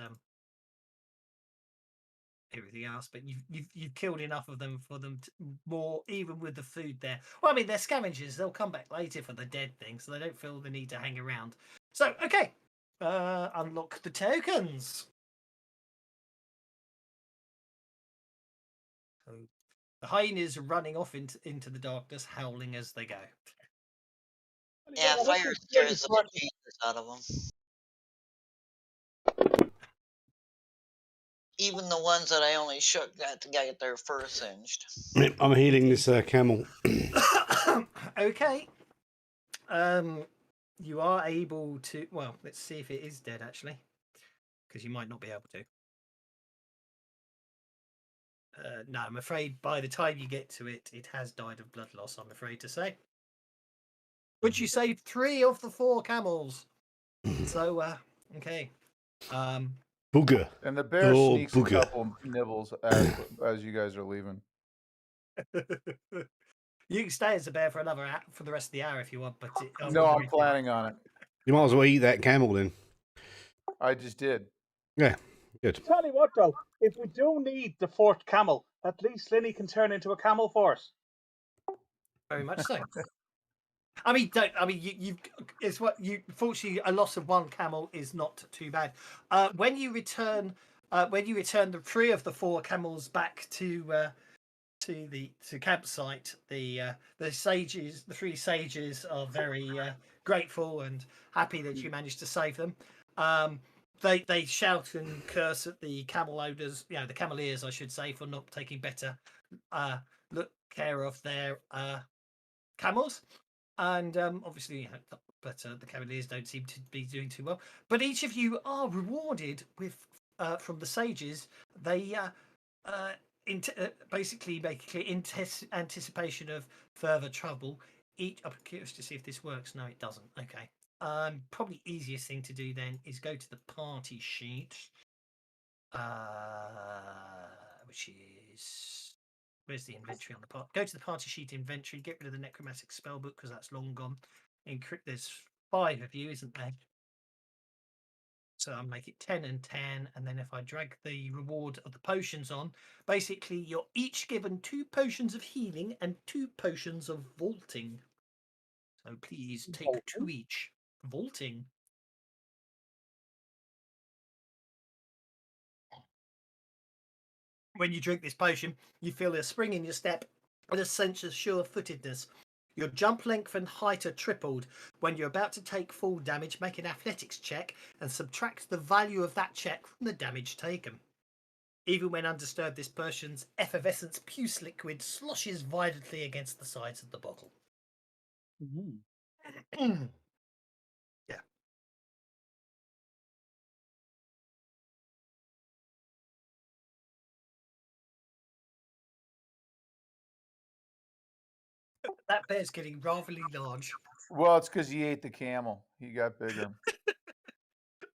everything else. But you've killed enough of them for them to, more, even with the food there. Well, I mean, they're scavengers. They'll come back later for the dead thing, so they don't feel the need to hang around. So, okay, unlock the tokens. So the hyenas are running off into the darkness, howling as they go. Yeah, fire scares the bejesus out of them. Even the ones that I only shook got to get their fur singed. I'm healing this camel. Okay. You are able to. Well, let's see if it is dead. Actually, because you might not be able to. No, I'm afraid by the time you get to it, it has died of blood loss, I'm afraid to say. But you saved 3 of the 4 camels. So, okay. Booger. And the bear Oh, sneaks booger. a couple nibbles as you guys are leaving. You can stay as a bear for for the rest of the hour if you want, but No, I'm planning on it. You might as well eat that camel then. I just did. Yeah, good. Tell you what, though, if we do need the 4th camel, at least Linny can turn into a camel for us. Very much so. I mean, it's what you. Fortunately, a loss of 1 camel is not too bad. When you return the 3 of the 4 camels back to campsite, the 3 sages are very grateful and happy that you managed to save them. They shout and curse at the camel owners, the cameleers, I should say, for not taking better care of their camels. And obviously, but the Cavaliers don't seem to be doing too well. But each of you are rewarded with from the sages. They basically make it clear in anticipation of further trouble. I'm curious to see if this works. No, it doesn't. Okay. Probably easiest thing to do then is go to the party sheet, which is. Where's the inventory on the part? Go to the party sheet inventory, get rid of the necromantic spellbook because that's long gone. There's 5 of you, isn't there? So I'll make it 10 and 10. And then if I drag the reward of the potions on, basically you're each given 2 potions of healing and 2 potions of vaulting. So please take 2 each. Vaulting. When you drink this potion, you feel a spring in your step and a sense of sure-footedness. Your jump length and height are tripled. When you're about to take full damage, make an athletics check and subtract the value of that check from the damage taken. Even when undisturbed, this potion's effervescent puce liquid sloshes violently against the sides of the bottle. Mm-hmm. Yeah. That bear's getting rather large. Well, it's because he ate the camel. He got bigger.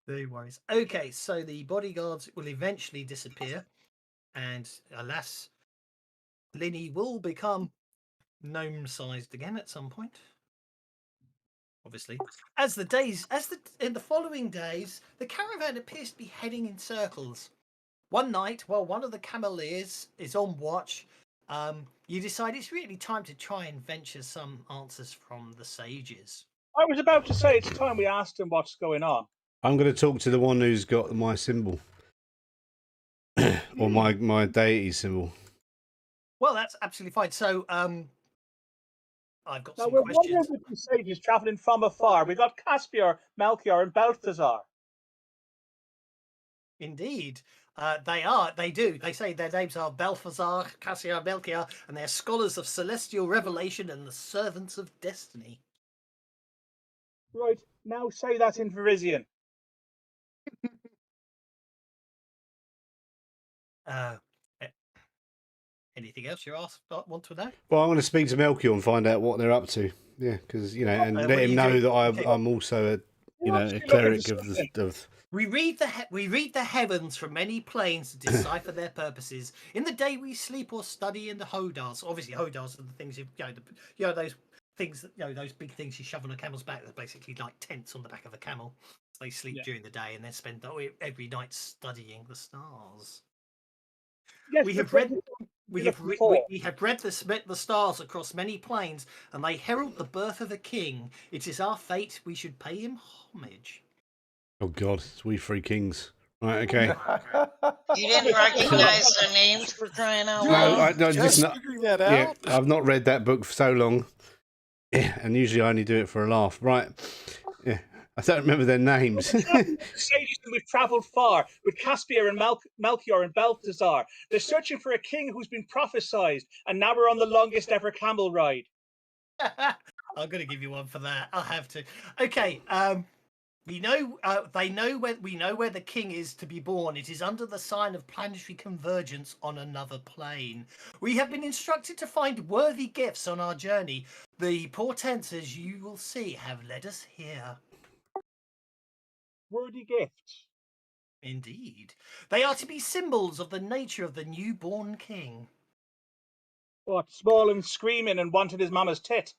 No worries. Okay, so the bodyguards will eventually disappear, and alas, Linny will become gnome-sized again at some point. Obviously, in the following days, the caravan appears to be heading in circles. One night, while one of the cameleers is on watch, you decide it's really time to try and venture some answers from the sages. I was about to say it's time we asked him what's going on. I'm going to talk to the one who's got my symbol. Or my deity symbol. Well, that's absolutely fine. So, I've got Now some we're questions. wondering with the sages travelling from afar. We got Caspiar, Melchior, and Balthazar. Indeed. They do. They say their names are Balthazar, Cassiar, Melchior, and they're scholars of celestial revelation and the servants of destiny. Right, now say that in Varisian. Anything else you want to know? Well, I'm going to speak to Melchior and find out what they're up to. Yeah, because and what let are him you know doing? that Okay. I'm also a Actually, cleric look at of. We read the heavens from many planes to decipher their purposes. In the day we sleep or study in the hodars. Obviously, hodars are the things those things those big things you shove on a camel's back. They're basically like tents on the back of a camel. They sleep during the day and then spend every night studying the stars. Yes, We have read the stars across many planes, and they herald the birth of a king. It is our fate we should pay him homage. Oh God, it's We Three Kings. Right, okay. You didn't recognize their names for crying out No, loud? I Just not. figuring that Yeah, out. I've not read that book for so long, and usually I only do it for a laugh. Right? Yeah, I don't remember their names. sages and we've travelled far with Caspiar and Melchior and Balthazar. They're searching for a king who's been prophesied, and now we're on the longest ever camel ride. I'm going to give you one for that. I'll have to. Okay. We know they know where we know where the king is to be born. It is under the sign of planetary convergence on another plane. We have been instructed to find worthy gifts on our journey. The portents, as you will see, have led us here. Worthy gifts. Indeed. They are to be symbols of the nature of the newborn king. What, small and screaming and wanted his mama's tit?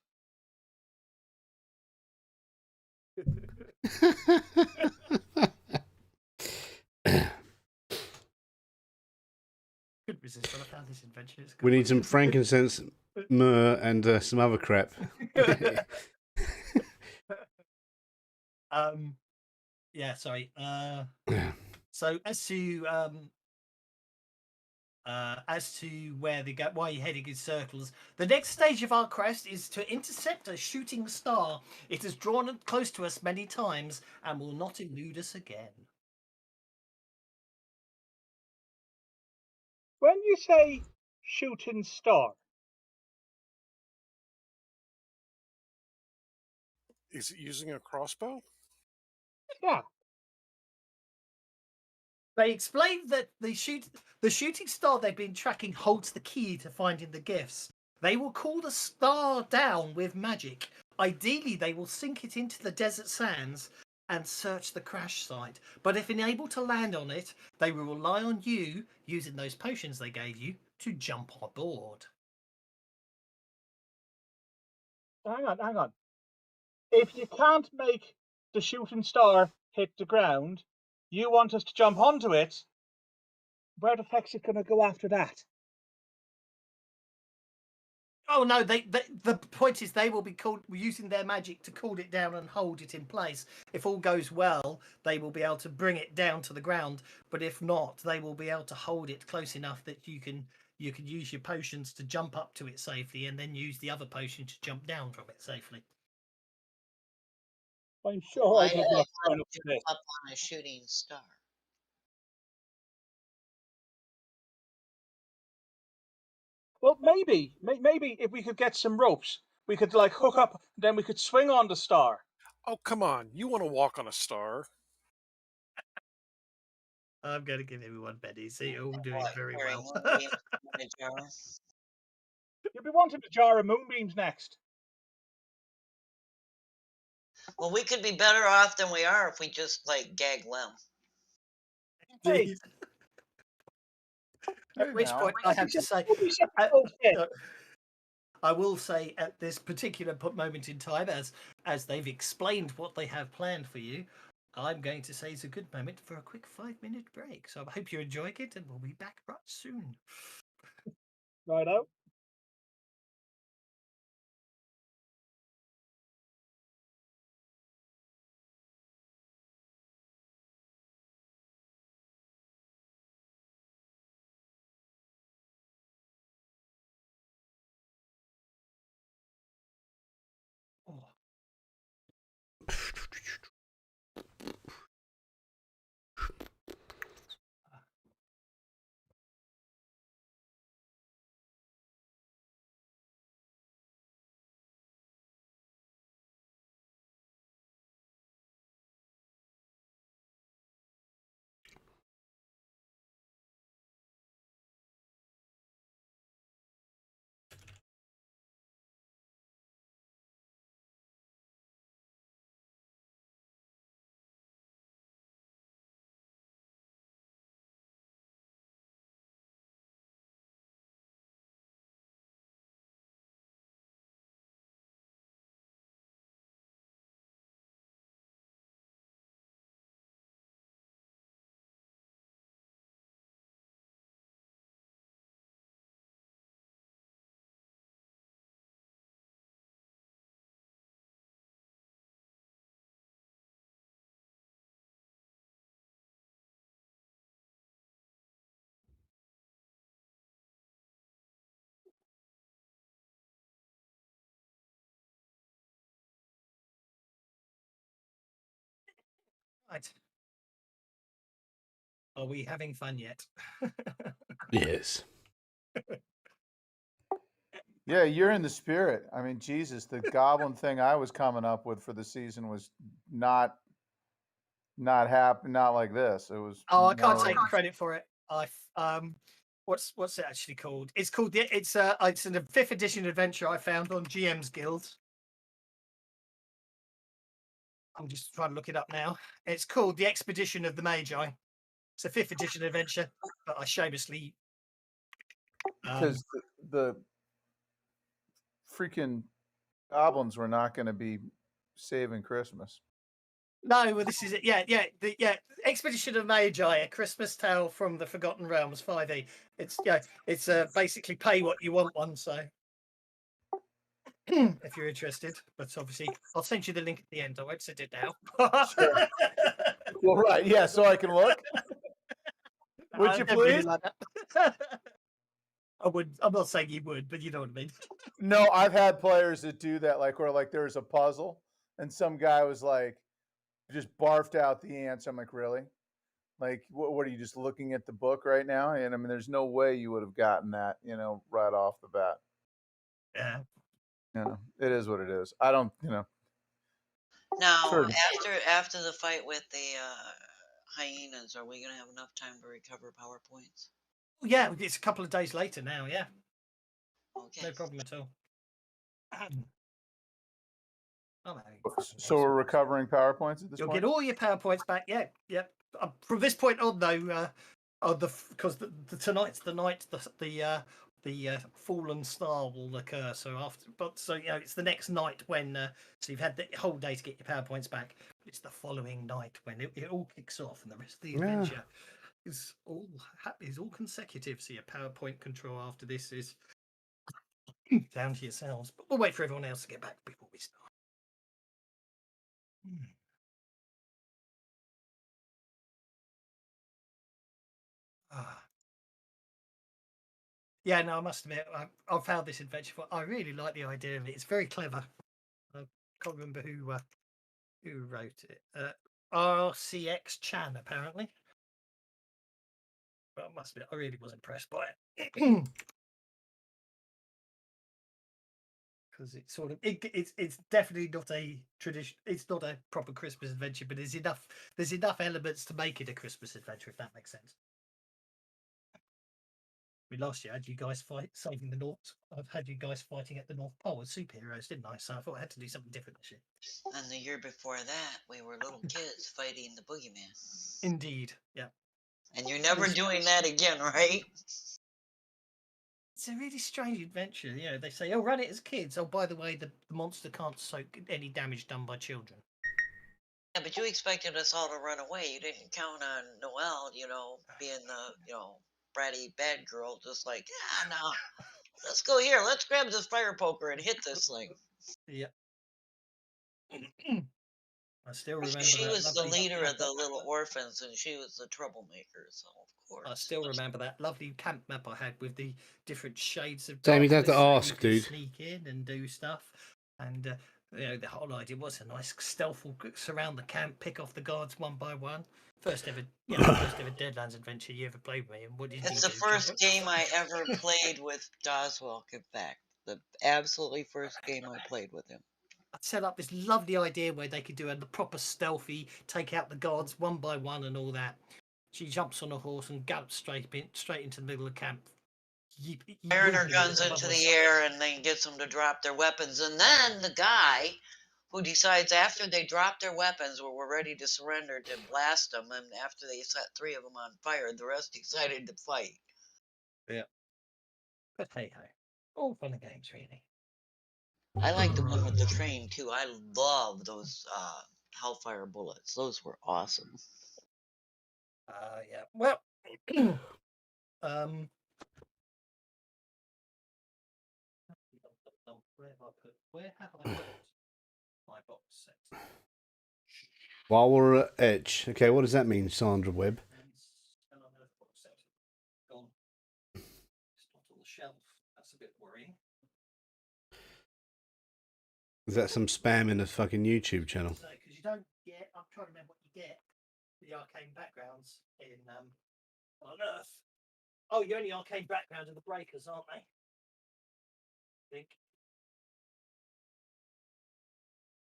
Couldn't resist when I found this invention. It's We good. need some frankincense, myrrh, and some other crap. Yeah, sorry. So as to where they go, why you're heading in circles, the next stage of our quest is to intercept a shooting star. It has drawn close to us many times and will not elude us again. When you say shooting star, Is it using a crossbow? yeah, They explained that the shooting star they've been tracking holds the key to finding the gifts. They will cool the star down with magic. Ideally, they will sink it into the desert sands and search the crash site. But if unable to land on it, they will rely on you, using those potions they gave you, to jump aboard. hang on. If you can't make the shooting star hit the ground, you want us to jump onto it, where the heck's it going to go after that? Oh no! The point is they will be using their magic to cool it down and hold it in place. If all goes well, they will be able to bring it down to the ground. But if not, they will be able to hold it close enough that you can use your potions to jump up to it safely, and then use the other potion to jump down from it safely. I'm sure Why I'd do have they enough want fun to up to jump this. up on a shooting star? Well, maybe if we could get some ropes, we could like hook up, then we could swing on the star. Oh, come on. You want to walk on a star? I'm going to give everyone pennies. So you're all doing What, very carrying well. moonbeams in a jar? You'll be wanting a jar of moonbeams next. Well, we could be better off than we are if we just like gag Lem. Hey, At which now. point, I have to say, we said I, both did. I will say at this particular moment in time, as they've explained what they have planned for you, I'm going to say it's a good moment for a quick 5-minute break. So I hope you're enjoying it, and we'll be back right soon. Right out. Oh. Right. Are we having fun yet? Yes. Yeah, you're in the spirit. I mean, Jesus, the goblin thing I was coming up with for the season was not not like this. It was. Oh, I can't more take like- credit for it. What's it actually called? It's called it's a 5th edition adventure I found on GM's Guild. I'm just trying to look it up now. It's called The Expedition of the Magi. It's a 5th edition adventure, but I shamelessly because the freaking goblins were not going to be saving Christmas. no, well, this is it. Yeah, Expedition of Magi, a Christmas Tale from the Forgotten Realms, 5e. It's basically pay what you want one. So if you're interested, but obviously I'll send you the link at the end. I won't send it now. Sure. Well, right, yeah, so I can look. Would I you don't really please? like that. I would. I'm not saying you would, but you know what I mean. No, I've had players that do that, like where like there's a puzzle and some guy was like just barfed out the answer. I'm like, really? Like, what are you just looking at the book right now? And I mean, there's no way you would have gotten that, right off the bat. Yeah. It is what it is. I don't, Now, Sure. after the fight with the hyenas, are we gonna have enough time to recover PowerPoints? Yeah, it's a couple of days later now. Yeah, Okay. no problem at all. I'm having So we're recovering PowerPoints at this You'll point. get all your PowerPoints back. Yeah. From this point on, though, because tonight's the night the fallen star will occur. So it's the next night when so you've had the whole day to get your PowerPoints back. It's the following night when it all kicks off, and the rest of the adventure is all consecutive. So your PowerPoint control after this is down to yourselves. But we'll wait for everyone else to get back before we start. Yeah, no, I must admit, I found this adventure. I really like the idea of it. It's very clever. I can't remember who wrote it. RCX Chan, apparently. But I must admit, I really was impressed by it. Because it's sort of it's definitely not a tradition. It's not a proper Christmas adventure, but there's enough elements to make it a Christmas adventure, if that makes sense. I mean, last year I had you guys saving the North. I've had you guys fighting at the North Pole as superheroes, didn't I? So I thought I had to do something different this year. And the year before that, we were little kids fighting the boogeyman. Indeed, yeah. And you're never doing that again, right? It's a really strange adventure. You know, they say, "Oh, run it as kids." Oh, by the way, the monster can't soak any damage done by children. Yeah, but you expected us all to run away. You didn't count on Noelle, being the, bratty bad girl, just like, yeah, no, let's go here. Let's grab this fire poker and hit this thing. Yeah. I still remember She that was the lovely leader of the little orphans, and she was the troublemaker, so of course. I still remember that lovely camp map I had with the different shades of Sam, you'd have to darkness, so ask, you could dude. sneak in and do stuff, and the whole idea was a nice stealth will surround the camp, pick off the guards one by one. First ever Deadlands adventure you ever played with me. And what did It's you the do, first Joe? game I ever played with Doswell, in fact. The absolutely first game I played with him. I'd set up this lovely idea where they could do a proper stealthy, take out the guards one by one and all that. She jumps on a horse and gallops straight into the middle of camp. Firing her guns into the air and then gets them to drop their weapons. And then the guy who decides after they drop their weapons or were ready to surrender to blast them, and after they set 3 of them on fire, the rest decided to fight. Yeah. But hey ho. All fun and games, really. I like the one with the train too. I love those Hellfire bullets. Those were awesome. Yeah. Well, where have I put my box set? While we're at Etch, okay, what does that mean, Sandra Webb? Gone. It's not on the shelf. That's a bit worrying. Is that some spam in a fucking YouTube channel? Because you don't get. I'm trying to remember what you get. The arcane backgrounds in on Earth. Oh, you're only arcane backgrounds in the breakers, aren't they? I think.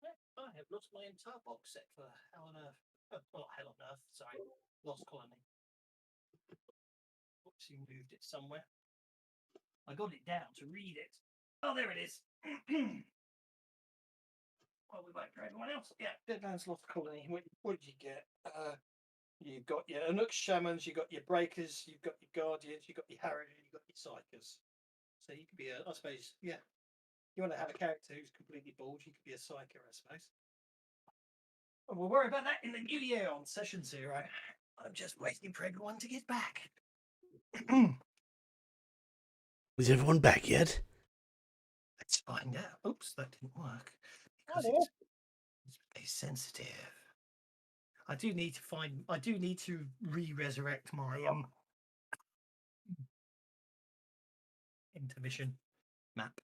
Yeah, I have lost my entire box set for Hell on Earth. Oh, hell on earth. Sorry. Lost colony. Oops, you moved it somewhere. I got it down to read it. Oh, there it is. Well, we wait for everyone else. Yeah, Deadlands Lost Colony. What did you get? You've got your Anuk Shamans, you've got your Breakers, you've got your Guardians, you've got your Harrier, you've got your Psychers. So you could be I suppose, yeah. You want to have a character who's completely bald, you could be a Psyker, I suppose. And we'll worry about that in the new year on Session 0. I'm just waiting for everyone to get back. Is everyone back yet? Let's find out. Oops, that didn't work. Because Hello. it's very sensitive. I do need to resurrect my intermission map.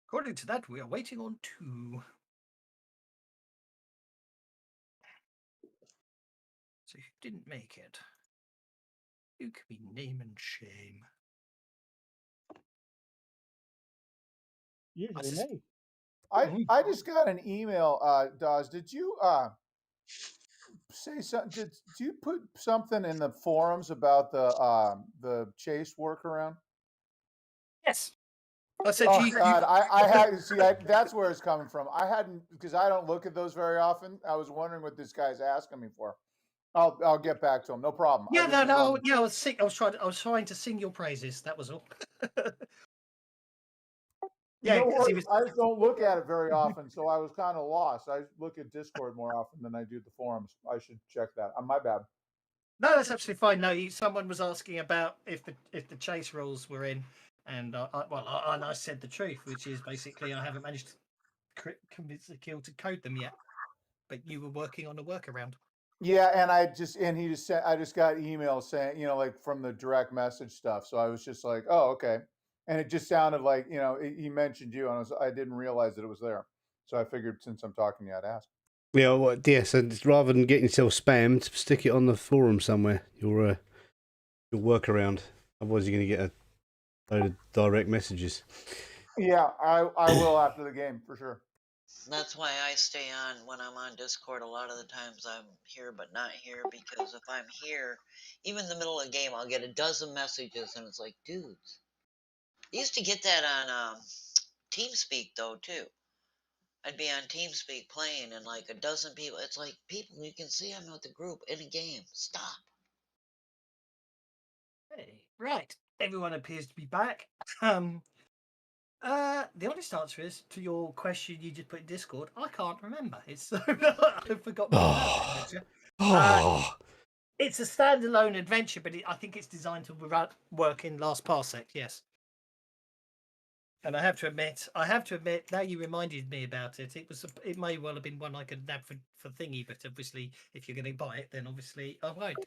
According to that, we are waiting on 2. So if you didn't make it, you can be name and shame. Usually me. I just got an email, Dawes. Did you say something? Did you put something in the forums about the chase workaround? Yes. I said Oh God, I had see. That's where it's coming from. I hadn't because I don't look at those very often. I was wondering what this guy's asking me for. I'll get back to him. No problem. Yeah, no. Yeah, I was trying to sing your praises. That was all. Yeah, no because he worries. was. I just don't look at it very often, so I was kind of lost. I look at Discord more often than I do the forums. I should check that. My bad. No, that's absolutely fine. No, someone was asking about if the chase rules were in, and I said the truth, which is basically I haven't managed to convince the kill to code them yet, but you were working on a workaround. Yeah, and I just got emails saying, like from the direct message stuff. So I was just like, oh, okay. And it just sounded like, he mentioned you, and I didn't realize that it was there. So I figured since I'm talking to you, I'd ask. Yeah, well, yeah. So rather than getting yourself spammed, stick it on the forum somewhere. Your workaround. Otherwise, you're going to get a load of direct messages. Yeah, I will after the game for sure. That's why I stay on when I'm on Discord. A lot of the times I'm here but not here, because if I'm here, even in the middle of the game, I'll get a dozen messages, and it's like, dudes. I used to get that on TeamSpeak though too. I'd be on TeamSpeak playing, and like a dozen people. It's like, people, you can see I'm with the group in a game. Stop. Hey, right. Everyone appears to be back. The honest answer is to your question you just put in Discord. I can't remember. It's I've forgotten all about the adventure. It's a standalone adventure, but I think it's designed to work in last parsec. Yes. And I have to admit, now you reminded me about it. It may well have been one I could nab for thingy, but obviously, if you're going to buy it, then obviously I won't.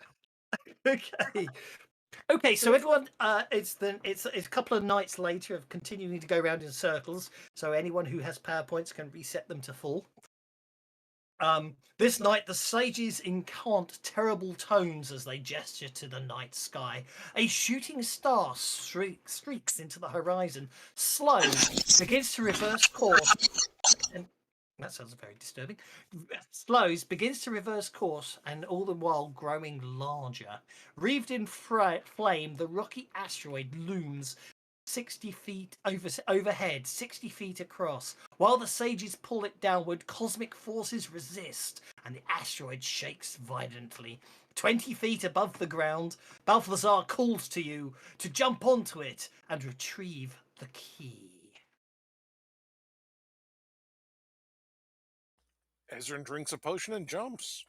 Okay. So everyone, it's a couple of nights later of continuing to go around in circles. So anyone who has PowerPoints can reset them to full. This night, the sages incant terrible tones as they gesture to the night sky. A shooting star streaks into the horizon, slows, begins to reverse course, and that sounds very disturbing. Slows, begins to reverse course, and all the while growing larger. Wreathed in flame, the rocky asteroid looms 60 feet overhead, 60 feet across. While the sages pull it downward, cosmic forces resist, and the asteroid shakes violently. 20 feet above the ground, Balthazar calls to you to jump onto it and retrieve the key. Ezra drinks a potion and jumps.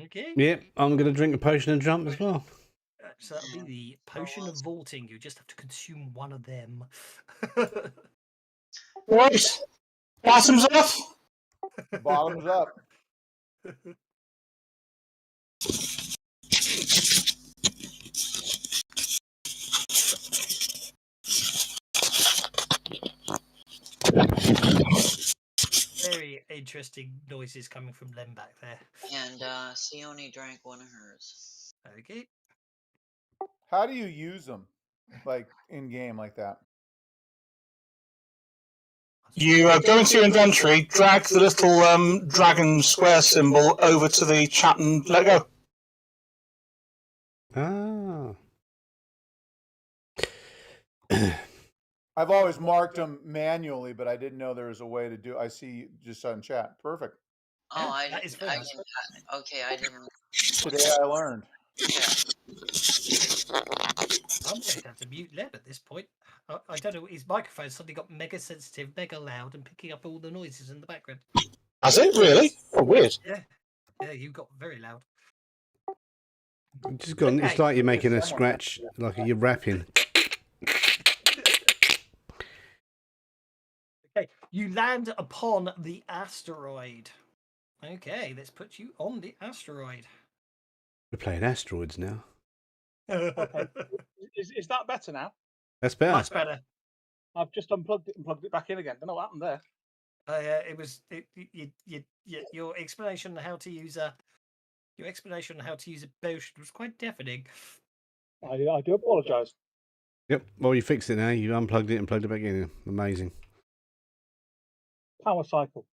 Okay. Yep, I'm going to drink a potion and jump as well. So that'll be the potion of vaulting. You just have to consume one of them. Right. Bottoms off. Bottoms up. Very interesting noises coming from Lem back there. And Sione drank one of hers. Okay. How do you use them, like in game like that? You go into your inventory, drag the little dragon square symbol over to the chat and let go. Ah. I've always marked them manually, but I didn't know there was a way to do. I see just on chat. Perfect. Oh, Yeah, I that is didn't. very I nice. didn't. Okay, I didn't. Today I learned. Yeah. I'm going to have to mute Leb at this point. I don't know. His microphone suddenly got mega sensitive, mega loud, and picking up all the noises in the background. Has it really? Oh, weird. Yeah, you got very loud. Just gone. It's Okay. like you're making a Someone- scratch, like you're rapping. Okay, you land upon the asteroid. Okay, let's put you on the asteroid. We're playing asteroids now. Okay. Is that better now? That's better. Much better. I've just unplugged it and plugged it back in again. Don't know what happened there. It was your explanation on how to use a potion was quite deafening. I do apologise. Yep. Well, you fixed it now. You unplugged it and plugged it back in. Amazing. Power cycle.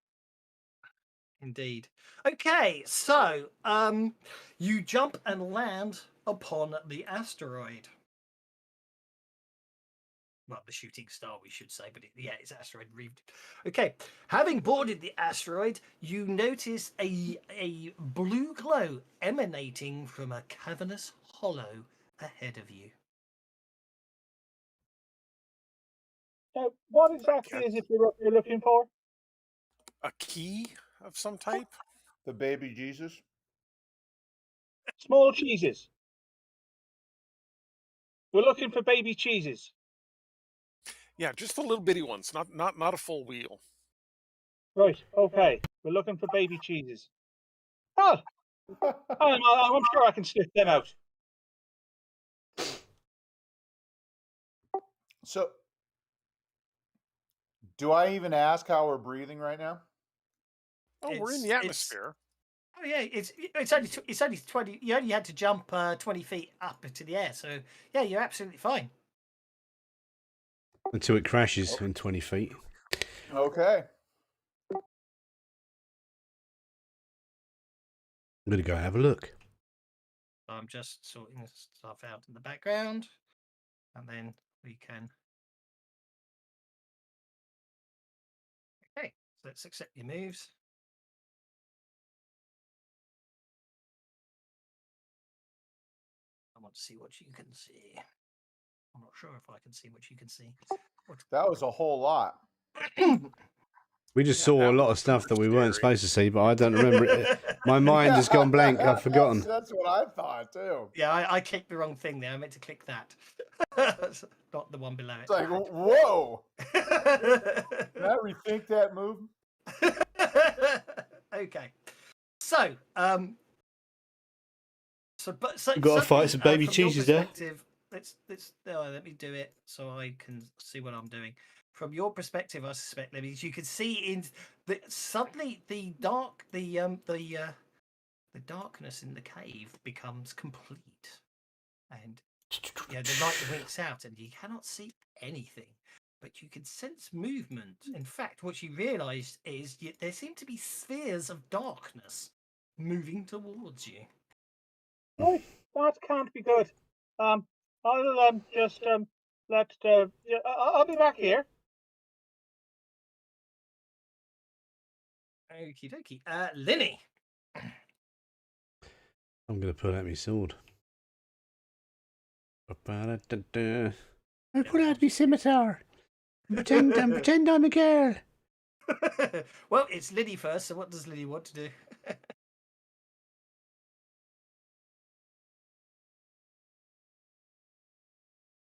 Indeed. Okay, so you jump and land upon the asteroid. Well, the shooting star, we should say, but it's asteroid. Okay, having boarded the asteroid, you notice a blue glow emanating from a cavernous hollow ahead of you. What exactly is it you're looking for? A key of some type? The baby Jesus. Small cheeses. We're looking for baby cheeses. Yeah, just the little bitty ones, not a full wheel. Right, okay. We're looking for baby cheeses. Oh, I'm sure I can sniff them out. So, do I even ask how we're breathing right now? Oh, we're in the It's- atmosphere. Oh yeah, it's only 20. You only had to jump 20 feet up into the air, so yeah, you're absolutely fine. Until it crashes in 20 feet. Okay. I'm going to go have a look. I'm just sorting stuff out in the background, and then we can. Okay, so let's accept your moves. I want to see what you can see. I'm not sure if I can see what you can see. That was a whole lot. We just Yeah, saw that a lot was of stuff that super we weren't scary. supposed to see, but I don't remember it. My mind has gone blank. I've forgotten. That's what I thought too. Yeah, I clicked the wrong thing there. I meant to click that, not the one below it. It's like, whoa! Can I rethink that move? Okay, so We've got to fight some baby from your cheeses there. perspective, let me do it so I can see what I'm doing. From your perspective, I suspect, Libby, you can see in suddenly the darkness in the cave becomes complete, and the light winks out, and you cannot see anything, but you can sense movement. In fact, what you realise is there seem to be spheres of darkness moving towards you. Right, that can't be good. I'll just I'll be back here. Okie dokie. Linny. I'm going to pull out my sword. I pull out my scimitar. Pretend I'm a girl. Well, it's Linny first, so what does Linny want to do?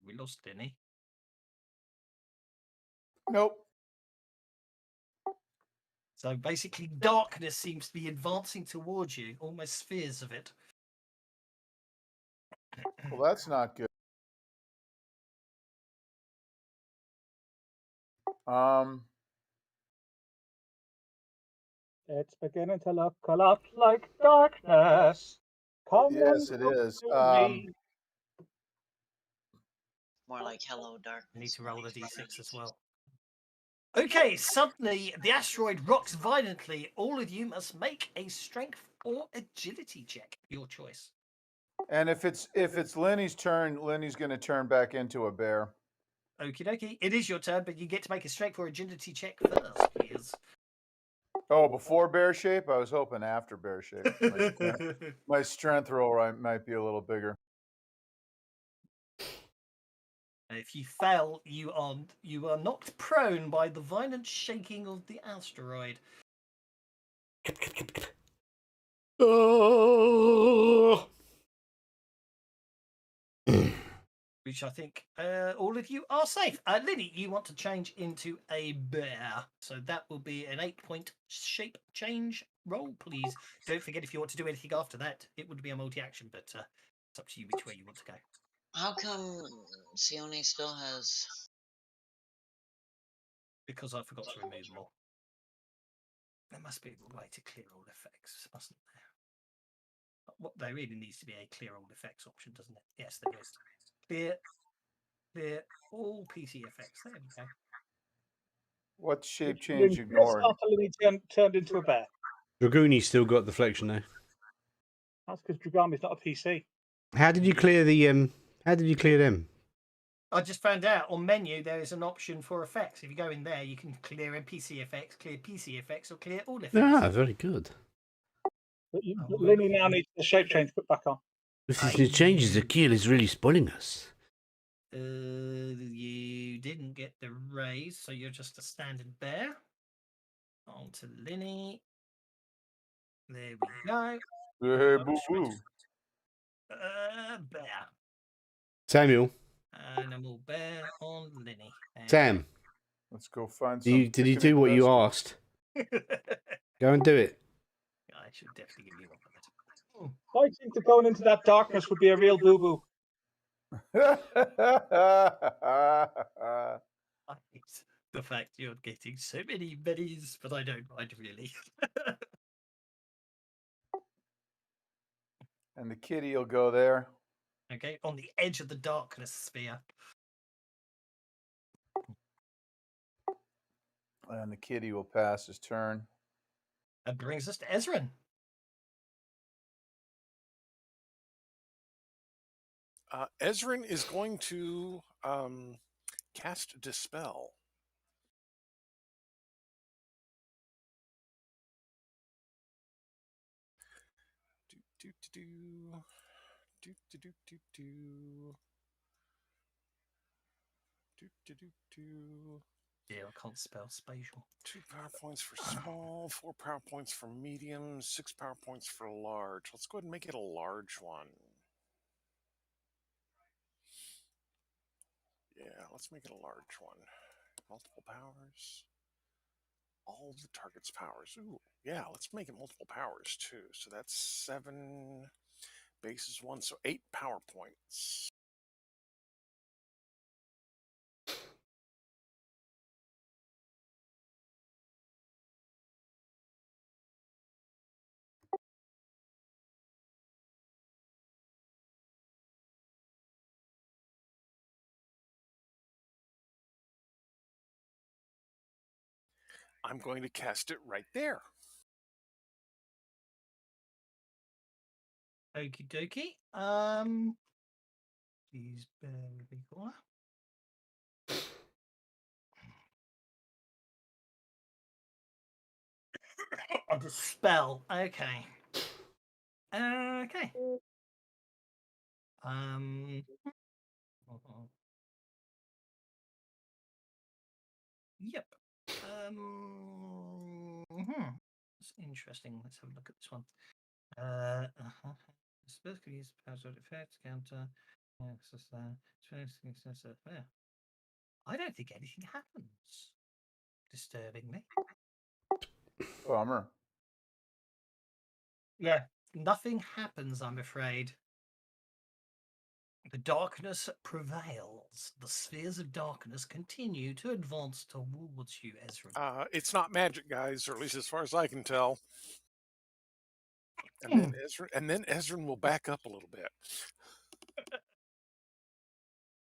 We lost Linny. Nope. So basically, darkness seems to be advancing towards you, almost spheres of it. Well, that's not good. It's beginning to look a lot like darkness. Come Yes, and it look is. to me. More like hello, darkness. I need to roll a d6 as well. Okay, suddenly the asteroid rocks violently. All of you must make a strength or agility check. Your choice. And if it's Lenny's turn, Lenny's going to turn back into a bear. Okie dokie. It is your turn, but you get to make a strength or agility check first, please. Oh, before bear shape? I was hoping after bear shape. My strength roll might be a little bigger. If you fail, you are knocked prone by the violent shaking of the asteroid. Oh. Which I think all of you are safe. Linny, you want to change into a bear. So that will be an 8-point shape change roll, please. Don't forget, if you want to do anything after that, it would be a multi-action, but it's up to you which way you want to go. How come Sione still has... Because I forgot to remove them all. There must be a way to clear all effects, mustn't there? What there really needs to be a clear all effects option, doesn't it? Yes, there is. Clear all PC effects. There we go. What shape Which change means ignored? after Lenny turned into a bear. Dragooni's still got deflection though. That's because Dragami's not a PC. How did you clear the How did you clear them? I just found out on menu there is an option for effects. If you go in there, you can clear NPC effects, clear PC effects, or clear all effects. Ah, very good. But Lenny now needs the shape change put back on. This new changes. The kill is really spoiling us. You didn't get the raise, so you're just a standard bear. On to Linny. There we go. Hey, boo boo. Bear. Samuel, Animal bear on Linny. Sam, Let's go find did some. you do what you asked? Go and do it. I should definitely give you one for that. I think that going into that darkness would be a real boo-boo. I hate the fact you're getting so many minis, but I don't mind really. And the kitty will go there. Okay, on the edge of the darkness sphere. And the kitty will pass his turn. That brings us to Ezrin. Ezrin is going to cast Dispel. Yeah, I can't spell spatial. 2 power points for small, 4 power points for medium, 6 power points for large. Let's go ahead and make it a large one. Yeah, let's make it a large one. Multiple powers. All the target's powers. Ooh, yeah, let's make it multiple powers too. So that's 7 bases 1, so 8 power points. I'm going to cast it right there. Okie dokie. Please bear with me, caller. A dispel. Okay. Okay. Yep. It's interesting. Let's have a look at this one. Spell can use powers of effect counter. I don't think anything happens. Disturbingly. Bummer. Yeah, nothing happens, I'm afraid. The darkness prevails. The spheres of darkness continue to advance towards you, Ezra. It's not magic, guys, or at least as far as I can tell. And then Ezra will back up a little bit.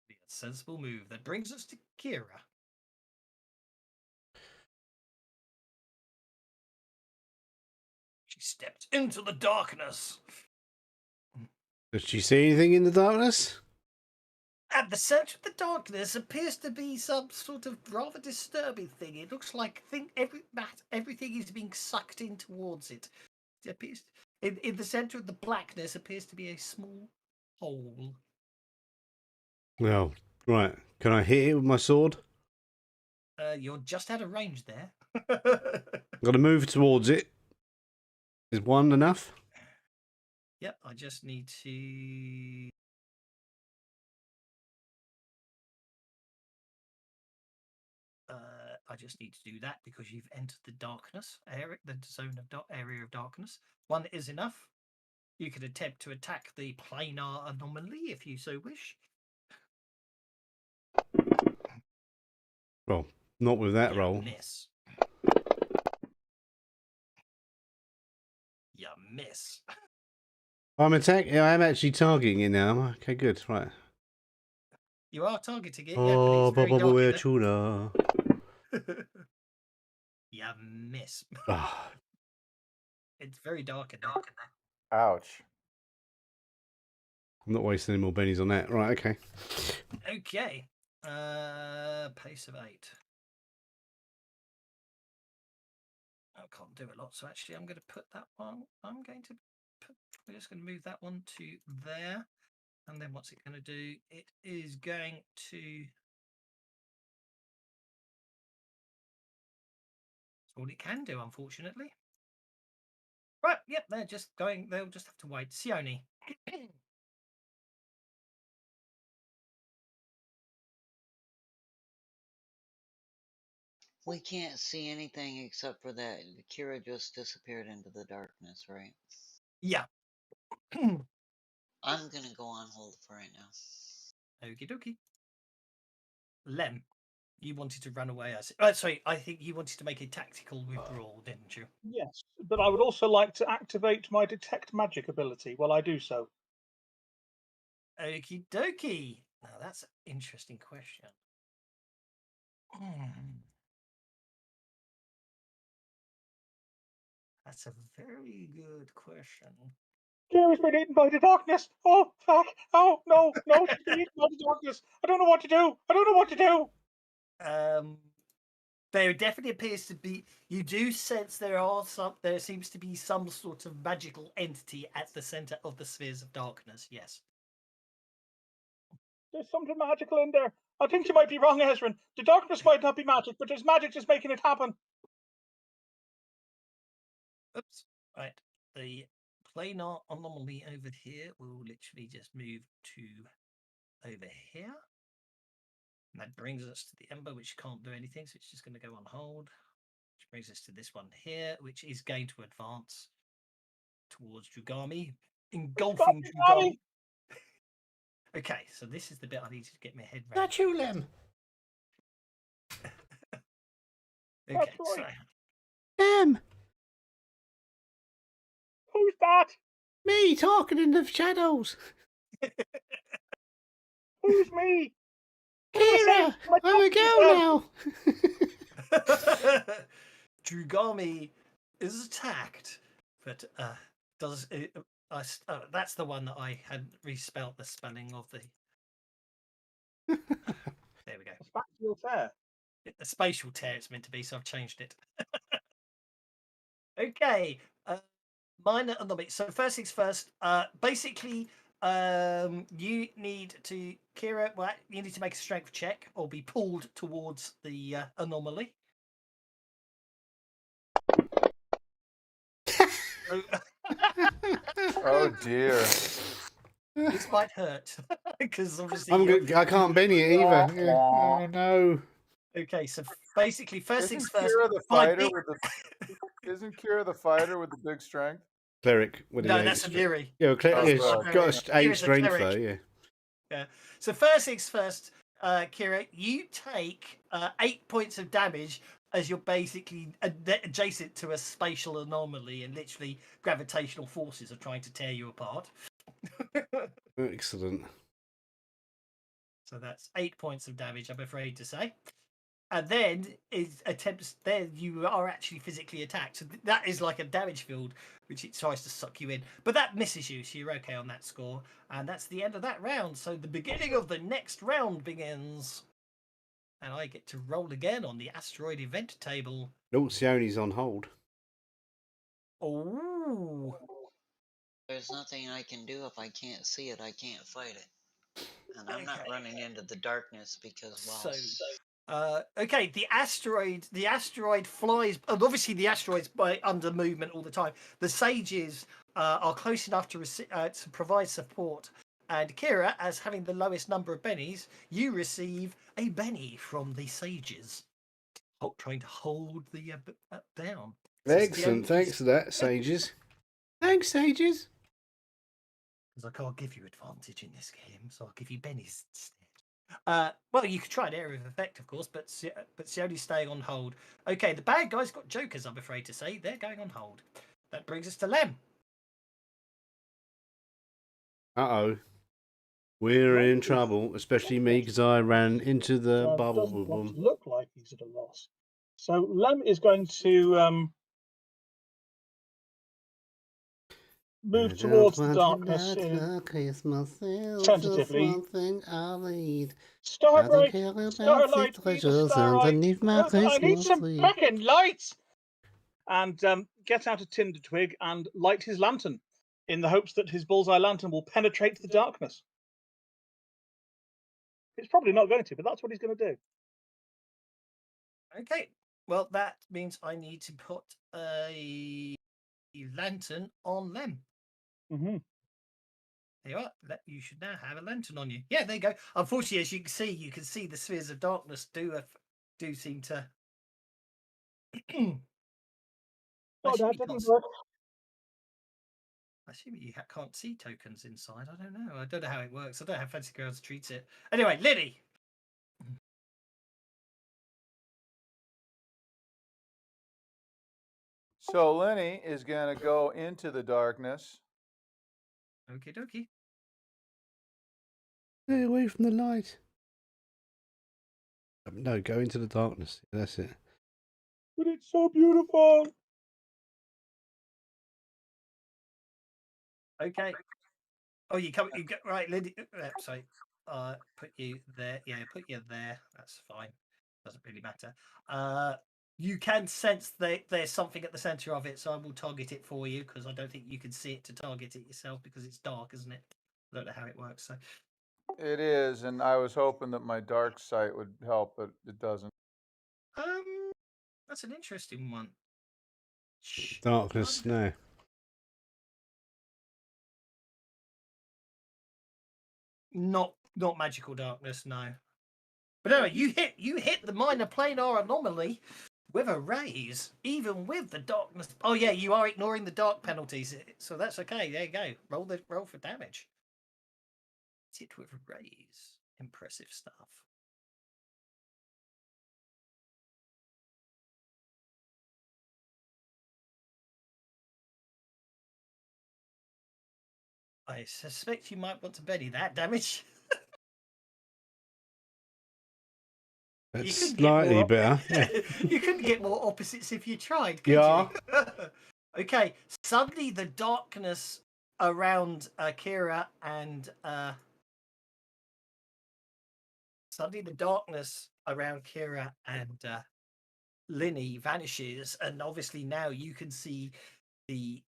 The sensible move. That brings us to Kira. stepped into the darkness. Does she see anything in the darkness? At the center of the darkness appears to be some sort of rather disturbing thing. It looks like everything is being sucked in towards it. It appears in the center of the blackness appears to be a small hole. Well, right. Can I hit it with my sword? You're just out of range there. I'm going to move towards it. Is one enough? Yep, I just need to. I just need to do that because you've entered the darkness area, the zone of area of darkness. One is enough. You can attempt to attack the planar anomaly if you so wish. Well, not with that You roll. miss. You miss. I'm attacking. I am actually targeting it now. Okay, good. Right. You are targeting it, Oh, yeah, but it's very dark tuna. in there. You miss. Ah, It's very dark in there. Ouch. I'm not wasting any more bennies on that. Right. Okay. Okay. Pace of 8. I can't do a lot, so actually I'm going to put that one. We're just going to move that one to there, and then what's it going to do? It is going to. That's all it can do, unfortunately. Right. Yep. They're just going. They'll just have to wait. Sione. We can't see anything except for that Kira just disappeared into the darkness, right? Yeah. I'm gonna go on hold for right now. Okie dokie. Lem, you wanted to run away. Sorry, I think you wanted to make a tactical withdrawal, didn't you? Yes, but I would also like to activate my detect magic ability while I do so. Okie dokie. Now that's an interesting question. That's a very good question. Kira's been eaten by the darkness. Oh, fuck. Oh, no, she's been eaten by the darkness. I don't know what to do. There definitely appears to be. You do sense there seems to be some sort of magical entity at the center of the spheres of darkness. Yes. There's something magical in there. I think you might be wrong, Ezrin. The darkness might not be magic, but there's magic just making it happen. Oops. Right. The planar anomaly over here will literally just move to over here. And that brings us to the Ember, which can't do anything, so it's just going to go on hold. Which brings us to this one here, which is going to advance towards Drugami, engulfing Drugami. Okay, so this is the bit I need to get my head around. Not you, Lem. Okay, That's right. so Lem. Who's that? Me talking in the shadows. Who's me? Kira, I'm a girl now. Drugami is attacked, but that's the one that I had respelled the spelling of the. There we go. A spatial tear. A spatial tear it's meant to be, so I've changed it. Okay, minor anomaly. So first things first. Basically, you need to Kira. Well, you need to make a strength check or be pulled towards the anomaly. Oh dear. This might hurt because obviously I can't benny it either. Yeah. Oh no. Okay, so basically, first Isn't things first. Kira the fighter with the? Isn't Kira the fighter with the big strength? Cleric with No, the that's a Yuri. Yeah, Oh, he's sorry. got Kira's 8 a strength cleric. though. Yeah. Yeah. So first things first, Kira, you take 8 points of damage as you're basically adjacent to a spatial anomaly, and literally gravitational forces are trying to tear you apart. Excellent. So that's 8 points of damage, I'm afraid to say. and then it attempts. Then you are actually physically attacked. So that is like a damage field, which it tries to suck you in. But that misses you, so you're okay on that score. And that's the end of that round. So the beginning of the next round begins, and I get to roll again on the asteroid event table. Oh, Sioni's on hold. Oh. There's nothing I can do if I can't see it. I can't fight it. And I'm not Okay. running into the darkness because, well, Okay, the asteroid flies, and obviously the asteroid's by under movement all the time. The sages are close enough to provide support, and Kira, as having the lowest number of bennies, you receive a benny from the sages. Trying to hold the down. Excellent. Thanks for that, sages. Thanks, sages. Because I can't give you advantage in this game, so I'll give you bennies instead. Well, you could try an area of effect, of course, but Siona's staying on hold. Okay, the bad guys got jokers, I'm afraid to say. They're going on hold. That brings us to Lem. Uh-oh. We're in trouble, especially me, because I ran into the bubble. Doesn't want to look like he's at a loss. So Lem is going to move towards the darkness tentatively. Starbright, Starlight, Starlight. I need some fucking lights! And get out a tinder twig and light his lantern in the hopes that his bullseye lantern will penetrate the darkness. It's probably not going to, but that's what he's going to do. Okay, well, that means I need to put a lantern on Lem. Mm-hmm. There you are. You should now have a lantern on you. Yeah, there you go. Unfortunately, as you can see the spheres of darkness do seem to. Oh, that didn't work. I assume you can't see tokens inside. I don't know. I don't know how it works. I don't know how Fancy Girls treats it. Anyway, Liddy. So Lenny is going to go into the darkness. Okie dokie. Stay away from the light. No, go into the darkness. That's it. But it's so beautiful. Okay. Oh, you come. You get right, Liddy. Sorry. Put you there. Yeah, put you there. That's fine. Doesn't really matter. You can sense that there's something at the center of it, so I will target it for you because I don't think you can see it to target it yourself because it's dark, isn't it? I don't know how it works. So It is, and I was hoping that my dark sight would help, but it doesn't. that's an interesting one. Darkness, no. Not magical darkness, no. But anyway, you hit the minor planar anomaly with a raise, even with the darkness. Oh yeah, you are ignoring the dark penalties, so that's okay. There you go. Roll for damage. Hit with a raise. Impressive stuff. I suspect you might want to Benny that damage. That's slightly better. Yeah. You couldn't get more opposites if you tried, could Yeah. you? Okay, suddenly the darkness around Kira and Linny vanishes, and obviously now you can see the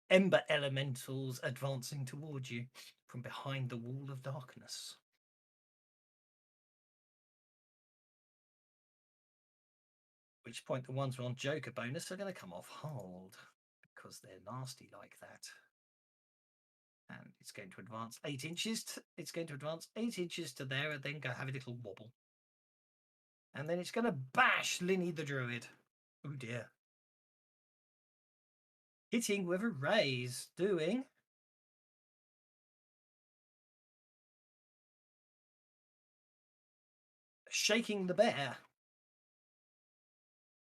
ember elementals advancing towards you from behind the wall of darkness. At which point the ones on Joker bonus are going to come off hold because they're nasty like that. And it's going to advance 8 inches. It's going to advance 8 inches to there and then go have a little wobble. And then it's going to bash Linny the Druid. Oh dear. Hitting with a raise, doing shaking the bear.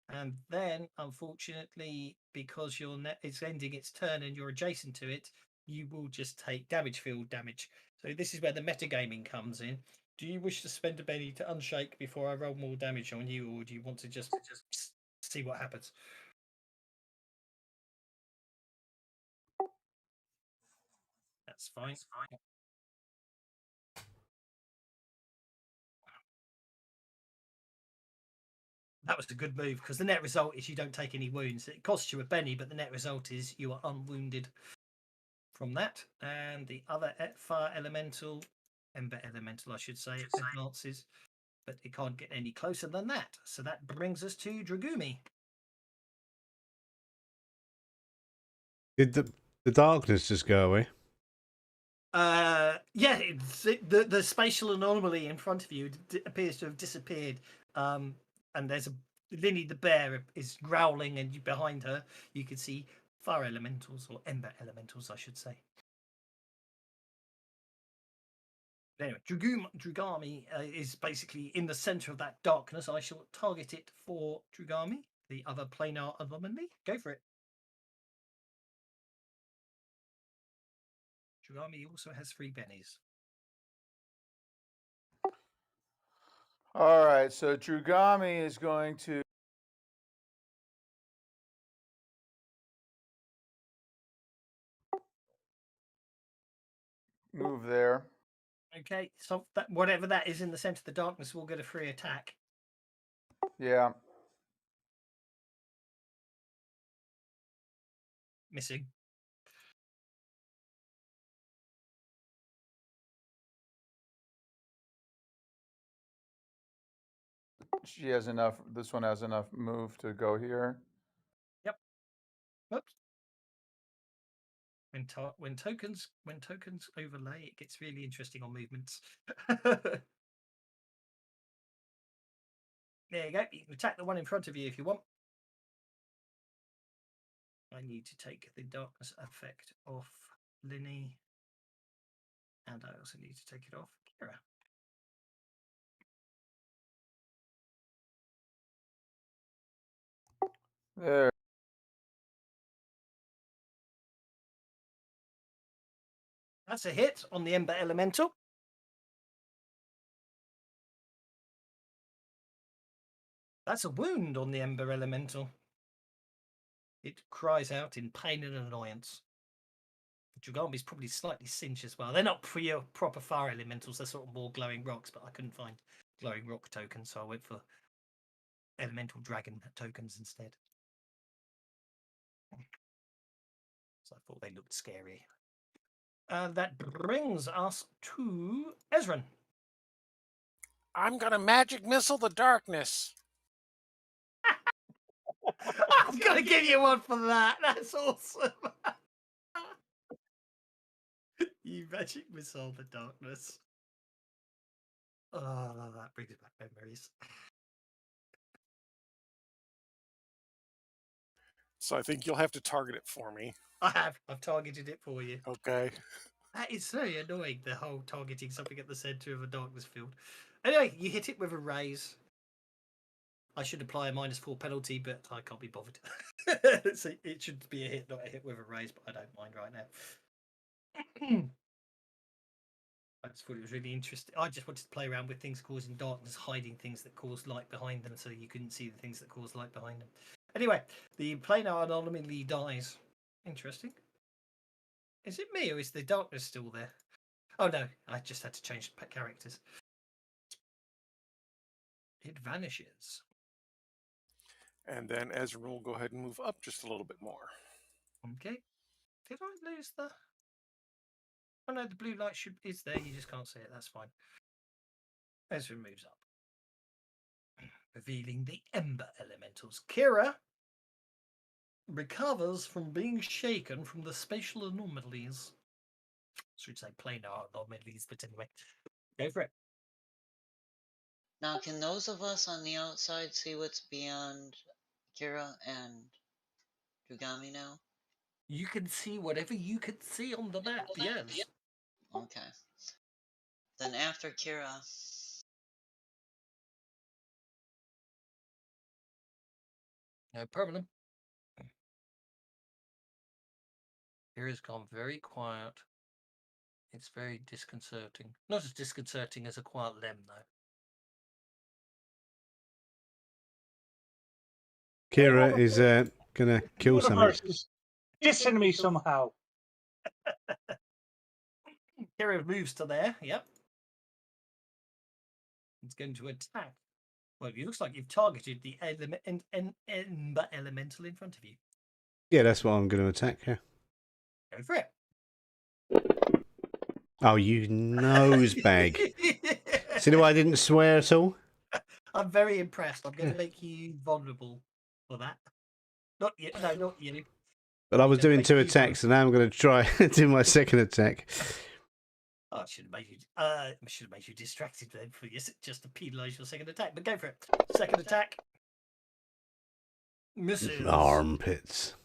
And then, unfortunately, because it's ending its turn and you're adjacent to it, you will just take damage field damage. So this is where the metagaming comes in. Do you wish to spend a penny to unshake before I roll more damage on you, or do you want to just see what happens? That's fine. That was a good move because the net result is you don't take any wounds. It costs you a penny, but the net result is you are unwounded from that. And the other fire elemental, ember elemental, I should say, advances, but it can't get any closer than that. So that brings us to Dragumi. Did the darkness just go away? Yeah, the spatial anomaly in front of you appears to have disappeared. And there's a Linny the bear is growling, and behind her you can see fire elementals, or ember elementals, I should say. Anyway, Drugami is basically in the center of that darkness. I shall target it for Drugami, the other planar anomaly. Go for it. Drugami also has 3 bennies. All right, so Drugami is going to move there. Okay, so that whatever that is in the center of the darkness will get a free attack. Yeah. Missing. She has enough. This one has enough move to go here. Yep. Oops. When tokens overlay, it gets really interesting on movements. There you go. You can attack the one in front of you if you want. I need to take the darkness effect off Linny. And I also need to take it off Kira. There. That's a hit on the Ember Elemental. That's a wound on the Ember Elemental. It cries out in pain and annoyance. Drugami's probably slightly singed as well. They're not proper fire elementals. They're sort of more glowing rocks, but I couldn't find glowing rock tokens, so I went for elemental dragon tokens instead. So I thought they looked scary. That brings us to Ezran. I'm gonna magic missile the darkness. I'm gonna give you one for that. That's awesome. You magic missile the darkness. Oh, that brings back memories. So I think you'll have to target it for me. I've targeted it for you. Okay. That is very annoying, the whole targeting something at the center of a darkness field. Anyway, you hit it with a raise. I should apply a -4 penalty, but I can't be bothered. So it should be a hit, not a hit with a raise, but I don't mind right now. I just thought it was really interesting. I just wanted to play around with things causing darkness, hiding things that cause light behind them, so you couldn't see the things that cause light behind them. Anyway, the planar anomaly dies. Interesting. Is it me, or is the darkness still there? Oh no, I just had to change characters. It vanishes. And then Ezra will go ahead and move up just a little bit more. Okay. Did I lose the... Oh no, the blue light is there, you just can't see it, that's fine. Ezra moves up. Revealing the Ember Elementals. Kira recovers from being shaken from the spatial anomalies. Should say planar anomalies, but anyway. Go for it. Now, can those of us on the outside see what's beyond Kira and Drugami now? You can see whatever you can see on the map, yes. Okay. Then after Kira, No problem. Kira's gone very quiet. It's very disconcerting. Not as disconcerting as a quiet lem, though. Kira is gonna kill something. Universe is dissing me somehow. Kira moves to there. Yep. It's going to attack. Well, it looks like you've targeted the ember elemental in front of you. Yeah, that's what I'm going to attack. Yeah. Go for it. Oh, you nosebag! See why I didn't swear at all? I'm very impressed. I'm going to make you vulnerable for that. Not you. No, not you. But I was gonna doing make 2 you attacks, and now I'm going to try do my second attack. Oh, I should have made you. I should have made you distracted then for you just to penalise your second attack. But go for it. Second attack. Misses. Armpits.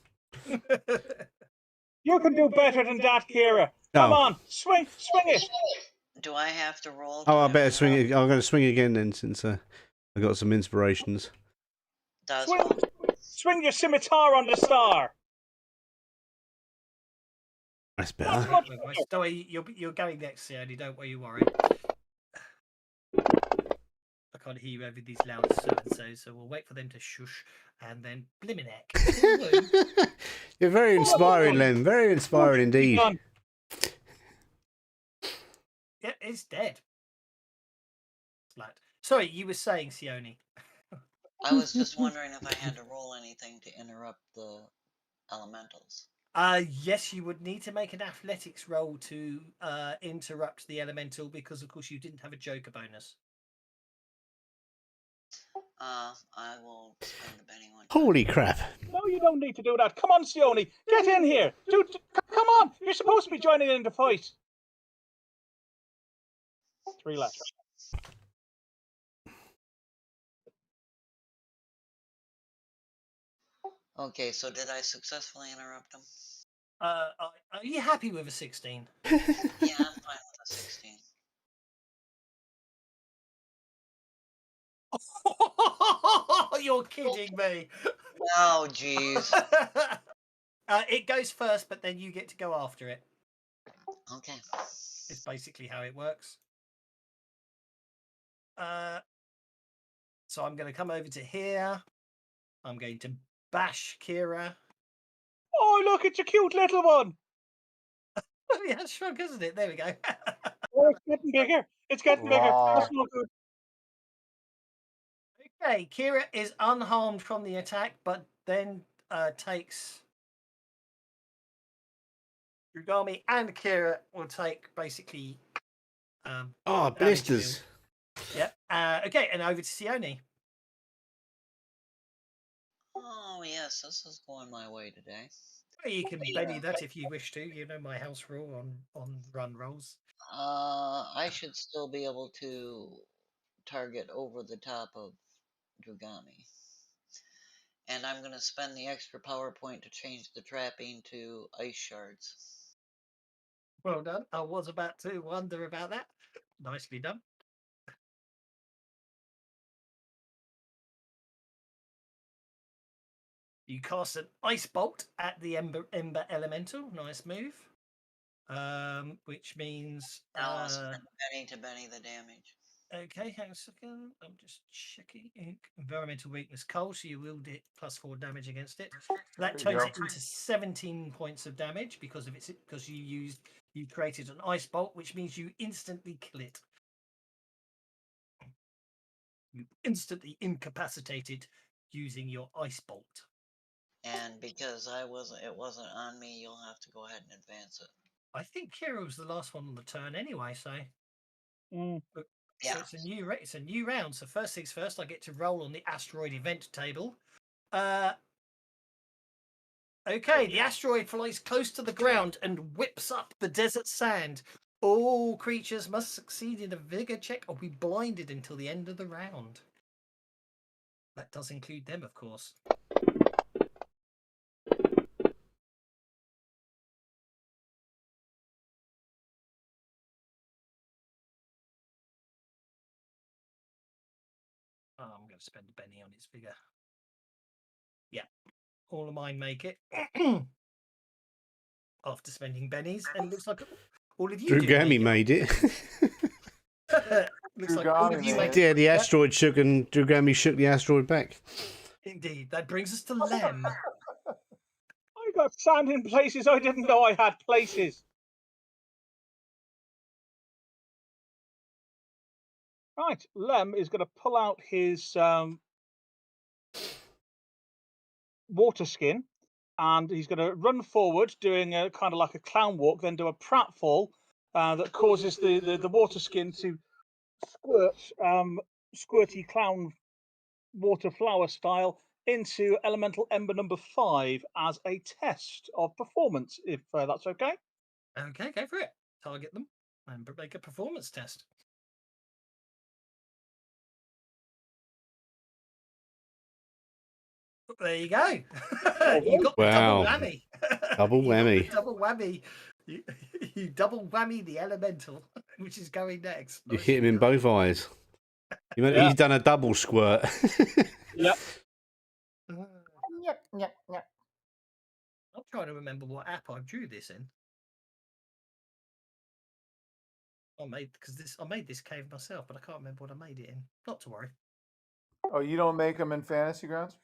You can do better than that, Kira. Come Oh. on, swing it. Do I have to roll? Oh, I to better swing interrupt? it. I'm going to swing again then, since I got some inspirations. Doswell? Swing your scimitar on the star. That's That's better. much Don't better. worry, you're going next, Sione. Don't worry. I can't hear you over these loud so we'll wait for them to shush and then Bliminek. You're very inspiring, Len. Very inspiring indeed. Done. Yeah, it's dead. Flat. Sorry, you were saying, Sione. I was just wondering if I had to roll anything to interrupt the elementals. Yes, you would need to make an athletics roll to interrupt the elemental because, of course, you didn't have a Joker bonus. I will spend the Benny one. Holy crap. No, you don't need to do that. Come on, Sione. Get in here. Come on. You're supposed to be joining in the fight. 3 left. Okay, so did I successfully interrupt him? Are you happy with a 16? Yeah, I'm fine with a 16. You're kidding me. Oh, jeez. It goes first, but then you get to go after it. Okay. It's basically how it works. So I'm going to come over to here. I'm going to bash Kira. Oh, look, it's a cute little one. Oh, yeah, it's shrunk, isn't it? There we go. Oh, it's getting bigger. It's getting bigger. Raw. That's not good. Okay, Kira is unharmed from the attack, but then takes Rugami and Kira will take basically. Oh, damage blisters. field. Yep. Okay, and over to Sione. Oh, yes, this is going my way today. Well, you can Benny that if you wish to. You know my house rule on run rolls. I should still be able to target over the top of Drugami. And I'm going to spend the extra power point to change the trapping to ice shards. Well done. I was about to wonder about that. Nicely done. You cast an ice bolt at the ember elemental. Nice move. Which means Now I'll spend Benny to Benny the damage. okay, hang on a second. I'm just checking. Environmental weakness cold, so you will get +4 damage against it. That There you turns go. it into 17 points of damage because you created an ice bolt, which means you instantly kill it. You instantly incapacitated using your ice bolt. And because it wasn't on me, you'll have to go ahead and advance it. I think Kira was the last one on the turn anyway, so. Mm. Yeah. So it's a new round. So first things first, I get to roll on the asteroid event table. Okay, the asteroid flies close to the ground and whips up the desert sand. All creatures must succeed in a vigor check or be blinded until the end of the round. That does include them, of course. Oh, I'm going to spend a penny on its vigor. Yeah, all of mine make it. After spending bennies, and it looks like All of you do. Drugami make made it. Looks like all of Drugami you made make it. Yeah, the Yep, asteroid shook and Drugami shook the asteroid back. indeed. That brings us to Lem. I got sand in places I didn't know I had places. Right, Lem is going to pull out his water skin, and he's going to run forward, doing a kind of like a clown walk, then do a pratfall that causes the water skin to squirt squirty clown water flower style into elemental ember number 5 as a test of performance, if that's okay. Okay, go for it. Target them and make a performance test. There you go. You got the double Wow. whammy. Double You got the whammy. double whammy. You double whammy the elemental, which is going next. You Nice hit him in job. both eyes. Yeah. He's done a double squirt. Yep. I'm trying to remember what app I drew this in. I made this cave myself, but I can't remember what I made it in. Not to worry. Oh, you don't make them in Fantasy Grounds?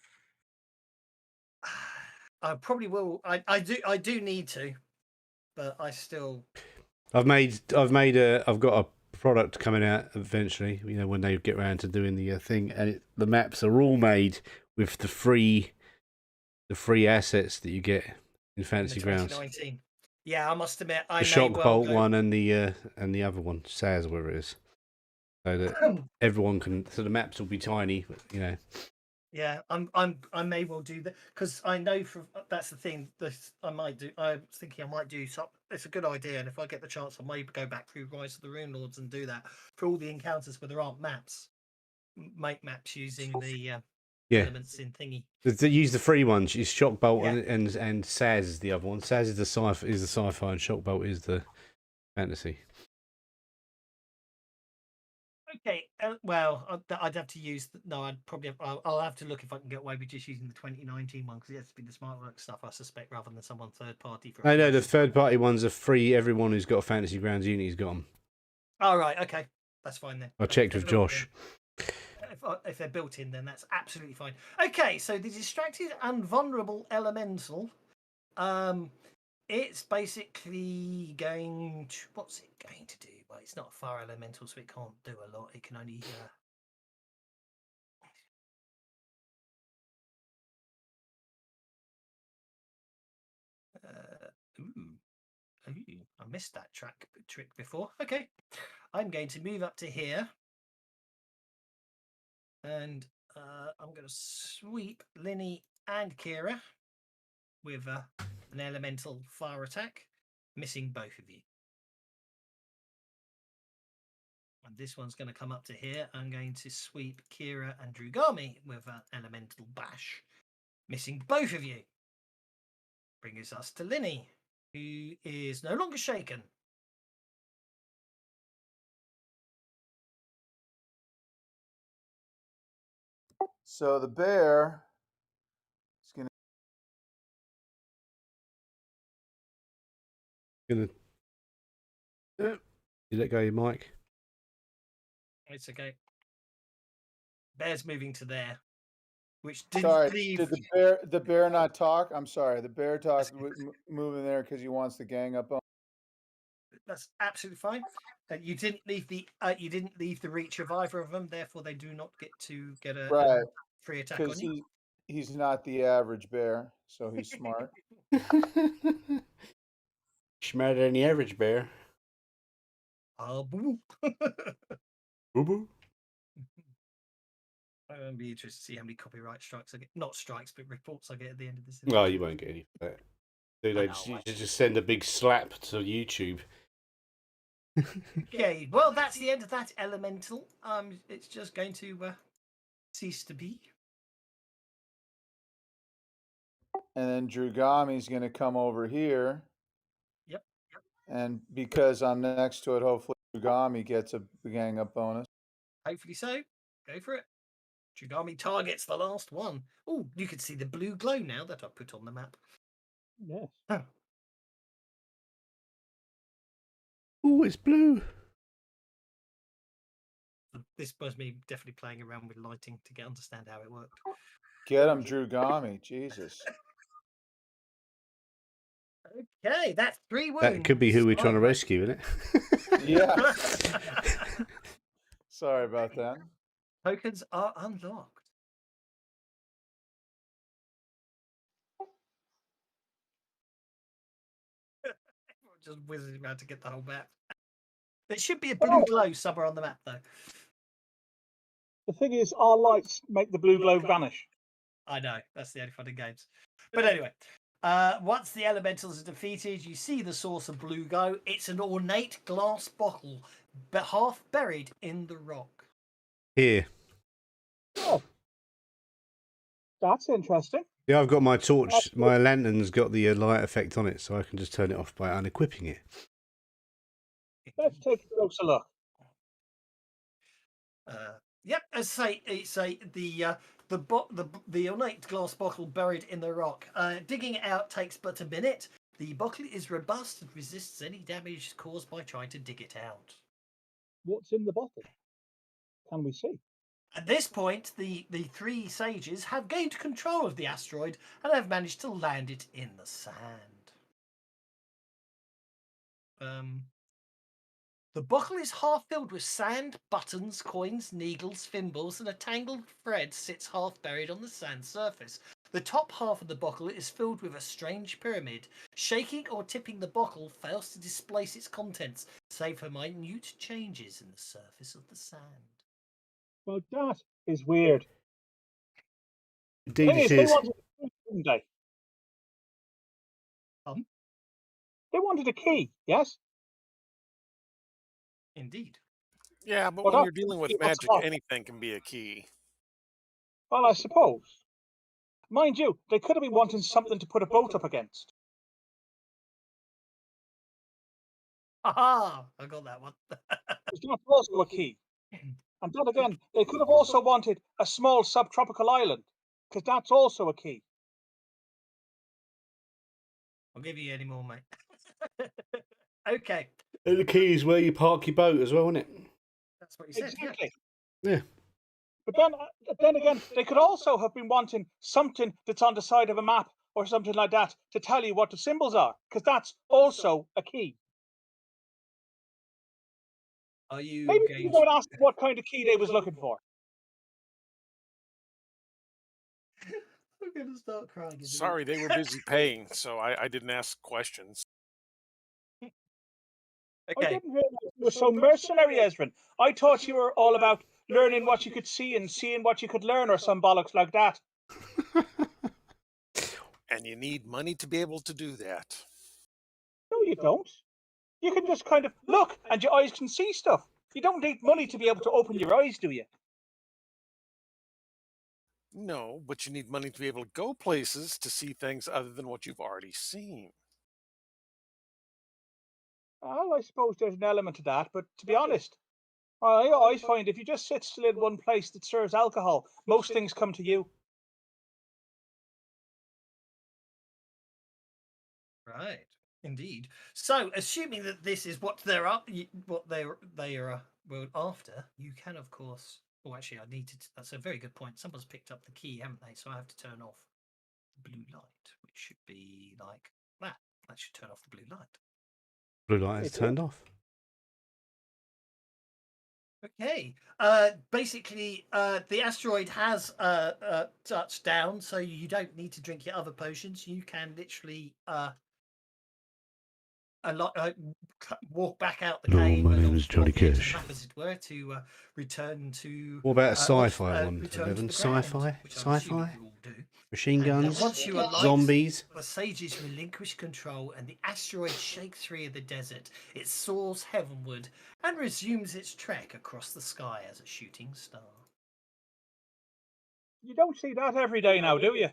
I probably will. I do need to, but I still. I've got a product coming out eventually. You know, when they get around to doing the thing, and the maps are all made with the free assets that you get in Fantasy Grounds. 2019. Yeah, I must admit, I The may shock well bolt go... one and the other one, Saz, whatever it is, so that everyone can. So the maps will be tiny, but you know. Yeah, I may well do that because I know that's the thing. I might do. I was thinking I might do something. It's a good idea, and if I get the chance, I might go back through Rise of the Rune Lords and do that for all the encounters where there aren't maps. Make maps using the elements in thingy. They use the free ones. It's shock bolt Yeah. and Saz is the other one. Saz is the sci-fi, and shock bolt is the fantasy. Okay, well, I'd have to use. No, I'd probably. I'll have to look if I can get away with just using the 2019 one because it has to be the SmartWorks stuff, I suspect, rather than someone third party. For I know the third party ones are free. Everyone who's got a Fantasy Grounds unit has got them. Oh right, okay, that's fine then. I checked with Josh. If they're built in, then that's absolutely fine. Okay, so the distracted and vulnerable elemental, it's basically going to. What's it going to do? Well, it's not a fire elemental, so it can't do a lot. It can only. I missed that trick before. Okay, I'm going to move up to here, and I'm going to sweep Linny and Kira with an elemental fire attack, missing both of you. And this one's going to come up to here. I'm going to sweep Kira and Drugami with an elemental bash, missing both of you. Brings us to Linny, who is no longer shaken. So the bear is going You let go of your mic. It's okay. Bear's moving to there, which to. didn't Sorry, leave. did the bear not talk? I'm sorry. The bear talked moving there because he wants to gang up on. That's absolutely fine. You didn't leave the reach of either of them, therefore they do not get to get a free attack on Because you. he's not the average bear, so he's smart. Smarter than the average bear. Boo. Boo boo. I'm going to be interested to see how many copyright strikes I get. Not strikes, but reports I get at the end of this. Well, you won't get any for that. You just send a big slap to YouTube. Okay, well, that's the end of that elemental. It's just going to cease to be. And then Drugami's going to come over here. Yep. And because I'm next to it, hopefully Drugami gets a gang up bonus. Hopefully so. Go for it. Drugami targets the last one. Oh, you can see the blue glow now that I put on the map. Yes. Oh. Oh, it's blue. This was me definitely playing around with lighting to understand how it worked. Get him, Drew Gami. Jesus. Okay, that's 3 wounds. That could be who we're trying to Alright. rescue, isn't it? Yeah. Sorry about that. Tokens are unlocked. Just whizzing around to get the whole map. There should be a blue glow somewhere on the map, though. The thing is, our lights make the blue glow vanish. I know, that's the only fun in games. But anyway, once the elementals are defeated, you see the source of blue glow. It's an ornate glass bottle, but half buried in the rock. Here. Oh, that's interesting. Yeah, I've got my torch. My lantern's got the light effect on it, so I can just turn it off by unequipping it. Let's take a closer look. Yep, as I say, the ornate glass bottle buried in the rock. Digging it out takes but a minute. The bottle is robust and resists any damage caused by trying to dig it out. What's in the bottle? Can we see? At this point, the 3 sages have gained control of the asteroid and have managed to land it in the sand. The bottle is half filled with sand, buttons, coins, needles, thimbles, and a tangled thread sits half buried on the sand surface. The top half of the bottle is filled with a strange pyramid. Shaking or tipping the bottle fails to displace its contents, save for minute changes in the surface of the sand. Well, that is weird. Indeed, Thing it is, they is. wanted a key, didn't they? They wanted a key, yes? Indeed. Yeah, but Well, when that- you're dealing with what's magic, up? anything can be a key. Well, I suppose. Mind you, they could have been wanting something to put a boat up against. Aha! I got that one. Because that's also a key. And then again, they could have also wanted a small subtropical island, because that's also a key. I'll give you any more, mate. Okay. And the key is where you park your boat as well, isn't it? That's what you said. Exactly. Yeah. But then again, they could also have been wanting something that's on the side of a map or something like that to tell you what the symbols are, because that's also a key. Are you Maybe going you might ask what kind of key they was looking for. I'm going to start crying. Sorry, they were busy paying, so I didn't ask questions. I Okay. didn't realize you were so mercenary, Ezrin. I thought you were all about learning what you could see and seeing what you could learn or some bollocks like that. And you need money to be able to do that. No, you don't. You can just kind of look and your eyes can see stuff. You don't need money to be able to open your eyes, do you? No, but you need money to be able to go places to see things other than what you've already seen. Well, I suppose there's an element to that, but to be honest, I always find if you just sit still in one place that serves alcohol, most things come to you. Right. Indeed. So, assuming that this is what they're up, what they are after, you can, of course. Oh, actually, I needed. That's a very good point. Someone's picked up the key, haven't they? So I have to turn off the blue light, which should be like that. That should turn off the blue light. Blue light is turned off. Okay. Basically, the asteroid has touched down, so you don't need to drink your other potions. You can literally walk back out the Hello, cave. my and name off- is Johnny off the edge of the Cash. map, as it were, to return to. What about a off- sci-fi one, return to 11? the ground, Sci-fi? which I'm assuming Sci-fi? you all do. Machine And guns? once you alight, Zombies? the sages relinquish control, and the asteroid shakes free of the desert. It soars heavenward and resumes its trek across the sky as a shooting star. You don't see that every day now, do you?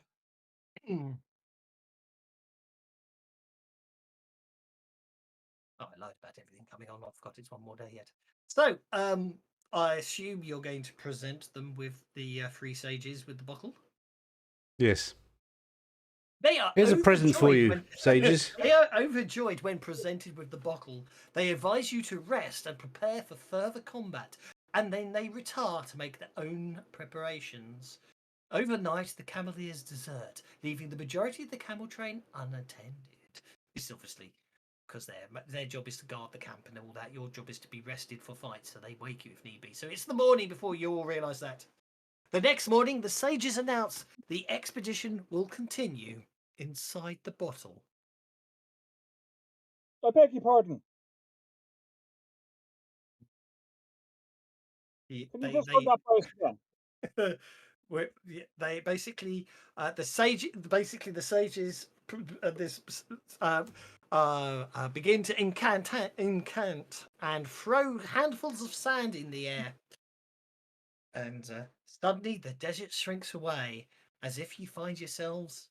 Oh, I lied about everything coming on. I forgot it's one more day yet. So, I assume you're going to present them with the 3 sages with the bottle. Yes. They are Here's a present for overjoyed you, when sages. they are overjoyed when presented with the bottle. They advise you to rest and prepare for further combat, and then they retire to make their own preparations. Overnight, the Cameliers desert, leaving the majority of the camel train unattended. This is obviously because their job is to guard the camp and all that. Your job is to be rested for fights, so they wake you if need be. So it's the morning before you all realise that. The next morning, the sages announce the expedition will continue inside the bottle. I beg your pardon. They, Can you just run that by us again? they basically the sages begin to incant and throw handfuls of sand in the air, and suddenly the desert shrinks away as if you find yourselves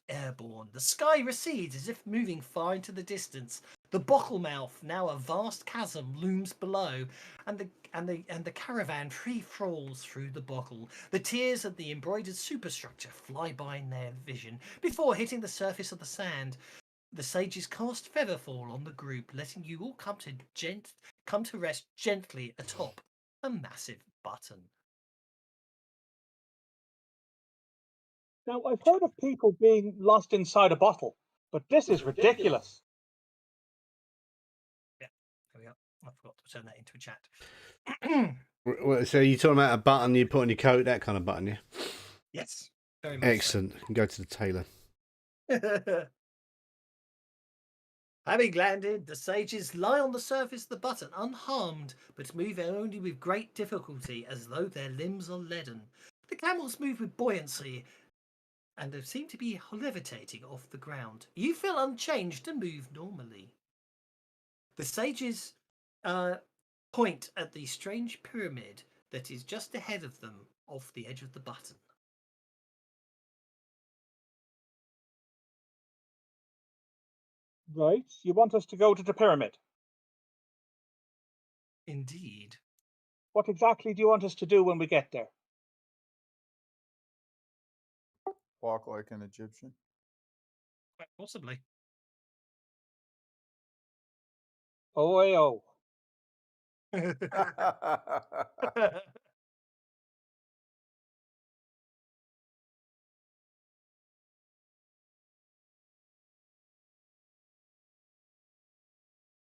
airborne. The sky recedes as if moving far into the distance. The bottle mouth, now a vast chasm, looms below, and the caravan free falls through the bottle. The tiers of the embroidered superstructure fly by in their vision before hitting the surface of the sand. The sages cast Featherfall on the group, letting you all come to rest gently atop a massive button. Now, I've heard of people being lost inside a bottle, but this is ridiculous. Yeah, there we go. I forgot to turn that into a chat. So you're talking about a button you put on your coat, that kind of button, yeah? Yes, very much. Excellent. You can go to the tailor. So. Having landed, the sages lie on the surface of the button unharmed, but move only with great difficulty as though their limbs are leaden. The camels move with buoyancy and they seem to be levitating off the ground. You feel unchanged and move normally. The sages point at the strange pyramid that is just ahead of them off the edge of the button. Right, you want us to go to the pyramid? Indeed. What exactly do you want us to do when we get there? Walk like an Egyptian. Quite possibly. Oh.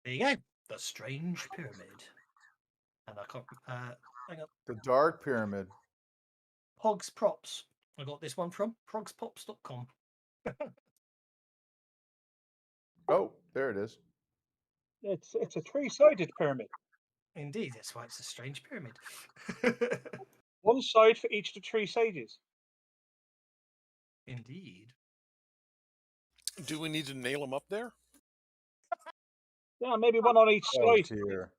There you go. The strange pyramid. And I can't. Hang on. The Dark Pyramid. Pogs Props. I got this one from progspops.com. Oh, there it is. It's a three-sided pyramid. Indeed, that's why it's a strange pyramid. One side for each of the three sages. Indeed. Do we need to nail them up there? Yeah, maybe one on each Oh side. dear.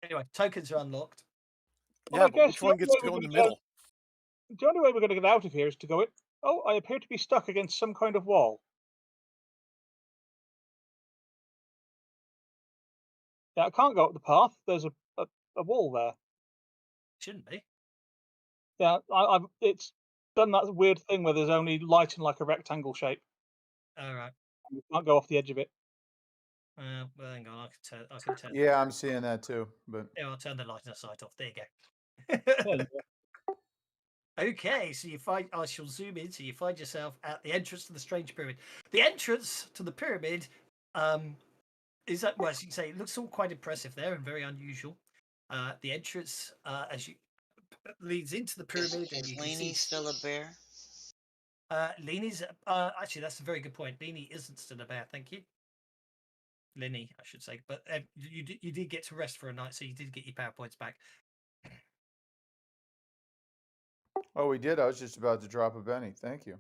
Anyway, tokens are unlocked. Well, Yeah, I but guess which one gets to go in the middle? The only way we're going to get out of here is to go it. Oh, I appear to be stuck against some kind of wall. Yeah, I can't go up the path. There's a wall there. Shouldn't be. Yeah, it's done that weird thing where there's only light in like a rectangle shape. All right. You can't go off the edge of it. Well, hang on. I can turn. Yeah, I'm seeing that too. But Yeah, I'll turn the lighting sight off. There you There go. you go. Okay, so you find. I shall zoom in. So you find yourself at the entrance to the strange pyramid. The entrance to the pyramid, is that well? As you can say, it looks all quite impressive there and very unusual. The entrance, as you leads into the pyramid, and Is you can Leanie see. still a bear? Leanie's actually that's a very good point. Leanie isn't still a bear, thank you. Linny, I should say, but you did get to rest for a night, so you did get your power points back. oh, we did. I was just about to drop a Benny. Thank you.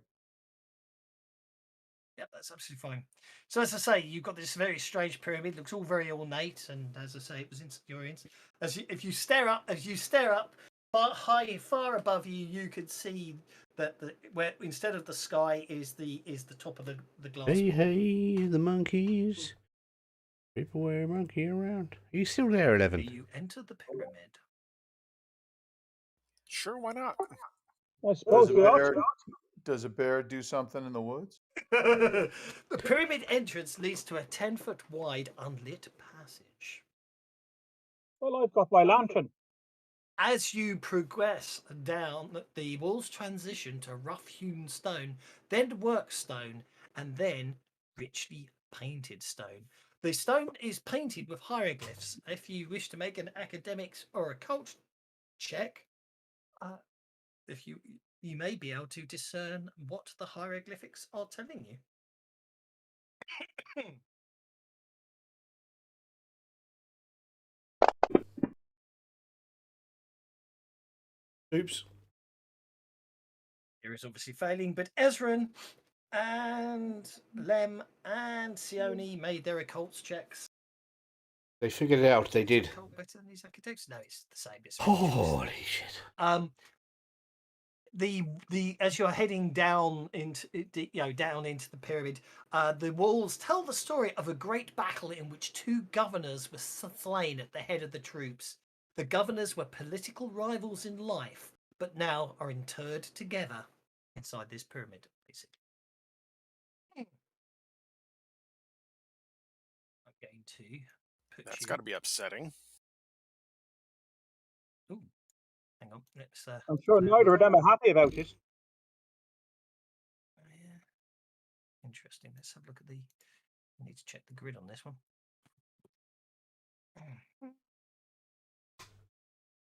Yep, that's absolutely fine. So as I say, you've got this very strange pyramid. Looks all very ornate, and as I say, it was in your ins. If you stare up, far above you, you could see that where instead of the sky is the top of the glass. Hey, the monkeys. People wear a monkey around. Are you still there, 11? You enter the pyramid. Sure, why not? I suppose we ought to. Does a bear do something in the woods? The pyramid entrance leads to a 10-foot wide unlit passage. Well, I've got my lantern. As you progress down, the walls transition to rough-hewn stone, then work stone, and then richly painted stone. The stone is painted with hieroglyphs. If you wish to make an academics or occult check, if you may be able to discern what the hieroglyphics are telling you. Oops. Here is obviously failing, but Ezran and Lem and Sione made their occult checks. They figured it out. They did. Occult better than these academics? No, it's the same. It's Holy shit. The as you're heading down into down into the pyramid, the walls tell the story of a great battle in which two governors were slain at the head of the troops. The governors were political rivals in life, but now are interred together inside this pyramid, basically. I'm going to put That's you. got to be upsetting. Ooh, hang on. Let's. I'm sure neither of them are happy about it. Yeah. Interesting. Let's have a look at the. I need to check the grid on this one.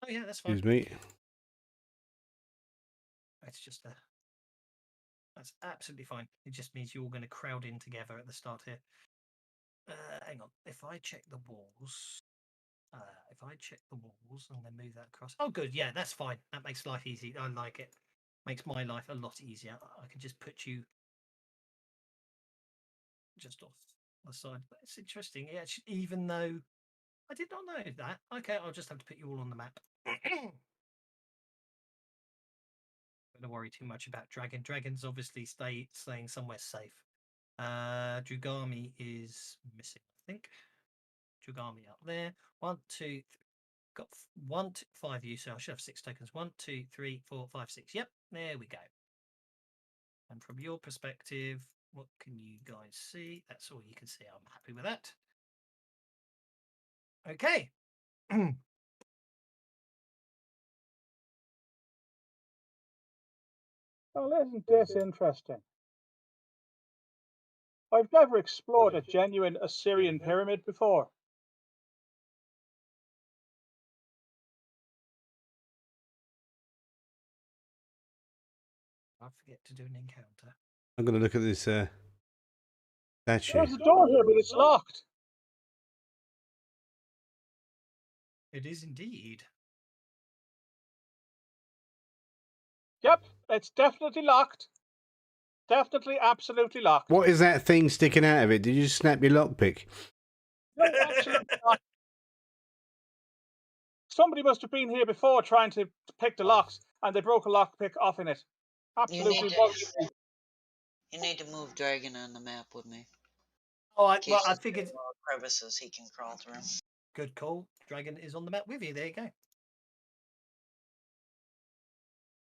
Oh yeah, that's fine. Excuse me. It's just a. That's absolutely fine. It just means you're all going to crowd in together at the start here. Hang on. If I check the walls, and then move that across. Oh, good. Yeah, that's fine. That makes life easy. I like it. Makes my life a lot easier. I can just put you just off the side. But it's interesting. Yeah, even though I did not know that. Okay, I'll just have to put you all on the map. Don't worry too much about Dragon. Dragon's obviously staying somewhere safe. Drugami is missing, I think. Drugami up there. 1, 2, 3. Got 1, 2, 5 you, so I should have 6 tokens. 1, 2, 3, 4, 5, 6. Yep, there we go. And from your perspective, what can you guys see? That's all you can see. I'm happy with that. Okay. Well, isn't this interesting? I've never explored a genuine Assyrian pyramid before. I forget to do an encounter. I'm going to look at this statue. There's a door here, but it's locked. It is indeed. Yep, it's definitely locked. Definitely, absolutely locked. What is that thing sticking out of it? Did you just snap your lockpick? No, absolutely not. Somebody must have been here before trying to pick the locks, and they broke a lockpick off in it. Absolutely. You need to move Dragon on the map with me. Oh, In I case there's figured. crevices he can crawl through. Good call. Dragon is on the map with you. There you go.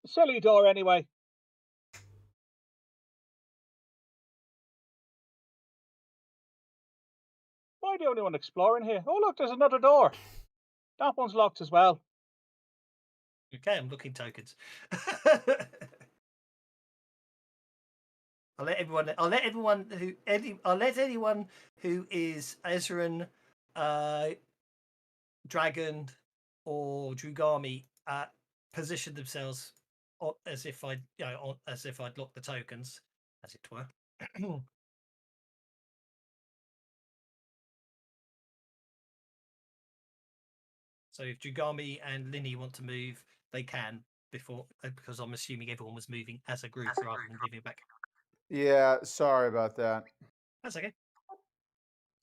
Silly door, anyway. Am I the only one exploring here? Oh, look, there's another door. That one's locked as well. Okay, I'm looking tokens. I'll let anyone who is Ezran, Dragon, or Drugami position themselves as if I'd locked the tokens, as it were. So if Drugami and Linny want to move, they can before, because I'm assuming everyone was moving as a group rather than giving it back. Yeah, sorry about that. That's okay.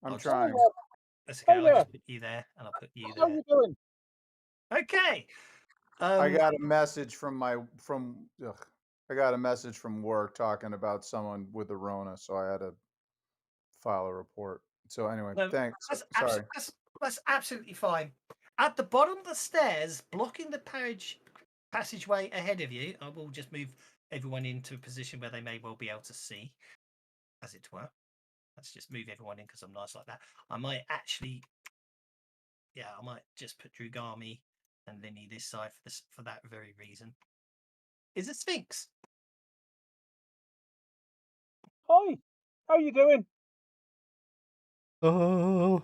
I'm I'll trying. That's okay. Hey I'll there. just put you there, and I'll put you How are there. you doing? Okay. I got a message from I got a message from work talking about someone with the Rona, so I had to file a report. So anyway, No, thanks. That's, Sorry. that's absolutely fine. At the bottom of the stairs, blocking the passageway ahead of you. I will just move everyone into a position where they may well be able to see, as it were. Let's just move everyone in because I'm nice like that. I might actually, yeah, I might just put Drugami and Linny this side for that very reason. Is a Sphinx. Hi, how you doing? Oh.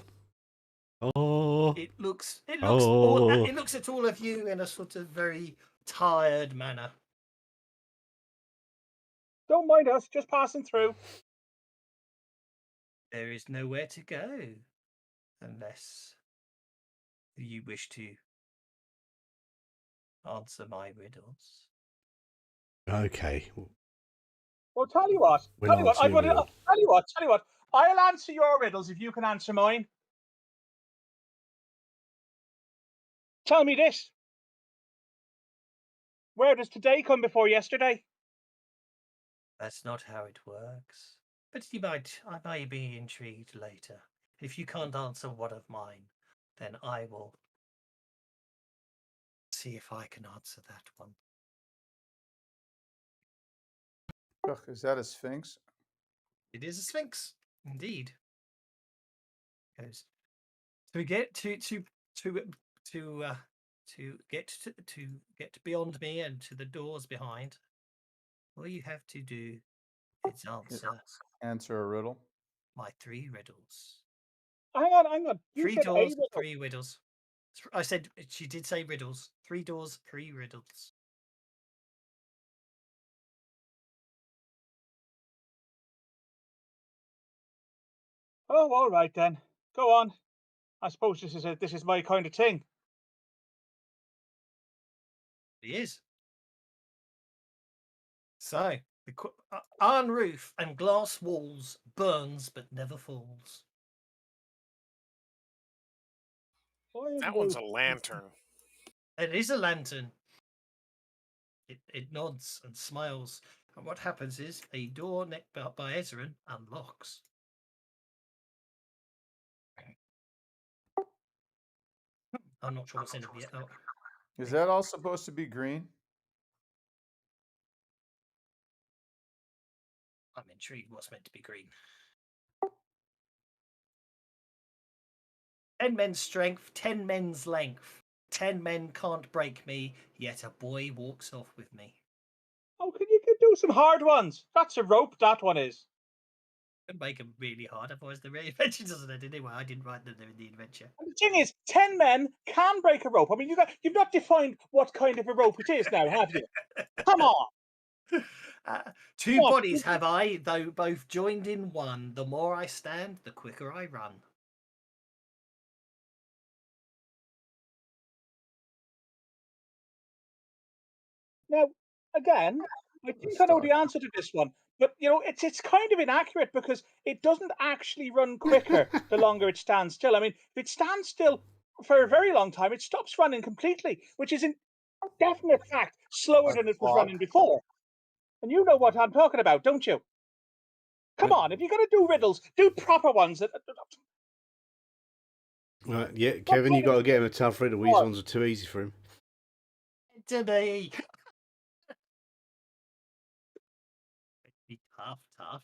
Oh. It looks Oh. it looks at all of you in a sort of very tired manner. Don't mind us, just passing through. There is nowhere to go unless you wish to answer my riddles. Okay. Well, tell you what. We'll answer your riddle. Tell you what. I'll answer your riddles if you can answer mine. Tell me this. Where does today come before yesterday? That's not how it works. But I may be intrigued later. If you can't answer one of mine, then I will see if I can answer that one. Ugh, is that a sphinx? It is a sphinx, indeed. Goes to get to get beyond me and to the doors behind. All you have to do is Answer a riddle. my 3 riddles. Hang on. You 3 said a doors, riddle. 3 riddles. I said she did say riddles. 3 doors, 3 riddles. Oh, all right then. Go on. I suppose this is my kind of thing. He is. So, iron roof and glass walls burns but never falls. That one's a lantern. It is a lantern. It nods and smiles. And what happens is a door next by Ezran unlocks. I'm not sure what's in it yet. Oh, Is that all supposed to be green? I'm intrigued what's meant to be green. 10 men's strength, 10 men's length. 10 men can't break me, yet a boy walks off with me. Oh, can you do some hard ones? That's a rope, that one is. Don't make them really hard, otherwise the adventure doesn't end anyway. I didn't write them in the adventure. And the thing is, 10 men can break a rope. I mean, you've not defined what kind of a rope it is now, have you? Come on. 2 Come on. bodies have I, though both joined in one. The more I stand, the quicker I run. Now, again, I think I know the answer to this one, but it's kind of inaccurate because it doesn't actually run quicker the longer it stands still. I mean, if it stands still for a very long time, it stops running completely, which is in definite fact slower than it was Clock. running before. And you know what I'm talking about, don't you? Come on, if you're going to do riddles, do proper ones. Right, yeah, Kevin, you got to get him a tough riddle. These ones are too easy for him. To me. Tough.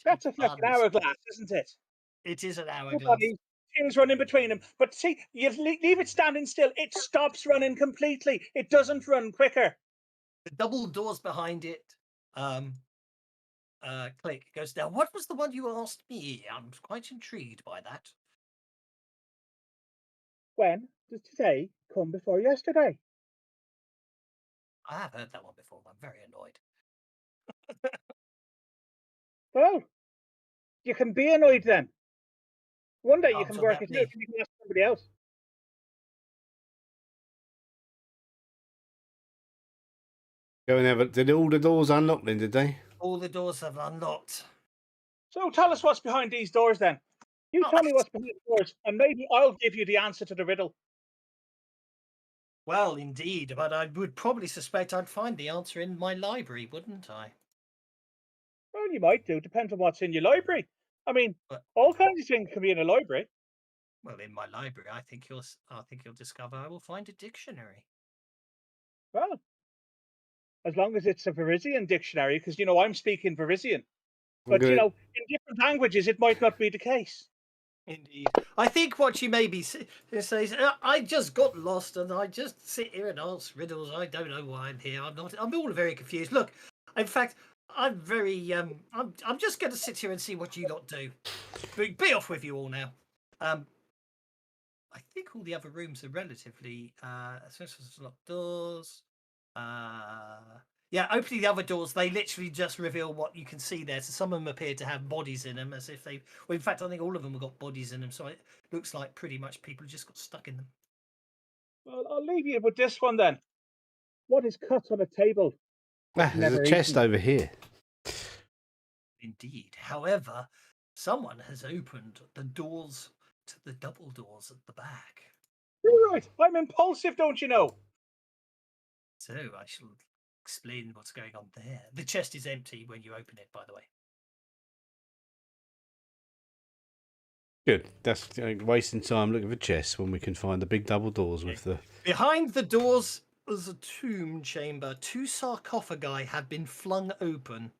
That's a flipping hourglass, isn't it? It is an Two hourglass. bodies, things running between them. But see, you leave it standing still, it stops running completely. It doesn't run quicker. The double doors behind it click goes down. What was the one you asked me? I'm quite intrigued by that. When does today come before yesterday? I have heard that one before. I'm very annoyed. Well, you can be annoyed then. One day you can Until work that it out and you can ask somebody else. Go and have it. Did all the doors unlock then, did they? All the doors have unlocked. So tell us what's behind these doors then. You tell me what's behind the doors, and maybe I'll give you the answer to the riddle. Well, indeed, but I would probably suspect I'd find the answer in my library, wouldn't I? Well, you might do. Depends on what's in your library. I mean, But, all kinds of things can be in a library. well, in my library, I think you'll discover I will find a dictionary. Well, as long as it's a Parisian dictionary, because I'm speaking Parisian. I'm But gonna. in different languages, it might not be the case. Indeed. I think what she maybe says, I just got lost and I just sit here and ask riddles. I don't know why I'm here. I'm all very confused. Look, in fact, I'm very, I'm just going to sit here and see what you lot do. Be off with you all now. I think all the other rooms are relatively, locked doors. Yeah, opening the other doors, they literally just reveal what you can see there. So some of them appear to have bodies in them, as if they. Well, in fact, I think all of them have got bodies in them. So it looks like pretty much people just got stuck in them. Well, I'll leave you with this one then. What is cut on a table? There's a never chest eaten. over here. Indeed. However, someone has opened the doors to the double doors at the back. You're right. I'm impulsive, don't you know? So I shall explain what's going on there. The chest is empty when you open it, by the way. Good. That's wasting time looking for chests when we can find the big double doors with the. Behind the doors was a tomb chamber. 2 sarcophagi have been flung open.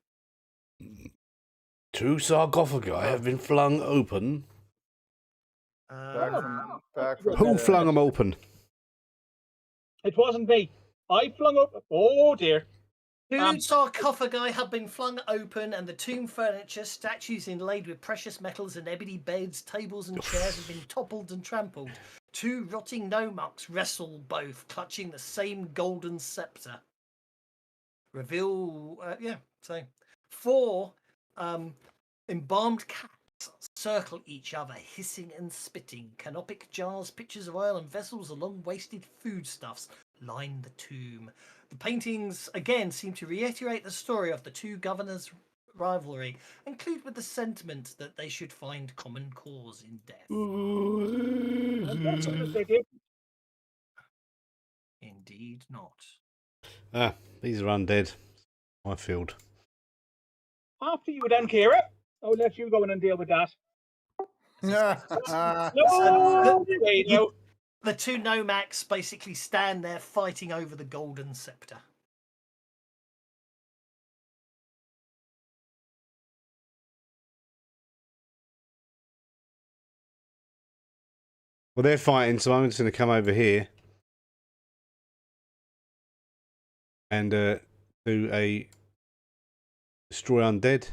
2 sarcophagi have been flung open. Back from Who the flung dead. them open? It wasn't me. I flung up. Oh dear. 2 sarcophagi have been flung open, and the tomb furniture, statues inlaid with precious metals, and ebony beds, tables, and chairs have been toppled and trampled. 2 rotting nomarchs wrestle both, clutching the same golden scepter. Reveal, so 4 embalmed cats circle each other, hissing and spitting. Canopic jars, pitchers of oil, and vessels of long-wasted foodstuffs line the tomb. The paintings again seem to reiterate the story of the 2 governors' rivalry, include with the sentiment that they should find common cause in death. Indeed not. These are undead. My field. After you then, Kira, I'll let you go in and deal with that. So No, the 2 nomacs basically stand there fighting over the golden scepter. Well, they're fighting, so I'm just going to come over here and do a destroy undead.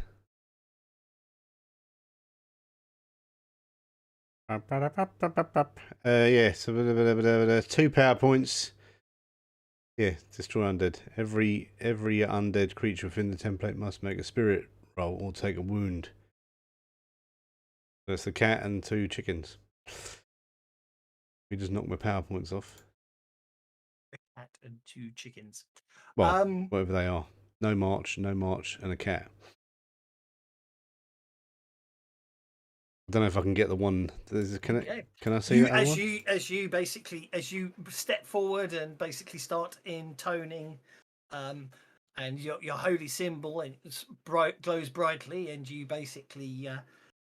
Yeah, so 2 power points. Yeah, destroy undead. Every undead creature within the template must make a spirit roll or take a wound. That's the cat and 2 chickens. We just knocked my power points off. A cat and 2 chickens. Well, whatever they are. No march, and a cat. I don't know if I can get the one. Can I see that one? As you step forward and basically start intoning, and your holy symbol and glows brightly, and you basically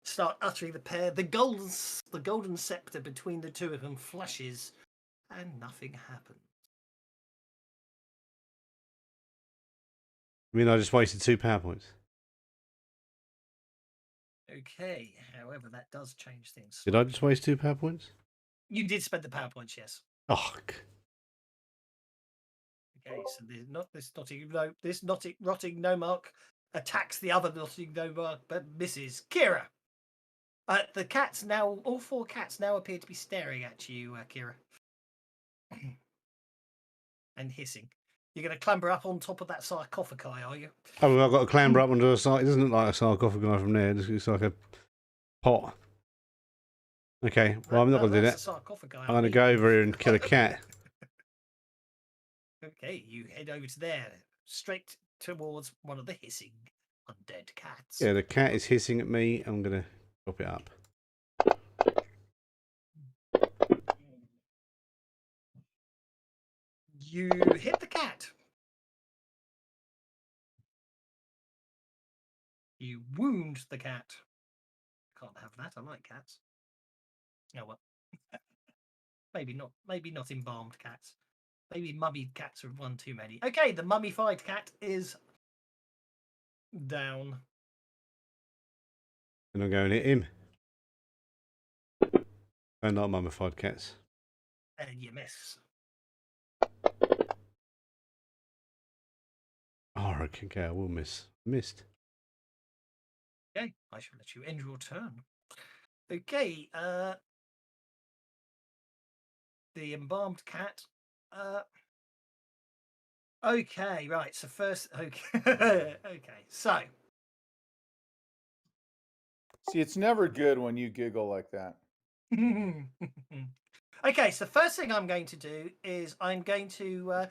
start uttering the prayer. The golden scepter between the 2 of them flashes, and nothing happens. I mean, I just wasted 2 power points. Okay, however, that does change things. Did I just waste 2 power points? You did spend the power points, yes. Oh. Okay, so this rotting nomarch attacks the other rotting nomarch, but misses. Kira, the cats now, all 4 cats now appear to be staring at you, Kira, and hissing. You're going to clamber up on top of that sarcophagi, are you? Oh, well, I've got to clamber up onto a side. It doesn't look like a sarcophagi from there. It looks like a pot. Okay, well, I'm not going to do that. I'm going to go over here and kill a cat. Okay, you head over to there, straight towards one of the hissing undead cats. Yeah, the cat is hissing at me. I'm going to chop it up. You hit the cat. You wound the cat. Can't have that. I like cats. Oh well. Maybe not embalmed cats. Maybe mummied cats are one too many. Okay, the mummified cat is down. And I'm going to hit him. I like mummified cats. And you miss. Oh, okay, I will miss. Missed. Okay, I shall let you end your turn. Okay, the embalmed cat. Okay, right. So first, okay, okay. So See, it's never good when you giggle like that. okay, so first thing I'm going to do is I'm going to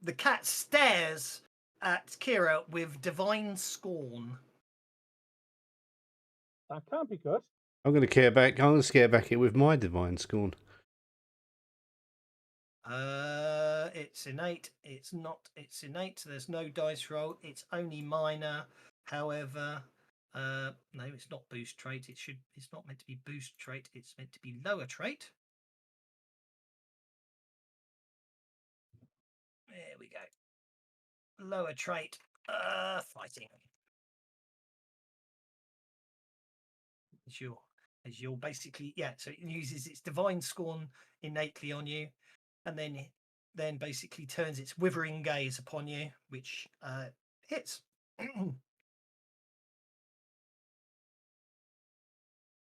the cat stares at Kira with divine scorn. That can't be good. I'm going to scare back it with my divine scorn. It's innate. It's not. It's innate. There's no dice roll. It's only minor. However, no, it's not boost trait. It should. It's not meant to be boost trait. It's meant to be lower trait. There we go. Lower trait. Fighting. As you're basically, yeah. So it uses its divine scorn innately on you, and then basically turns its withering gaze upon you, which hits.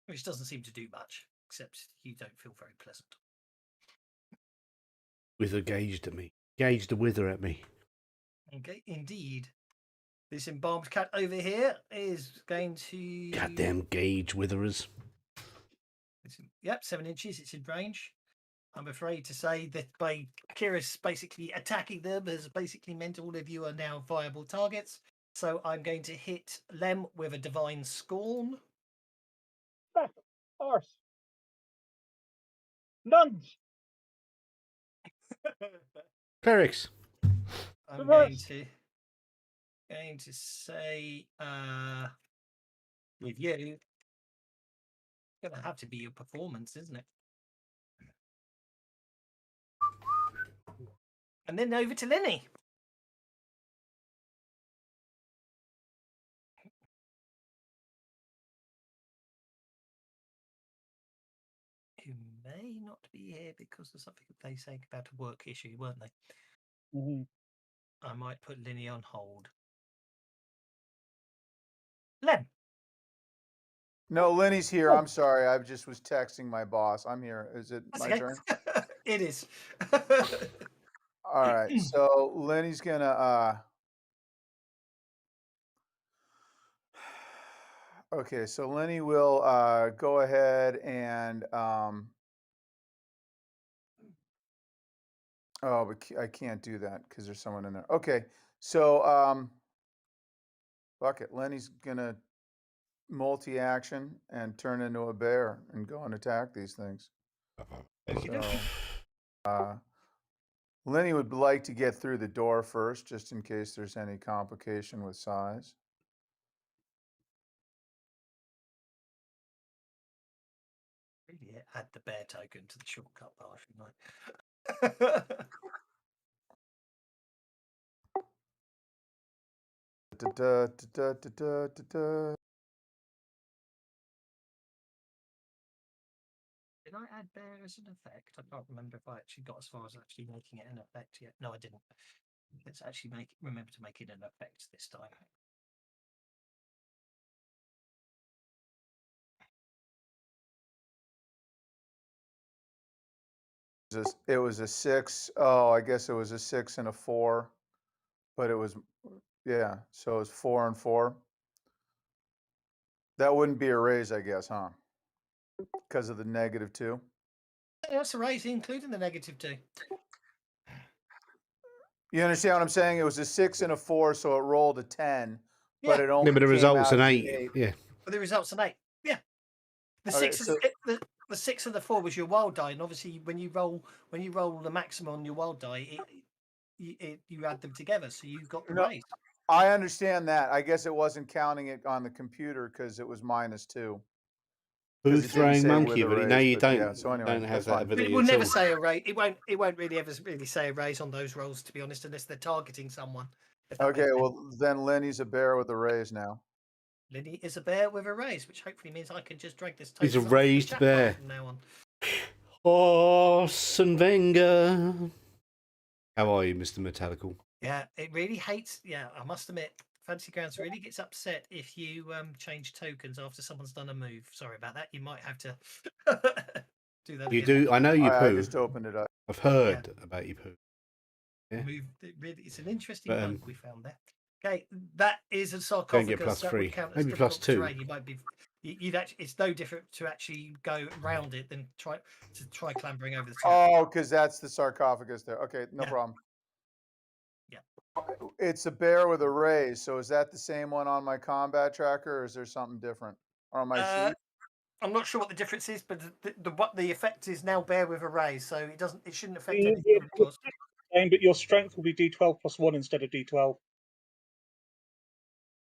Which doesn't seem to do much, except you don't feel very pleasant. Wither gauged at me. Gauged the wither at me. Okay, indeed. This embalmed cat over here is going to. Goddamn gauge witherers. Yep, 7 inches. It's in range. I'm afraid to say that by Kyrus basically attacking them has basically meant all of you are now viable targets. So I'm going to hit Lem with a divine scorn. Back, horse. Nuns. Clerics. I'm Reverse. going to say with you, it's gonna have to be your performance, isn't it? And then over to Lenny. Who may not be here because of something they say about a work issue, weren't they? Mm-hmm. I might put Lenny on hold. Len. No, Lenny's here. Oh. I'm sorry. I just was texting my boss. I'm here. Is it That's my okay. turn? It is. All right. So Lenny's gonna okay, so Lenny will go ahead and oh, but I can't do that because there's someone in there. Okay, so fuck it. Lenny's gonna multi-action and turn into a bear and go and attack these things. So Lenny would like to get through the door first, just in case there's any complication with size. Really add the bear token to the shortcut bar, shouldn't I? Did I add bear as an effect? I can't remember if I actually got as far as actually making it an effect yet. No, I didn't. Let's actually remember to make it an effect this time. It was a 6. Oh, I guess it was a 6 and a 4, but it was, yeah. So it was 4 and 4. That wouldn't be a raise, I guess, huh? Because of the -2. Yeah, that's a raise, including the -2. You understand what I'm saying? It was a 6 and a 4, so it rolled a 10, but Yeah. it only Yeah, but the came result's out an as 8. Yeah. But the result's an 8. Yeah. The Okay, 6 so- the 6 and the 4 was your wild die, and obviously when you roll the maximum on your wild die, you add them together, so you've got the No. raise. I understand that. I guess it wasn't counting it on the computer because it was -2. Poo 'Cause it didn't throwing say monkey, with a but no, raise, you but don't. yeah, so anyway, don't have that's that fine. It ability will at never all. say a raise. It won't really ever really say a raise on those rolls, to be honest, unless they're targeting someone. If that Okay, makes sense. well then Lenny's a bear with a raise now. Lenny is a bear with a raise, which hopefully means I can just drag this He's a token onto the raised chat bear. bar from now on. Arsene Wenger. How are you, Mr. Metallical? Yeah, it really hates. Yeah, I must admit, Fantasy Grounds really gets upset if you change tokens after someone's done a move. Sorry about that. You might have to do that. You again. do. I know you I poo. just opened it up. I've heard about you poo. Yeah. Move. It's an interesting But, bug we found there. Okay, that is a Don't sarcophagus. get plus that 3. would count as Maybe plus difficult 2. terrain. You might be. You'd actually. It's no different to actually go round it than try clambering over the top. Oh, because that's the sarcophagus there. Okay, no Yeah. problem. Yeah. It's a bear with a raise. So is that the same one on my combat tracker, or is there something different? Or on my sheet? I'm not sure what the difference is, but what the effect is now bear with a raise, so it doesn't. It shouldn't affect anything. Of course. But your strength will be D12 plus 1 instead of D12.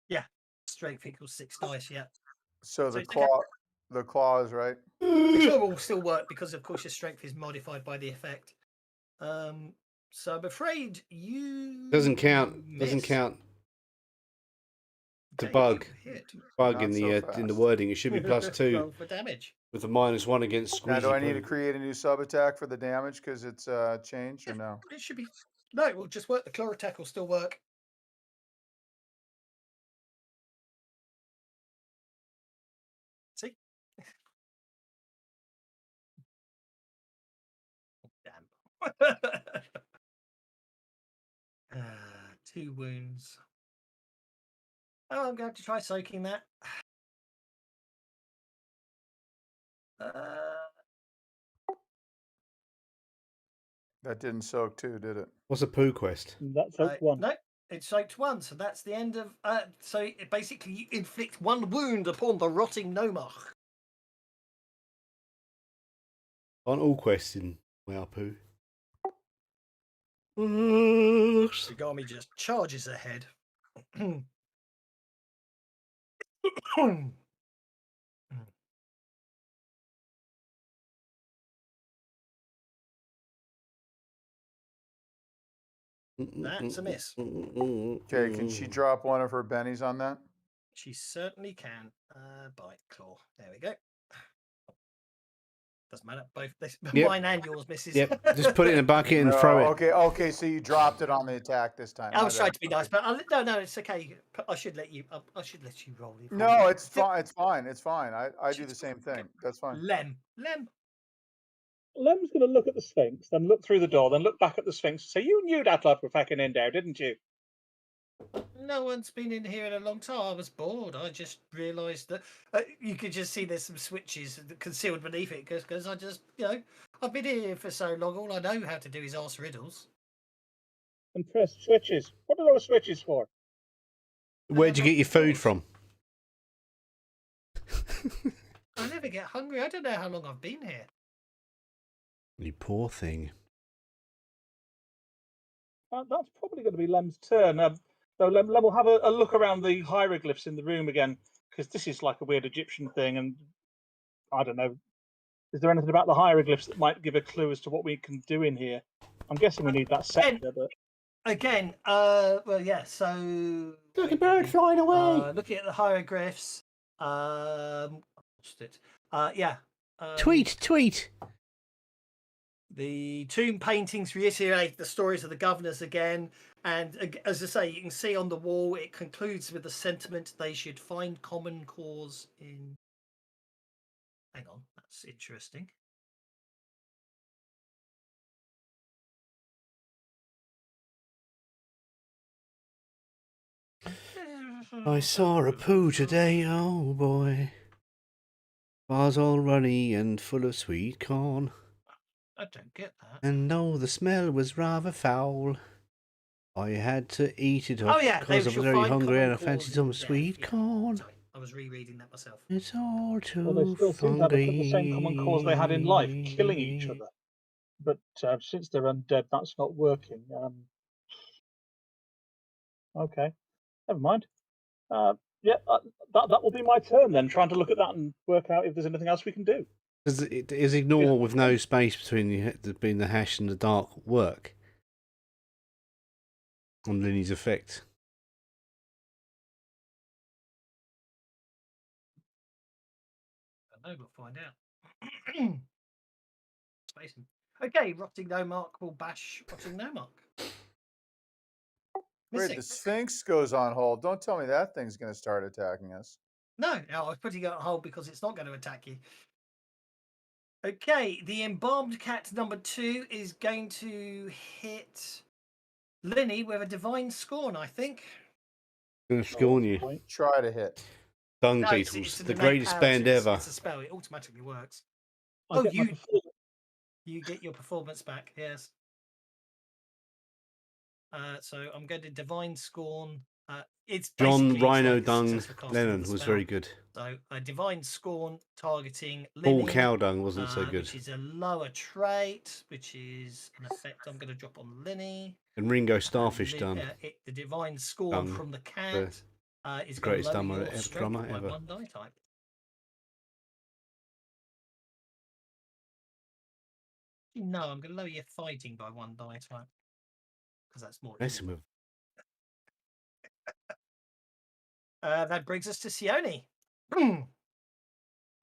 Yeah, strength equals 6 dice. Yeah. So So the it's okay. claw, the claw is right. The claw will still work because, of course, your strength is modified by the effect. So I'm afraid you Doesn't count. Doesn't miss. count. The Okay, bug. you hit. Bug Not in so the fast. wording. It should be plus 2 Roll for damage. with a -1 against squeezy. Now, do I need to poo. create a new sub attack for the damage because it's changed or no? It should be. No, it will just work. The claw attack will still work. See? Damn. 2 wounds. Oh, I'm going to try soaking that. That didn't soak too, did it? What's a poo quest? That's one. No, it soaked 1, so that's the end of. So it basically you inflict 1 wound upon the rotting Nomach. On all quests in Poo. Shigami just charges ahead. That's a miss. Okay, can she drop one of her bennies on that? She certainly can. Bite claw. There we go. Doesn't matter. Both Yep. mine and yours misses. Yep. Just put it in a bucket and throw it. Okay. So you dropped it on the attack this time. I was My trying bad. to be nice, but no, it's okay. I should let you. I should let you roll it. No, it's fine. It's fine. It's fine. I do the same thing. That's fine. Lem. Lem's going to look at the Sphinx, then look through the door, then look back at the Sphinx and say, "You knew that lot were fucking in there, didn't you?" No one's been in here in a long time. I was bored. I just realised that you could just see there's some switches concealed beneath it because I just, I've been here for so long. All I know how to do is ask riddles. And press switches. What are those switches for? Where'd you get your food from? I never get hungry. I don't know how long I've been here. You poor thing. That's probably going to be Lem's turn. So Lem will have a look around the hieroglyphs in the room again, because this is like a weird Egyptian thing, and I don't know. Is there anything about the hieroglyphs that might give a clue as to what we can do in here? I'm guessing we need that scepter, but again, well, yeah. So look, a bird flying away. Looking at the hieroglyphs. Lost it. Yeah. Tweet. The tomb paintings reiterate the stories of the governors again, and as I say, you can see on the wall it concludes with the sentiment they should find common cause in. Hang on, that's interesting. I saw a poo today, oh boy. Was all runny and full of sweet corn. I don't get that. And though the smell was rather foul, I had to eat it up because I was very hungry and I fancied some sweet corn. Sorry, I was rereading that myself. It's all too well, they still seem to have the same common cause they had in life, killing each other. But since they're undead, that's not working. Okay, never mind. Yeah, that will be my turn then, trying to look at that and work out if there's anything else we can do. Is ignore with no space between the hash and the dark work on Linny's effect? I know, we'll find out. Spacing. Okay, Rotting No Mark will bash Rotting No Mark. Wait, Missing. the Sphinx goes on hold. Don't tell me that thing's going to start attacking us. No, I was putting it on hold because it's not going to attack you. Okay, the embalmed cat number 2 is going to hit Linny with a divine scorn, I think. Going to scorn you. Try to hit. Dung No, beetles, it's an the innate greatest power, band so ever. It's a spell. It automatically works. I get my performance. You get your performance back. Yes. So I'm going to divine scorn. It's John basically Rhino like Dung successful casting of Lennon the was spell. very good. So a divine scorn targeting Paul Linny, Cow Dung wasn't so good. which is a lower trait, which is an effect I'm going to drop on Linny. And Ringo Starfish Dung. The divine scorn Dung, from the cat is going greatest to lower drummer your strength by ever. 1 die type. No, I'm going to lower your fighting by 1 die type because that's more. Messing with. That brings us to Sione.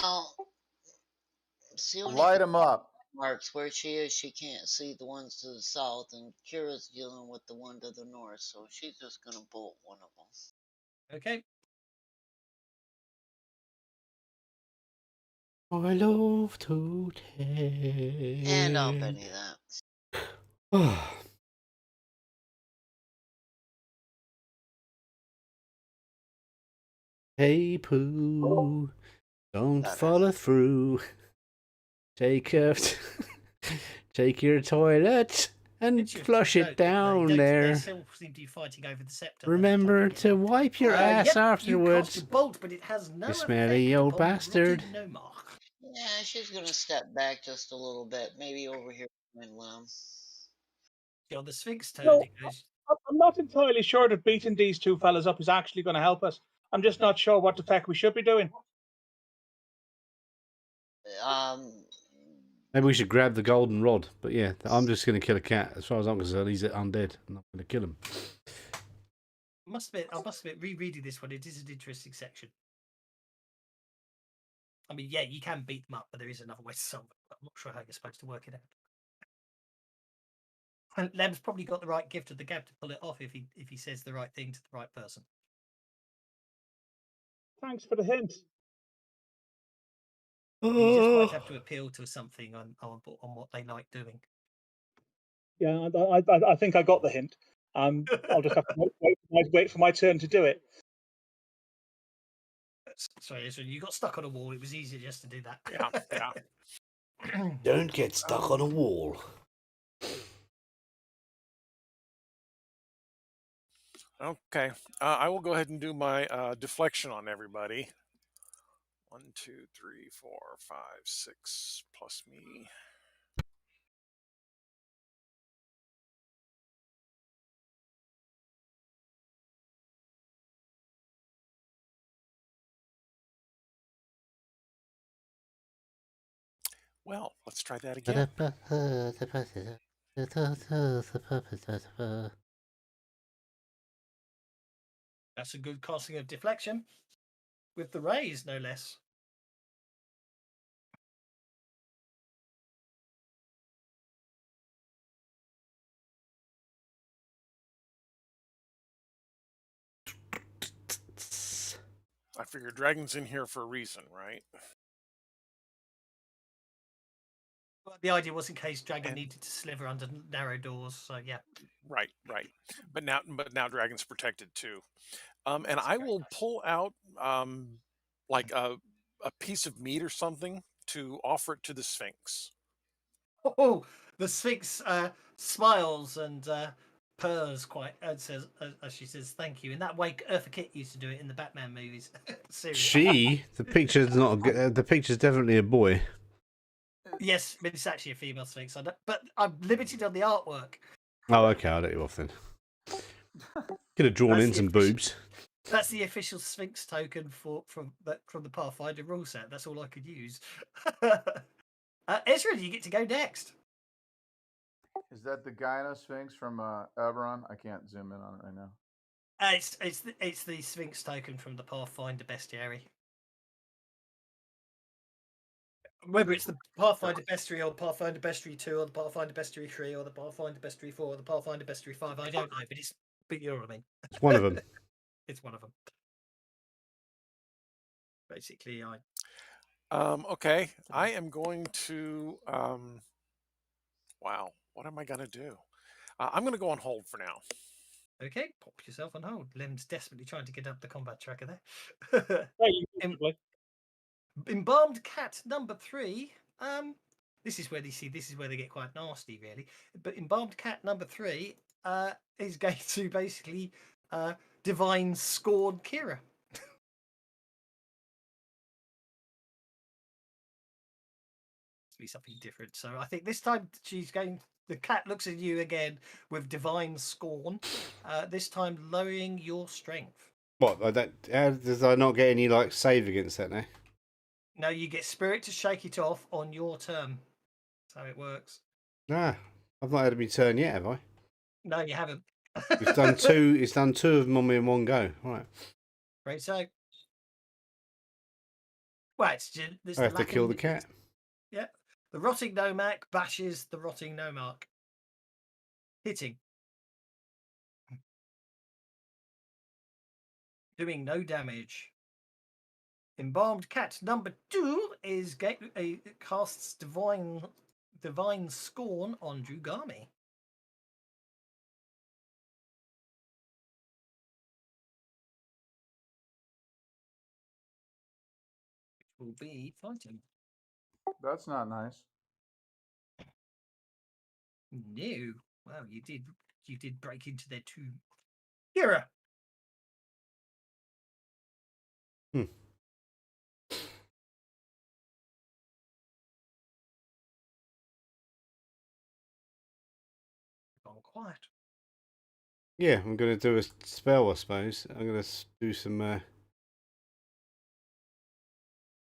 Oh, Sione Light them up. marks where she is. She can't see the ones to the south, and Kira's dealing with the one to the north, so she's just gonna bolt one of them. Okay. I love to take. And I'll Benny that. Hey Pooh, don't Better. follow through. Take your toilet and flush it down there. They still seem to be fighting over the scepter. Remember to wipe your ass afterwards. You cast a bolt, but it has no You smelly old upon bastard. Rotting No Mark. Yeah, she's gonna step back just a little bit, maybe over here behind Lem. On the Sphinx turn, No, it goes. I'm not entirely sure that beating these two fellas up is actually going to help us. I'm just not sure what the heck we should be doing. Maybe we should grab the golden rod. But yeah, I'm just going to kill a cat. As far as I'm concerned, he's undead. I'm not going to kill him. I must admit, rereading this one, it is an interesting section. I mean, yeah, you can beat them up, but there is another way to solve it. I'm not sure how you're supposed to work it out. And Lem's probably got the right gift of the gab to pull it off if he says the right thing to the right person. Thanks for the hint. You just might have to appeal to something on what they like doing. Yeah, I think I got the hint. I'll just have to wait for my turn to do it. Sorry, so you got stuck on a wall. It was easier just to do that. Yeah. Don't get stuck on a wall. Okay, I will go ahead and do my deflection on everybody. 1, 2, 3, 4, 5, 6 plus me. Well, let's try that again. That's a good casting of deflection. With the raise, no less. I figure Dragon's in here for a reason, right? Well, the idea was in case Dragon needed to sliver under narrow doors, so yeah. Right. But now Dragon's protected too. And I will pull out like a piece of meat or something to offer it to the Sphinx. Oh, the Sphinx smiles and purrs quite and says, as she says, "Thank you." In that way, Eartha Kitt used to do it in the Batman movies. The picture's not. The picture's definitely a boy. Yes, but it's actually a female Sphinx. But I'm limited on the artwork. Oh, okay. I'll let you off then. Could have drawn in some boobs. That's the official Sphinx token from the Pathfinder rule set. That's all I could use. Ezra, you get to go next. Is that the Gyno Sphinx from Eberron? I can't zoom in on it right now. It's the Sphinx token from the Pathfinder bestiary. Whether it's the Pathfinder Bestiary or Pathfinder Bestiary 2 or the Pathfinder Bestiary 3 or the Pathfinder Bestiary 4 or the Pathfinder Bestiary 5, I don't know, but you know what I mean. It's one of them. It's one of them. Basically, Okay, I am going to. Wow, what am I gonna do? I'm gonna go on hold for now. Okay, pop yourself on hold. Lem's desperately trying to get up the combat tracker there. Very Em- comfortably. Embalmed cat number 3. This is where they get quite nasty, really. But embalmed cat number 3 is going to basically divine scorn Kira. To be something different. So I think this time the cat looks at you again with divine scorn. This time lowering your strength. What? How does I not get any like save against that now? No, you get spirit to shake it off on your turn. That's how it works. Nah, I've not had me turn yet, have I? No, you haven't. It's done two. It's done two of them on me in one go. Right. Right, so well, there's I have to kill the cat. Yeah, the rotting Nomark bashes the rotting Nomark, hitting, doing no damage. Embalmed cat number 2 is casts divine scorn on Drugami. Which will be fighting. That's not nice. No. Wow, you did break into their tomb. Kira. Hmm. Gone quiet. Yeah, I'm going to do a spell, I suppose. I'm going to do some.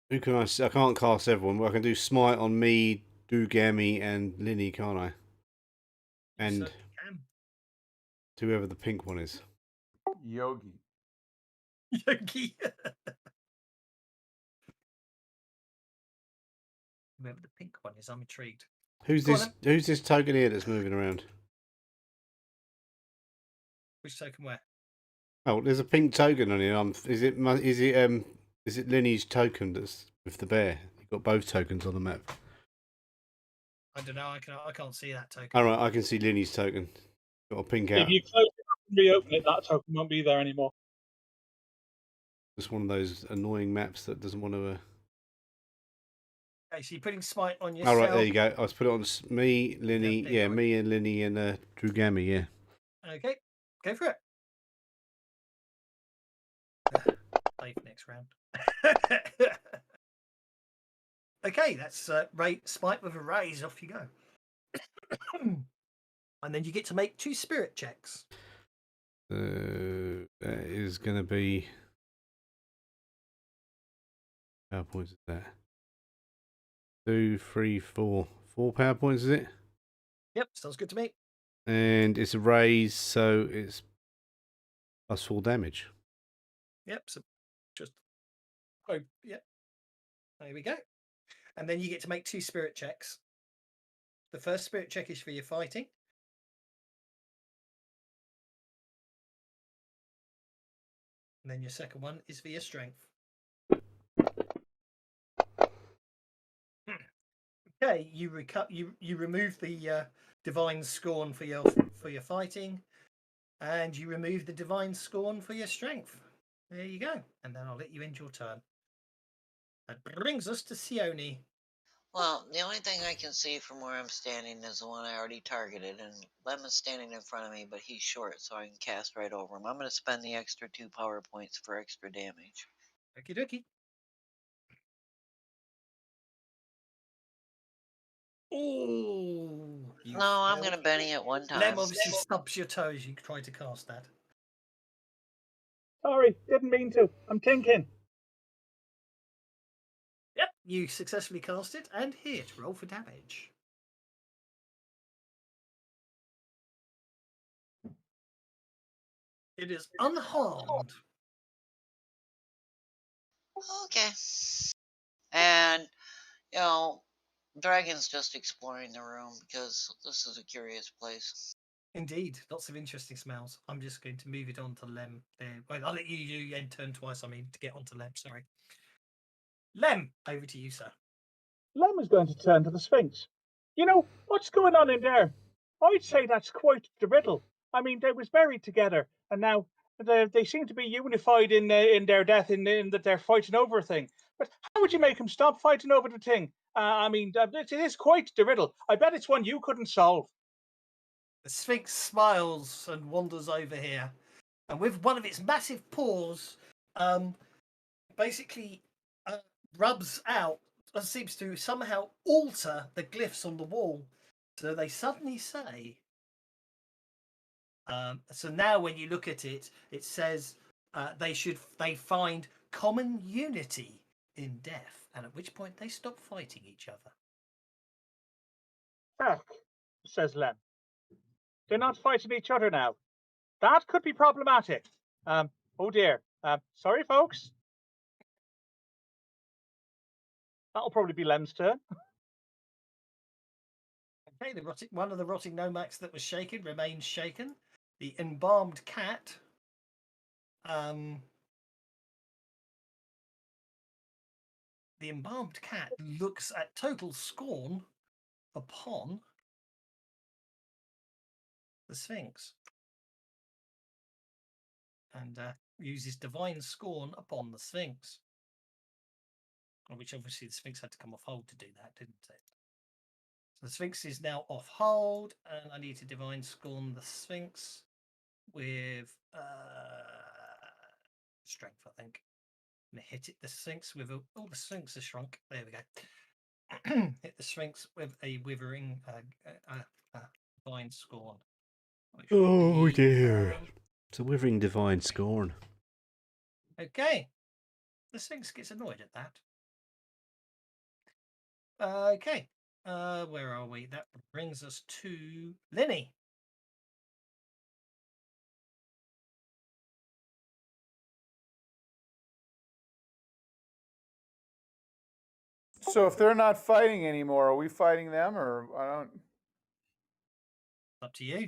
Who can I can't cast everyone, but I can do smite on me, Dugami, and Linny, can't I? And You can. whoever the pink one is. Yogi. Yogi. Whoever the pink one is, I'm intrigued. Who's Go on, this? then. Who's this token here that's moving around? Which token where? Oh, there's a pink token on here. Is it Linny's token that's with the bear? You've got both tokens on the map. I don't know. I can't see that token. All right, I can see Linny's token. Got a pink out. If you close it up and reopen it, that token won't be there anymore. Just one of those annoying maps that doesn't want to. Okay, so you're putting smite on yourself. All right, there you go. I was put it on me, Linny. Yeah, Yeah, right. me and Linny and Drugami. Yeah. Okay, go for it. Save next round. Okay, that's smite with a raise. Off you go. And then you get to make 2 spirit checks. That is going to be. Power points is that? 2, 3, 4. 4 power points, is it? Yep, sounds good to me. And it's a raise, so it's plus 4 damage. Yep, so just yep. There we go. And then you get to make 2 spirit checks. The first spirit check is for your fighting. And then your second one is for your strength. Okay, you remove the divine scorn for your fighting, and you remove the divine scorn for your strength. There you go. And then I'll let you end your turn. That brings us to Sione. Well, the only thing I can see from where I'm standing is the one I already targeted, and Lemon's standing in front of me, but he's short, so I can cast right over him. I'm going to spend the extra 2 power points for extra damage. Okie dokie. Oh, No, I'm going to Benny it one time. Lem obviously stubs your toes. You try to cast that. Sorry, didn't mean to. I'm thinking. Yep, you successfully cast it and hit. Roll for damage. It is unharmed. Okay. And, you know, Dragon's just exploring the room because this is a curious place. Indeed, lots of interesting smells. I'm just going to move it on to Lem there. Wait, I'll let you end turn twice. I mean, to get onto Lem, sorry. Lem, over to you, sir. Lem is going to turn to the Sphinx. You know, what's going on in there? I'd say that's quite the riddle. I mean, they was buried together, and now they seem to be unified in their death, in that they're fighting over a thing. But how would you make them stop fighting over the thing? I mean, it is quite the riddle. I bet it's one you couldn't solve. The Sphinx smiles and wanders over here, and with one of its massive paws, basically rubs out and seems to somehow alter the glyphs on the wall. So they suddenly say. So now, when you look at it, it says they find common unity in death, and at which point they stop fighting each other. Heck, says Lem. They're not fighting each other now. That could be problematic. Oh dear. Sorry, folks. That'll probably be Lem's turn. Okay, one of the rotting nomax that was shaken remains shaken. The embalmed cat. The embalmed cat looks at total scorn upon the Sphinx and uses divine scorn upon the Sphinx. Which obviously the Sphinx had to come off hold to do that, didn't it? So the Sphinx is now off hold, and I need to divine scorn the Sphinx with strength, I think. I'm gonna hit it the Sphinx with the Sphinx has shrunk. There we go. Hit the Sphinx with a withering divine scorn. Oh dear. It's a withering divine scorn. Okay. The Sphinx gets annoyed at that. Okay. Where are we? That brings us to Linny. So if they're not fighting anymore, are we fighting them, or I don't? Up to you.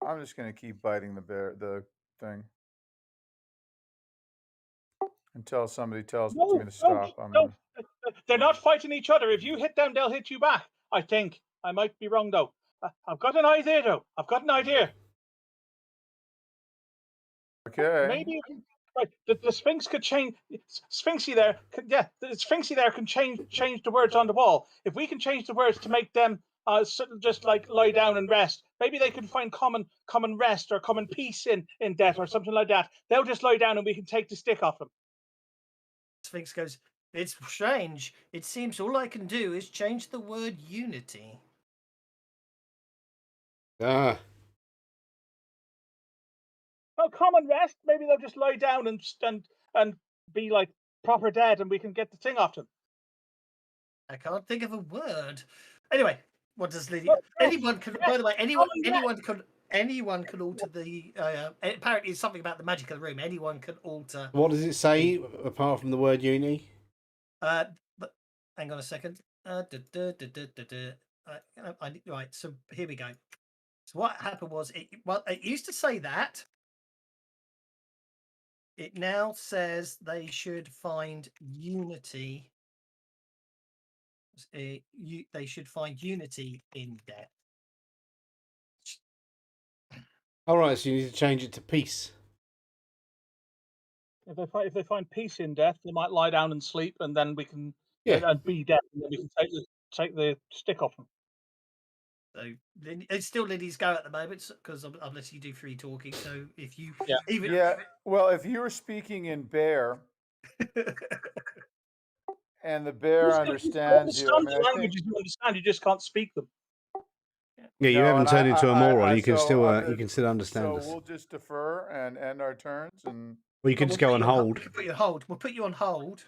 I'm just gonna keep biting the thing until somebody tells me to stop. No. They're not fighting each other. If you hit them, they'll hit you back. I think. I might be wrong though. I've got an idea though. Okay. Maybe right. The Sphinx could change. Sphinxy there. The Sphinxy there can change the words on the wall. If we can change the words to make them just like lie down and rest, maybe they can find common rest or common peace in death or something like that. They'll just lie down and we can take the stick off them. Sphinx goes, it's strange. It seems all I can do is change the word unity. Ah. Well, common rest. Maybe they'll just lie down and be like proper dead, and we can get the thing off them. I can't think of a word. Anyway, what does Lydia? Well, anyone can. By the way, anyone can alter the. Apparently, it's something about the magic of the room. Anyone can alter. What does it say apart from the word uni? But hang on a second. Right. So here we go. So what happened was it used to say that. It now says they should find unity. They should find unity in death. All right, so you need to change it to peace. If they find peace in death, they might lie down and sleep, and then we can and be dead, and then we can take the stick off them. So it's still Liddy's go at the moment, because unless you do free talking. So if you well, if you were speaking in bear and the bear understands you, I mean, I think you understand, you just can't speak them. Yeah, you No, haven't and turned into a moron. You can still you understand so us. we'll just defer and end our turns, and Well, you can just go on We hold. can put you on hold. We'll put you on hold.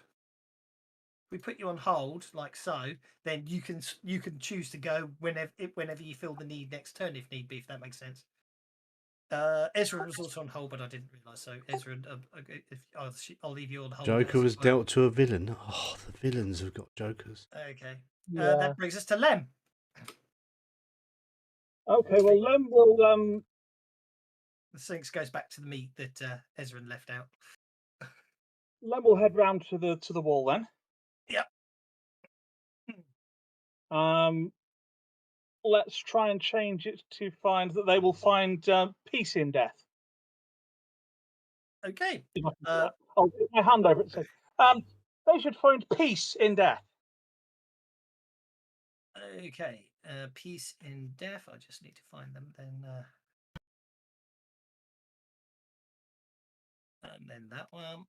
We put you on hold like so. Then you can choose to go whenever you feel the need next turn, if need be, if that makes sense. Ezra was also on hold, but I didn't realise. So Ezra, I'll leave you on hold. Joker as was well. dealt to a villain. Oh, the villains have got jokers. Okay. Yeah. That brings us to Lem. Okay, well, Lem will The Sphinx goes back to the meat that Ezra left out. Lem will head round to the wall then. Yep. Let's try and change it to find that they will find peace in death. Okay. If I can do that. I'll put my hand over it. So, they should find peace in death. Okay. Peace in death. I just need to find them then. And then that one.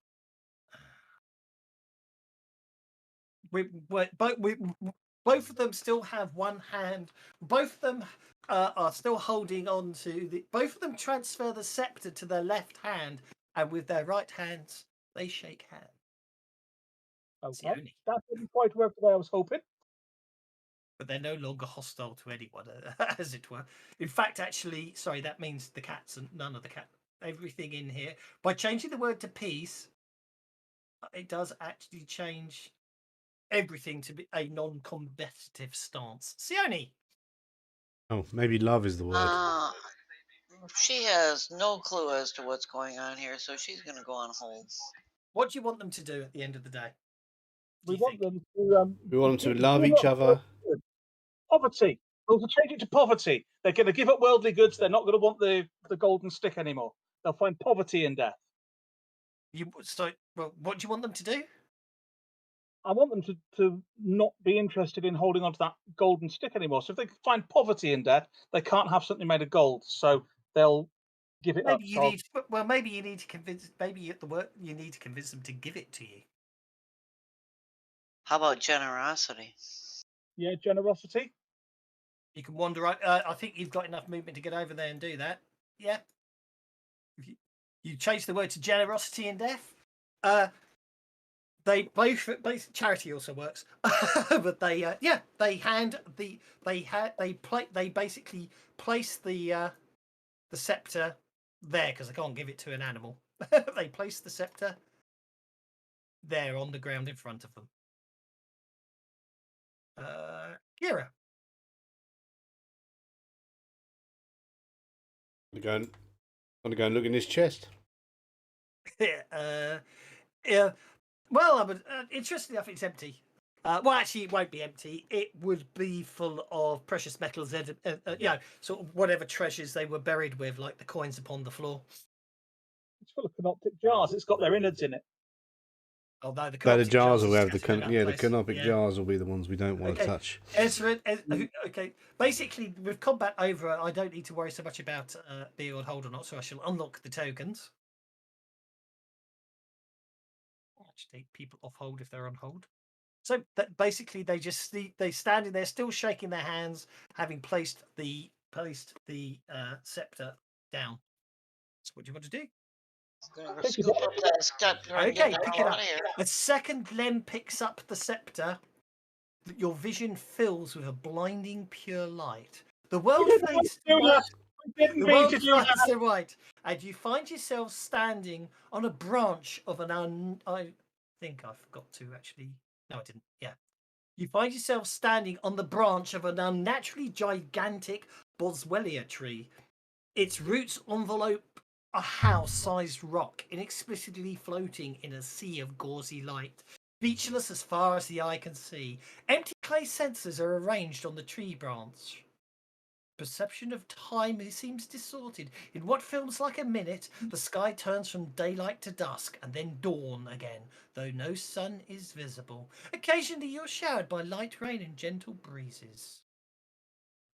Both of them still have one hand. Both of them are still holding on to the. Both of them transfer the scepter to their left hand, and with their right hands, they shake hands. Okay, that didn't quite work the way I was hoping. But they're no longer hostile to anyone, as it were. In fact, actually, sorry, that means the cats and none of the cat. Everything in here. By changing the word to peace, it does actually change everything to be a non-combative stance. Sione. Oh, maybe love is the word. She has no clue as to what's going on here, so she's going to go on hold. What do you want them to do at the end of the day? We want them to love each other. Poverty. We'll change it to poverty. They're going to give up worldly goods. They're not going to want the golden stick anymore. They'll find poverty in death. What do you want them to do? I want them to not be interested in holding on to that golden stick anymore. So if they find poverty in death, they can't have something made of gold. So they'll give it up. Maybe you need to convince. Maybe at the work you need to convince them to give it to you. How about generosity? Yeah, generosity. You can wander. I think you've got enough movement to get over there and do that. Yeah. You change the word to generosity in death. They both charity also works, but they basically place the scepter there because they can't give it to an animal. They place the scepter there on the ground in front of them. Kira. I'm gonna go and look in his chest. Yeah. Well, interestingly enough, it's empty. Well, actually, it won't be empty. It would be full of precious metals, sort of whatever treasures they were buried with, like the coins upon the floor. It's full of canoptic jars. It's got their innards in it. Oh no, the jars will have the the canopic jars will be the ones we don't want to touch. Okay. Basically, with combat over, I don't need to worry so much about being on hold or not. So I shall unlock the tokens. Take people off hold if they're on hold. So that basically they standing there, still shaking their hands, having placed the scepter down. So what do you want to do? Scoop up that scepter and Okay, get the pick hell it out up. of here. The second Lem picks up the scepter, your vision fills with a blinding pure light. The world fades to white. The world fades to white, and you find yourself standing on a branch of an I think I forgot to actually. No, I didn't. Yeah. You find yourself standing on the branch of an unnaturally gigantic boswellia tree. Its roots envelope a house-sized rock, inexplicably floating in a sea of gauzy light, featureless as far as the eye can see. Empty clay sensors are arranged on the tree branch. Perception of time seems distorted. In what feels like a minute, the sky turns from daylight to dusk and then dawn again, though no sun is visible. Occasionally you're showered by light rain and gentle breezes.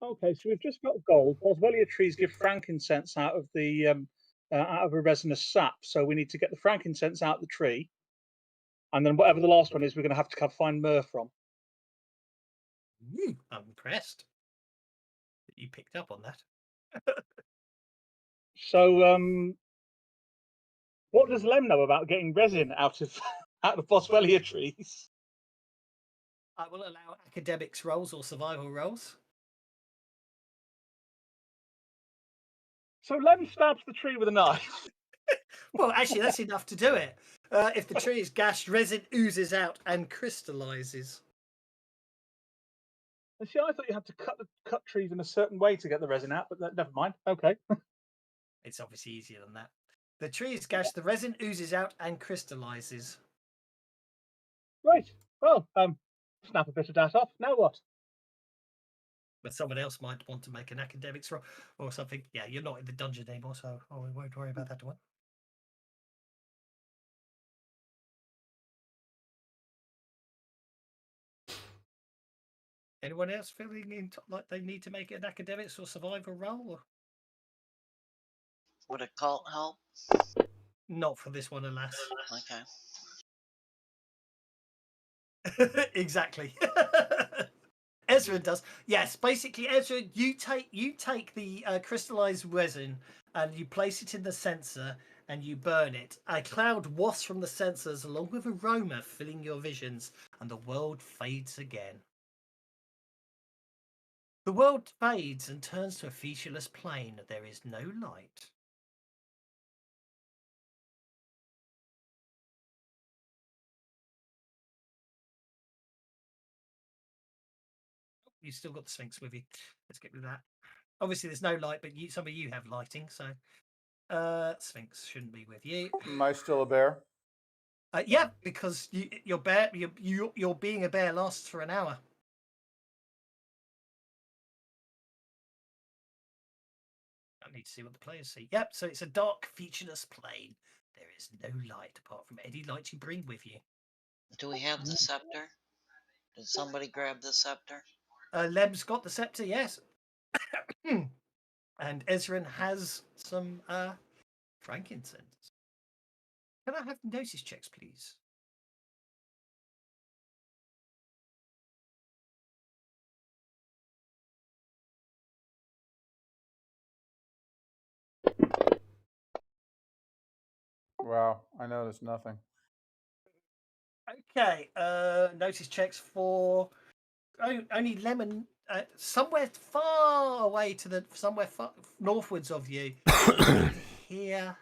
Okay, so we've just got gold. Boswellia trees give frankincense out of a resinous sap. So we need to get the frankincense out of the tree, and then whatever the last one is, we're going to have to find myrrh from. I'm impressed. You picked up on that. So, what does Lem know about getting resin out of Boswellia trees? I will allow academics roles or survival roles. So Lem stabs the tree with a knife. Well, actually, that's enough to do it. If the tree is gashed, resin oozes out and crystallizes. And see, I thought you had to cut trees in a certain way to get the resin out, but never mind. Okay. It's obviously easier than that. The tree is gashed, the resin oozes out and crystallizes. Right. Well, snap a bit of that off. Now what? But someone else might want to make an academics role or something. Yeah, you're not in the dungeon anymore, so we won't worry about that one. Anyone else feeling like they need to make an academics or survival role? Or? Would a cult help? Not for this one, alas. Okay. Exactly. Ezra does. Yes, basically, Ezra, you take the crystallized resin and you place it in the sensor and you burn it. A cloud wafts from the sensors along with aroma filling your visions, and the world fades again. The world fades and turns to a featureless plain. There is no light. You still got the Sphinx with you. Let's get rid of that. Obviously, there's no light, but some of you have lighting, so Sphinx shouldn't be with you. Am I still a bear? Yeah, because your being a bear lasts for an hour. I need to see what the players see. Yep, so it's a dark, featureless plain. There is no light apart from any light you bring with you. Do we have the scepter? Did somebody grab the scepter? Lem's got the scepter, yes. And Ezrin has some frankincense. Can I have notice checks, please? Wow, I noticed nothing. Okay, notice checks for only Lemon. Somewhere far away somewhere far northwards of you, you hear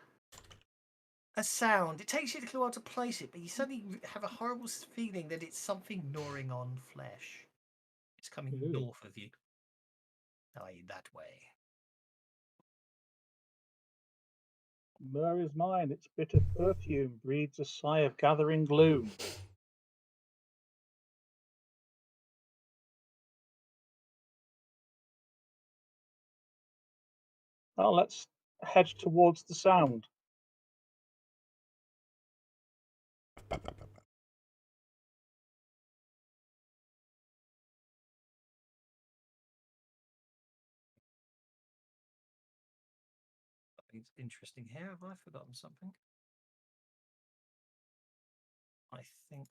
a sound. It takes you a little while to place it, but you suddenly have a horrible feeling that it's something gnawing on flesh. It's coming north of you. I.e. that way. Myrrh is mine. Its bitter perfume breeds a sigh of gathering gloom. Well, let's head towards the sound. Something's interesting here. Have I forgotten something? I think.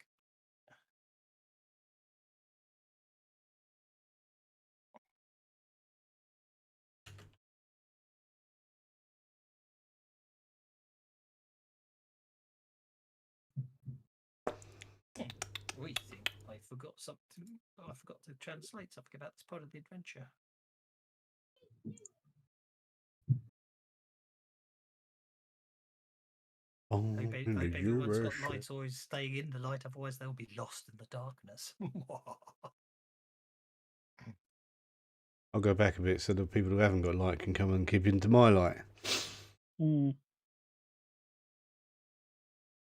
We think I forgot something. Oh, I forgot to translate something about this part of the adventure. Maybe everyone's got light or is staying in the light, otherwise they'll be lost in the darkness. I'll go back a bit so the people who haven't got light can come and keep into my light. Hmm.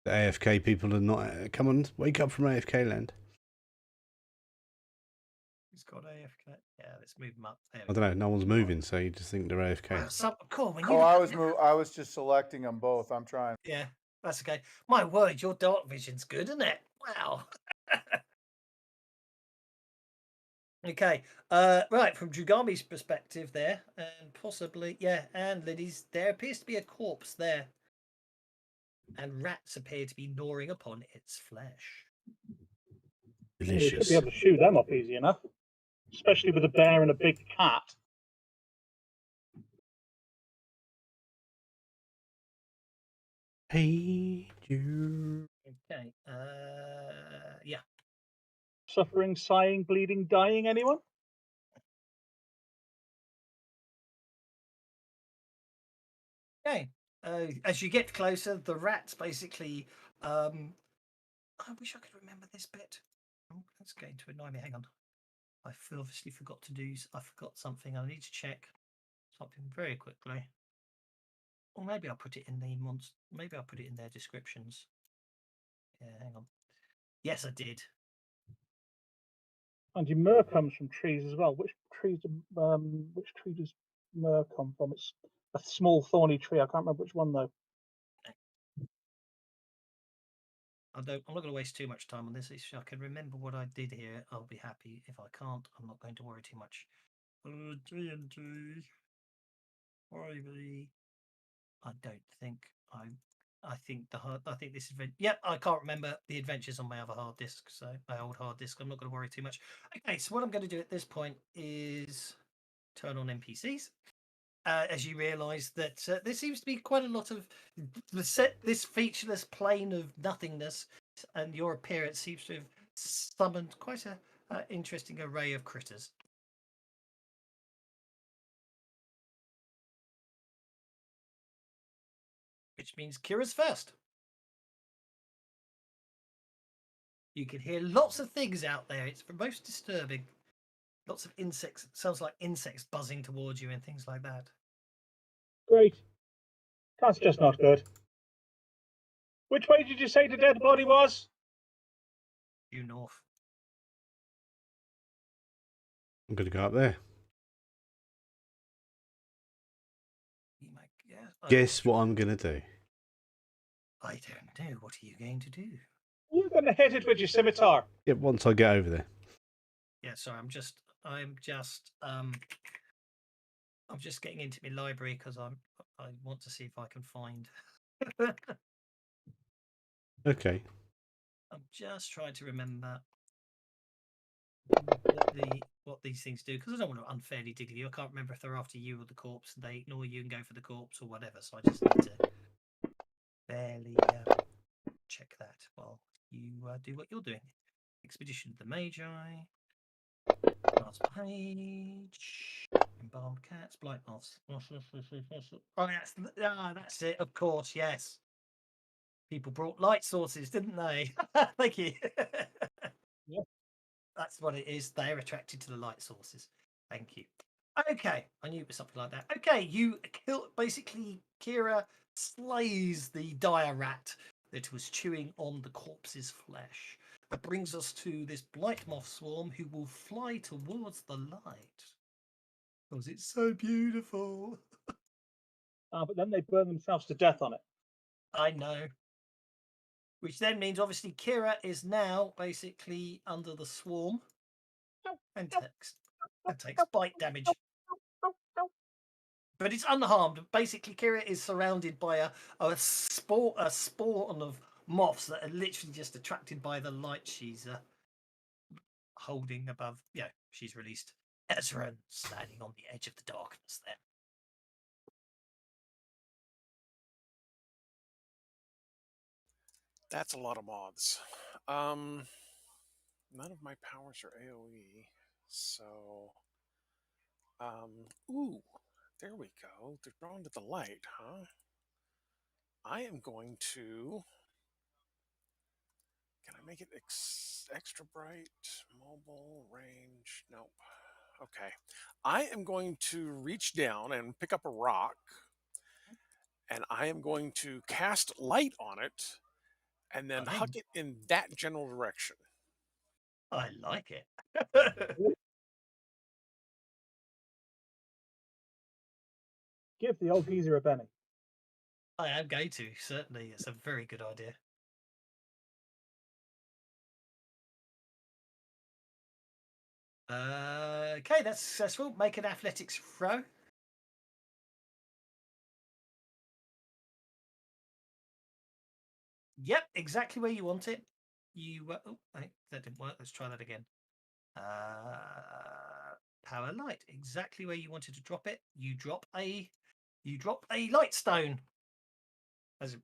The AFK people are not. Come on, wake up from AFK land. Who's got AFK? Yeah, let's move them up. I don't know. No one's moving, so you just think they're AFK. Cool. Oh, I was just selecting them both. I'm trying. Yeah, that's okay. My word, your dark vision's good, isn't it? Wow. Okay. Right, from Drugami's perspective there, and possibly, and Liddy's, there appears to be a corpse there. And rats appear to be gnawing upon its flesh. Delicious. We should be able to shoot them up easy enough, especially with a bear and a big cat. Pager. Okay. Yeah. Suffering, sighing, bleeding, dying. Anyone? Okay. As you get closer, the rats basically. I wish I could remember this bit. Oh, that's going to annoy me. Hang on. I obviously forgot to do. I forgot something. I need to check something very quickly. Or maybe I'll put it in the monster. Maybe I'll put it in their descriptions. Yeah, hang on. Yes, I did. And your myrrh comes from trees as well. Which tree does myrrh come from? It's a small thorny tree. I can't remember which one though. I'm not going to waste too much time on this. If I can remember what I did here, I'll be happy. If I can't, I'm not going to worry too much. TNT. I don't think I think this event. Yep, I can't remember the adventures on my other hard disk, so my old hard disk. I'm not going to worry too much. Okay, so what I'm going to do at this point is turn on NPCs. As you realise that there seems to be quite a lot of this featureless plane of nothingness, and your appearance seems to have summoned quite a interesting array of critters. Which means Kira's first. You can hear lots of things out there. It's most disturbing. Lots of insects. It sounds like insects buzzing towards you and things like that. Great. That's just not good. Which way did you say the dead body was? Due north. I'm going to go up there. Guess what I'm going to do? I don't know. What are you going to do? You're going to hit it with your scimitar. Yeah, once I get over there. Yeah, sorry. I'm just getting into my library because I want to see if I can find. Okay. I'm just trying to remember what these things do because I don't want to unfairly dig you. I can't remember if they're after you or the corpse. They ignore you and go for the corpse or whatever. So I just need to barely check that while you do what you're doing. Expedition of the Magi. Last page. Embalmed cats, blight moths. Oh, that's it. Of course, yes. People brought light sources, didn't they? Thank you. Yeah. That's what it is. They're attracted to the light sources. Thank you. Okay, I knew it was something like that. Okay, you kill. Basically, Kira slays the dire rat that was chewing on the corpse's flesh. That brings us to this blight moth swarm who will fly towards the light. Because it's so beautiful. But then they burn themselves to death on it. I know. Which then means obviously Kira is now basically under the swarm and takes bite damage. But it's unharmed. Basically, Kira is surrounded by a spawn of moths that are literally just attracted by the light she's holding above. Yeah, she's released Ezra standing on the edge of the darkness there. That's a lot of mods. None of my powers are AoE, so ooh, there we go. They're drawn to the light, huh? I am going to. Can I make it extra bright? Mobile range? Nope. Okay. I am going to reach down and pick up a rock, and I am going to cast light on it, and then Fine. huck it in that general direction. I like it. Give the old geezer a penny. I am going to, certainly. It's a very good idea. Okay, that's successful. Make an athletics throw. Yep, exactly where you want it. You oh, that didn't work. Let's try that again. Power light, exactly where you wanted to drop it. You drop a light stone.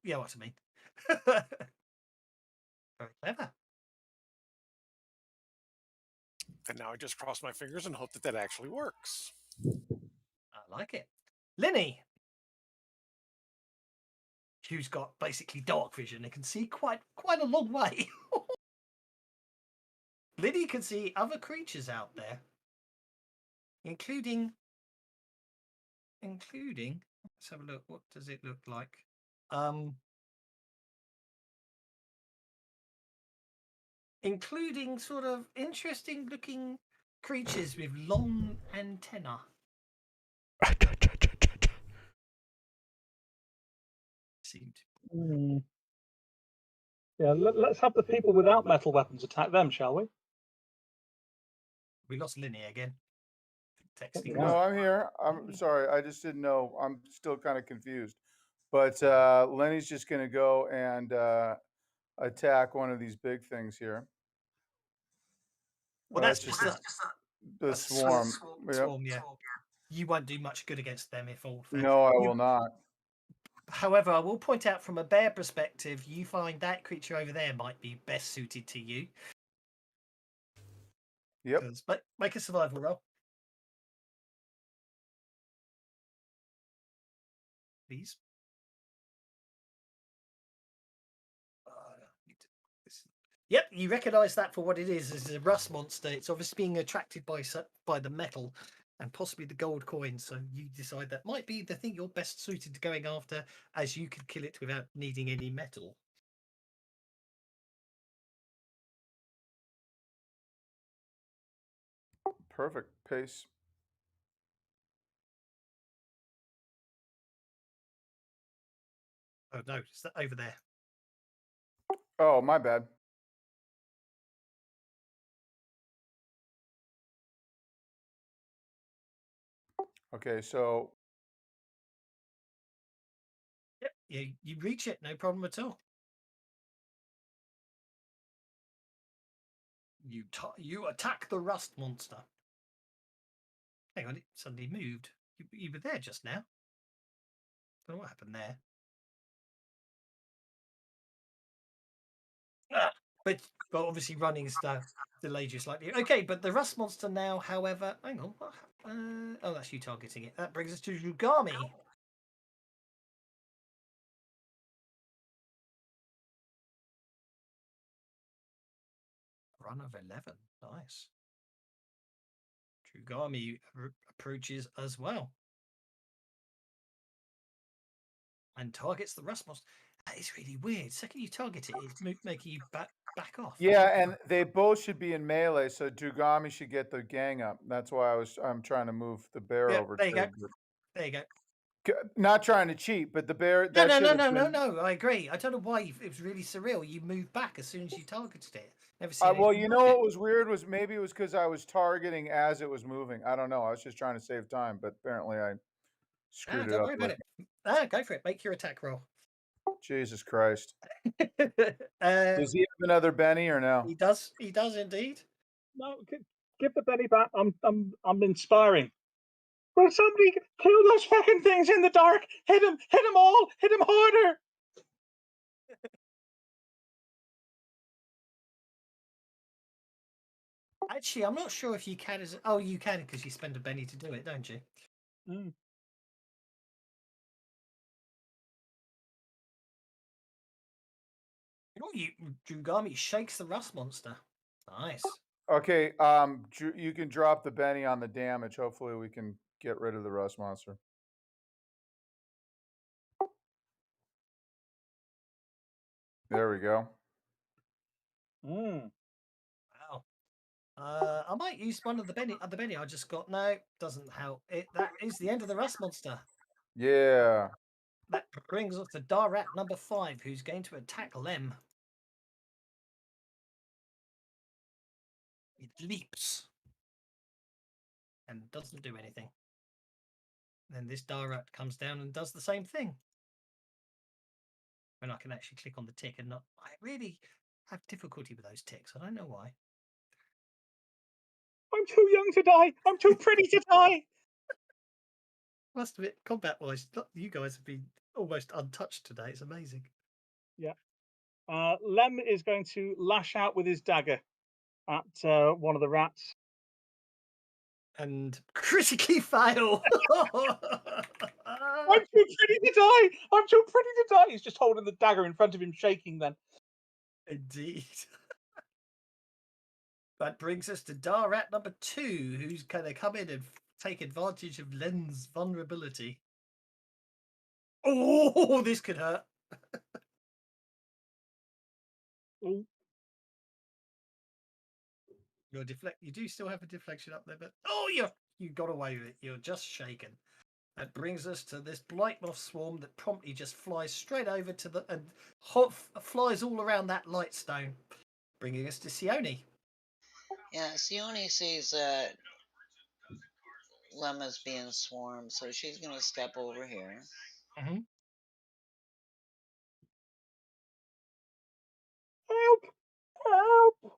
Yeah, what I mean. Very clever. And now I just cross my fingers and hope that that actually works. I like it. Linny, who's got basically dark vision, and can see quite a long way. Linny can see other creatures out there, including. Let's have a look. What does it look like? Including sort of interesting looking creatures with long antennae. Seemed. Yeah, let's have the people without metal weapons attack them, shall we? We lost Linny again. Texting. No, I'm here. I'm sorry. I just didn't know. I'm still kind of confused. But Lenny's just going to go and attack one of these big things here. Well, that's just the swarm. Swarm, yeah. You won't do much good against them if all fails. No, I will not. However, I will point out from a bear perspective, you find that creature over there might be best suited to you. Yep. But make a survival roll. Please. Yep, you recognise that for what it is. It's a rust monster. It's obviously being attracted by the metal and possibly the gold coin. So you decide that might be the thing you're best suited to going after, as you can kill it without needing any metal. Perfect. Pace. Oh no, it's that over there. Oh, my bad. Okay, so. Yep, you reach it, no problem at all. You attack the rust monster. Hang on, it suddenly moved. You were there just now. Don't know what happened there. But obviously running stuff delayed you slightly. Okay, but the rust monster now, however, hang on. Oh, that's you targeting it. That brings us to Rugami. Run of 11. Nice. Rugami approaches as well. And targets the rust monster. That is really weird. Second you target it, it's making you back off. Yeah, and they both should be in melee, so Drugami should get the gang up. That's why I'm trying to move the bear over. There you go. There you go. Not trying to cheat, but the bear. No. I agree. I don't know why it was really surreal. You moved back as soon as you targeted it. Never seen it. Well, you know what was weird was maybe it was because I was targeting as it was moving. I don't know. I was just trying to save time, but apparently I screwed it up. Don't worry about it. Go for it. Make your attack roll. Jesus Christ. Does he have another Benny or no? He does. He does indeed. No, give the Benny back. I'm inspiring. Will somebody kill those fucking things in the dark? Hit them all. Hit them harder. Actually, I'm not sure if you can. Oh, you can because you spend a Benny to do it, don't you? Mm. Drugami shakes the rust monster. Nice. Okay, you can drop the Benny on the damage. Hopefully we can get rid of the rust monster. There we go. Wow. I might use one of the Benny. The Benny I just got. No, doesn't help. That is the end of the rust monster. Yeah. That brings us to Darat number 5, who's going to attack Lem. It leaps and doesn't do anything. Then this Darat comes down and does the same thing. When I can actually click on the tick and not, I really have difficulty with those ticks. I don't know why. I'm too young to die. I'm too pretty to die. Must admit, combat-wise, you guys have been almost untouched today. It's amazing. Lem is going to lash out with his dagger at one of the rats. And critically fail. I'm too pretty to die! I'm too pretty to die! He's just holding the dagger in front of him, shaking then. Indeed. That brings us to Darat number 2, who's going to come in and take advantage of Len's vulnerability. Oh, this could hurt. Ooh. Your you do still have a deflection up there, but you got away with it. You're just shaken. That brings us to this blight moth swarm that promptly just flies straight over to the and flies all around that light stone, bringing us to Sione. Yeah, Sione sees that Lemma's being swarmed, so she's gonna step over here. Help! Help!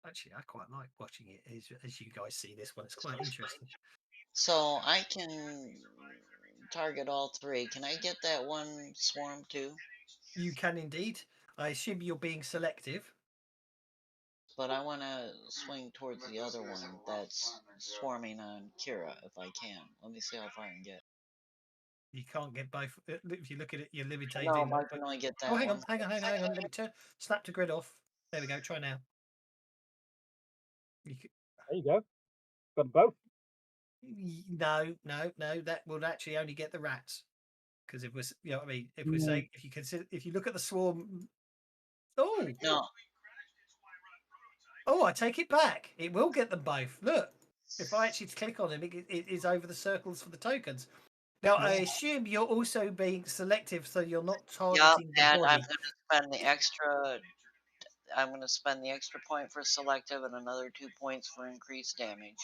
Actually, I quite like watching it as you guys see this one. It's quite interesting. So I can target all three. Can I get that one swarm too? You can indeed. I assume you're being selective. But I want to swing towards the other one that's swarming on Kira if I can. Let me see how far I can get. You can't get both. If you look at it, you're limited. No, I can only get that Oh, hang one. on. Let me snap to grid off. There we go. Try now. There you go. Got them both. No. That would actually only get the rats. Because if we're, what I mean, if we're saying, if you look at the swarm. Oh No. Oh, I take it back. It will get them both. Look, if I actually click on him, it is over the circles for the tokens. Now, I assume you're also being selective, so you're not targeting the and body. I'm going to spend the extra. I'm going to spend the extra point for selective and another 2 points for increased damage.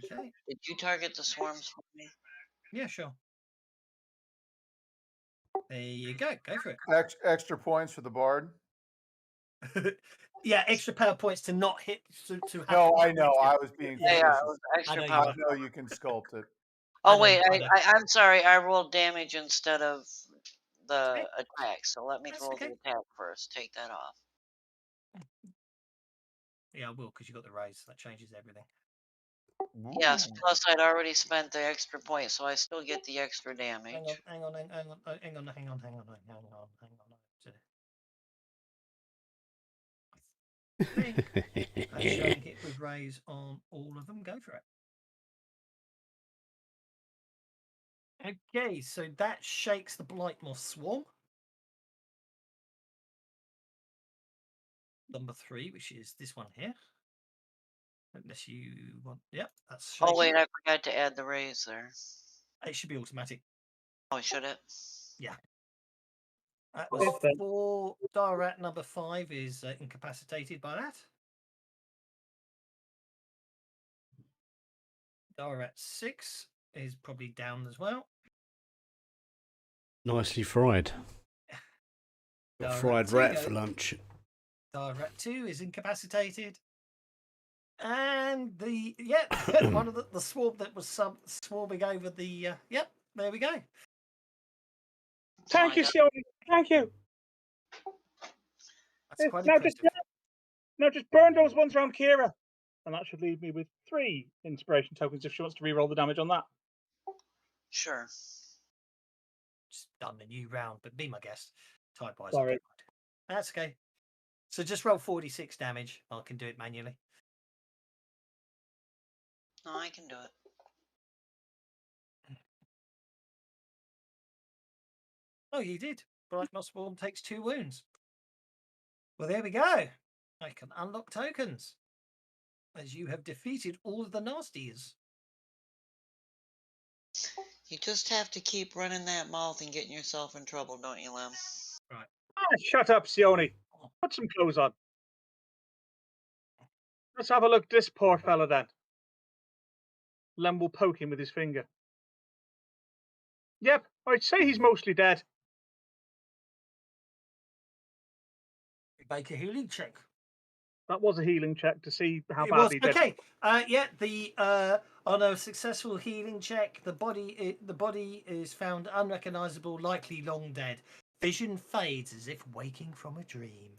Okay. Did you target the swarms for me? Yeah, sure. There you go. Go for it. Extra points for the bard. Yeah, extra power points to not hit. To have No, to I know. I was being Yeah, Yeah, facetious. it was extra I know power. you I know you can sculpt it. Oh wait, I'm sorry. I rolled damage instead of the Okay. attack. So let me That's roll okay. the attack first. Take that off. Yeah, I will, because you got the raise. That changes everything. Yes. Plus, I'd already spent the extra point, so I still get the extra damage. Hang on. I think that's showing hit with raise on all of them. Go for it. Okay, so that shakes the blight moth swarm. Number 3, which is this one here. Unless you want, yep, that's shaking. Oh wait, I forgot to add the raise there. It should be automatic. Oh, should it? Yeah. That was 4. Darat number 5 is incapacitated by that. Darat 6 is probably down as well. Nicely fried. Fried rat for lunch. Darat 2 is incapacitated. And one of the swarm that was swarming over the there we go. Thank you, Sione. Thank you. That's quite now impressive. Just burn those ones around Kira. And that should leave me with 3 inspiration tokens if she wants to re-roll the damage on that. Sure. Just done a new round, but be my guest. Type-wise, Sorry. That's okay. So just roll 46 damage. I can do it manually. No, I can do it. Oh, you did. Bright Moss Swarm takes 2 wounds. Well, there we go. I can unlock tokens, as you have defeated all of the nasties. You just have to keep running that mouth and getting yourself in trouble, don't you, Lem? Right. Shut up, Sione. Put some clothes on. Let's have a look at this poor fella then. Lem will poke him with his finger. Yep, I'd say he's mostly dead. Make a healing check. That was a healing check to see how It was badly dead. okay. Yeah, the on a successful healing check, the body is found unrecognizable, likely long dead. Vision fades as if waking from a dream.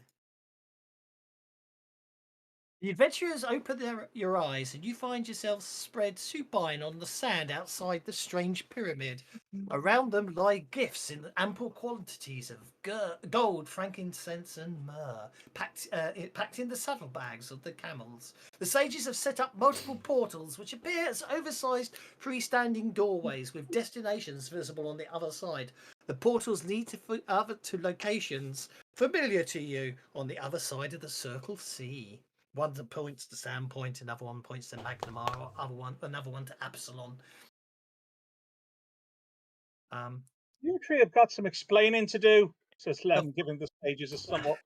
The adventurers open your eyes and you find yourselves spread supine on the sand outside the strange pyramid. Around them lie gifts in ample quantities of gold, frankincense, and myrrh, packed in the saddlebags of the camels. The sages have set up multiple portals, which appear as oversized freestanding doorways with destinations visible on the other side. The portals lead to locations familiar to you on the other side of the Circle Sea. One that points to Sandpoint, another one points to Magnemar, another one to Absalon. You three have got some explaining to do, says Lem, giving the sages a somewhat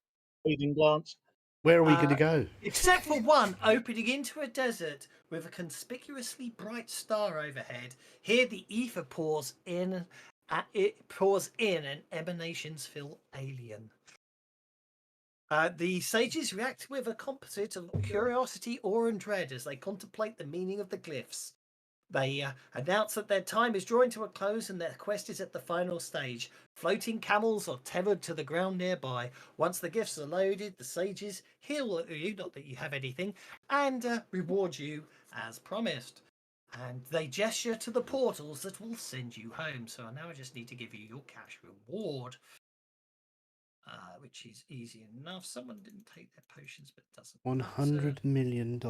fading glance. Where are we going to go? Except for one opening into a desert with a conspicuously bright star overhead. Here the ether pours in and emanations fill alien. The sages react with a composite of curiosity, awe, and dread as they contemplate the meaning of the glyphs. They announce that their time is drawing to a close and their quest is at the final stage. Floating camels are tethered to the ground nearby. Once the gifts are loaded, the sages heal you, not that you have anything, and reward you as promised. And they gesture to the portals that will send you home. So now I just need to give you your cash reward. Which is easy enough. Someone didn't take their potions, but doesn't matter. $100 million. If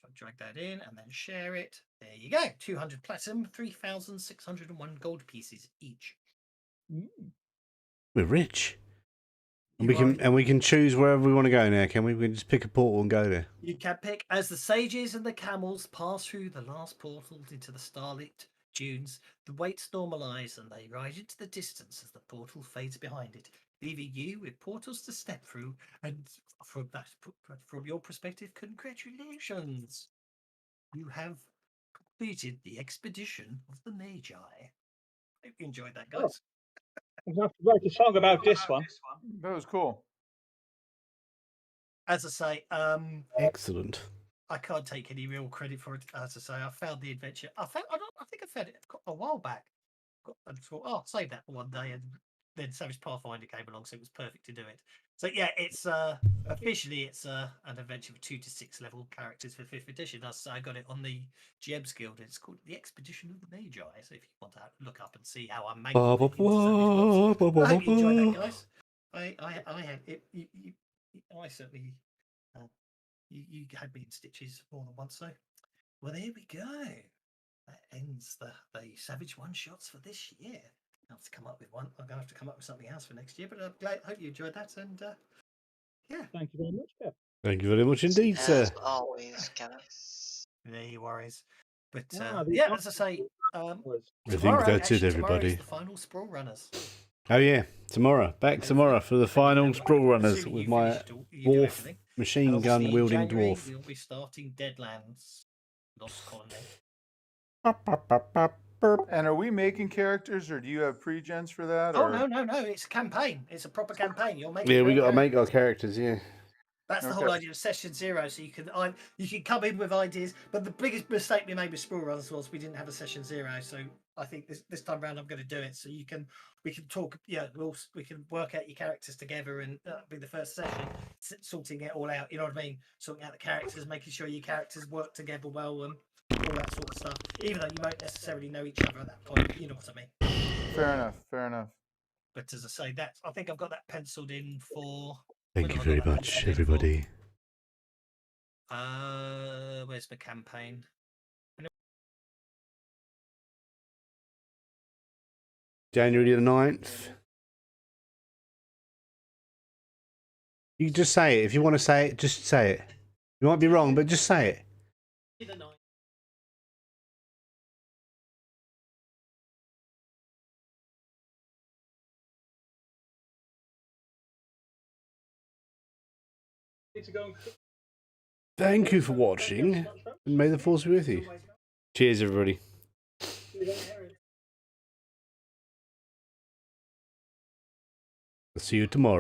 I drag that in and then share it, there you go. 200 platinum, 3,601 gold pieces each. We're rich. And we can choose wherever we want to go now, can we? We can just pick a portal and go there. You can pick as the sages and the camels pass through the last portal into the starlit dunes. The weights normalise and they ride into the distance as the portal fades behind it, leaving you with portals to step through. And from your perspective, congratulations! You have completed the expedition of the Magi. Hope you enjoyed that, guys. I'm going to have to write a song about this one. That was cool. As I say, Excellent. I can't take any real credit for it. As I say, I found the adventure. I think I found it a while back. And thought, oh, I'll save that for one day, and then Savage Pathfinder came along, so it was perfect to do it. So yeah, it's officially it's an adventure with 2 to 6 level characters for 5th edition. I got it on the GM's Guild. It's called the Expedition of the Magi. So if you want to look up and see how I'm making it into Savage Paths. I hope you enjoyed that, guys. I have it. I certainly. You had me in stitches more than once, so well there we go. That ends the Savage one shots for this year. I have to come up with one. I'm gonna have to come up with something else for next year. But I'm glad. Hope you enjoyed that, and yeah. Thank you very much, Kev. Thank you very much indeed, sir. As always, Kevin. No worries. But the yeah, as I say, I think that's it, everybody. The final Sprawl Runners. Oh yeah, tomorrow. Back tomorrow for the final Sprawl Runners with my dwarf machine gun wielding dwarf. We'll be starting Deadlands, Lost Colony. And are we making characters, or do you have pre-gens for that? Oh or? no! It's a campaign. It's a proper campaign. You're making. Yeah, we got to make our characters. Yeah. That's the whole idea of session 0. So you can come in with ideas. But the biggest mistake we made with Sprawl Runners was we didn't have a session 0. So I think this time around I'm going to do it. So we can talk. Yeah, we can work out your characters together, and be the first session, sorting it all out. You know what I mean? Sorting out the characters, making sure your characters work together well, and all that sort of stuff. Even though you won't necessarily know each other at that point. You know what I mean? Fair enough. But as I say, I think I've got that penciled in for. Thank you very much, everybody. Where's the campaign? January the 9th. You can just say it. If you want to say it, just say it. You might be wrong, but just say it. Thank you for watching, and may the force be with you. Cheers, everybody. I'll see you tomorrow.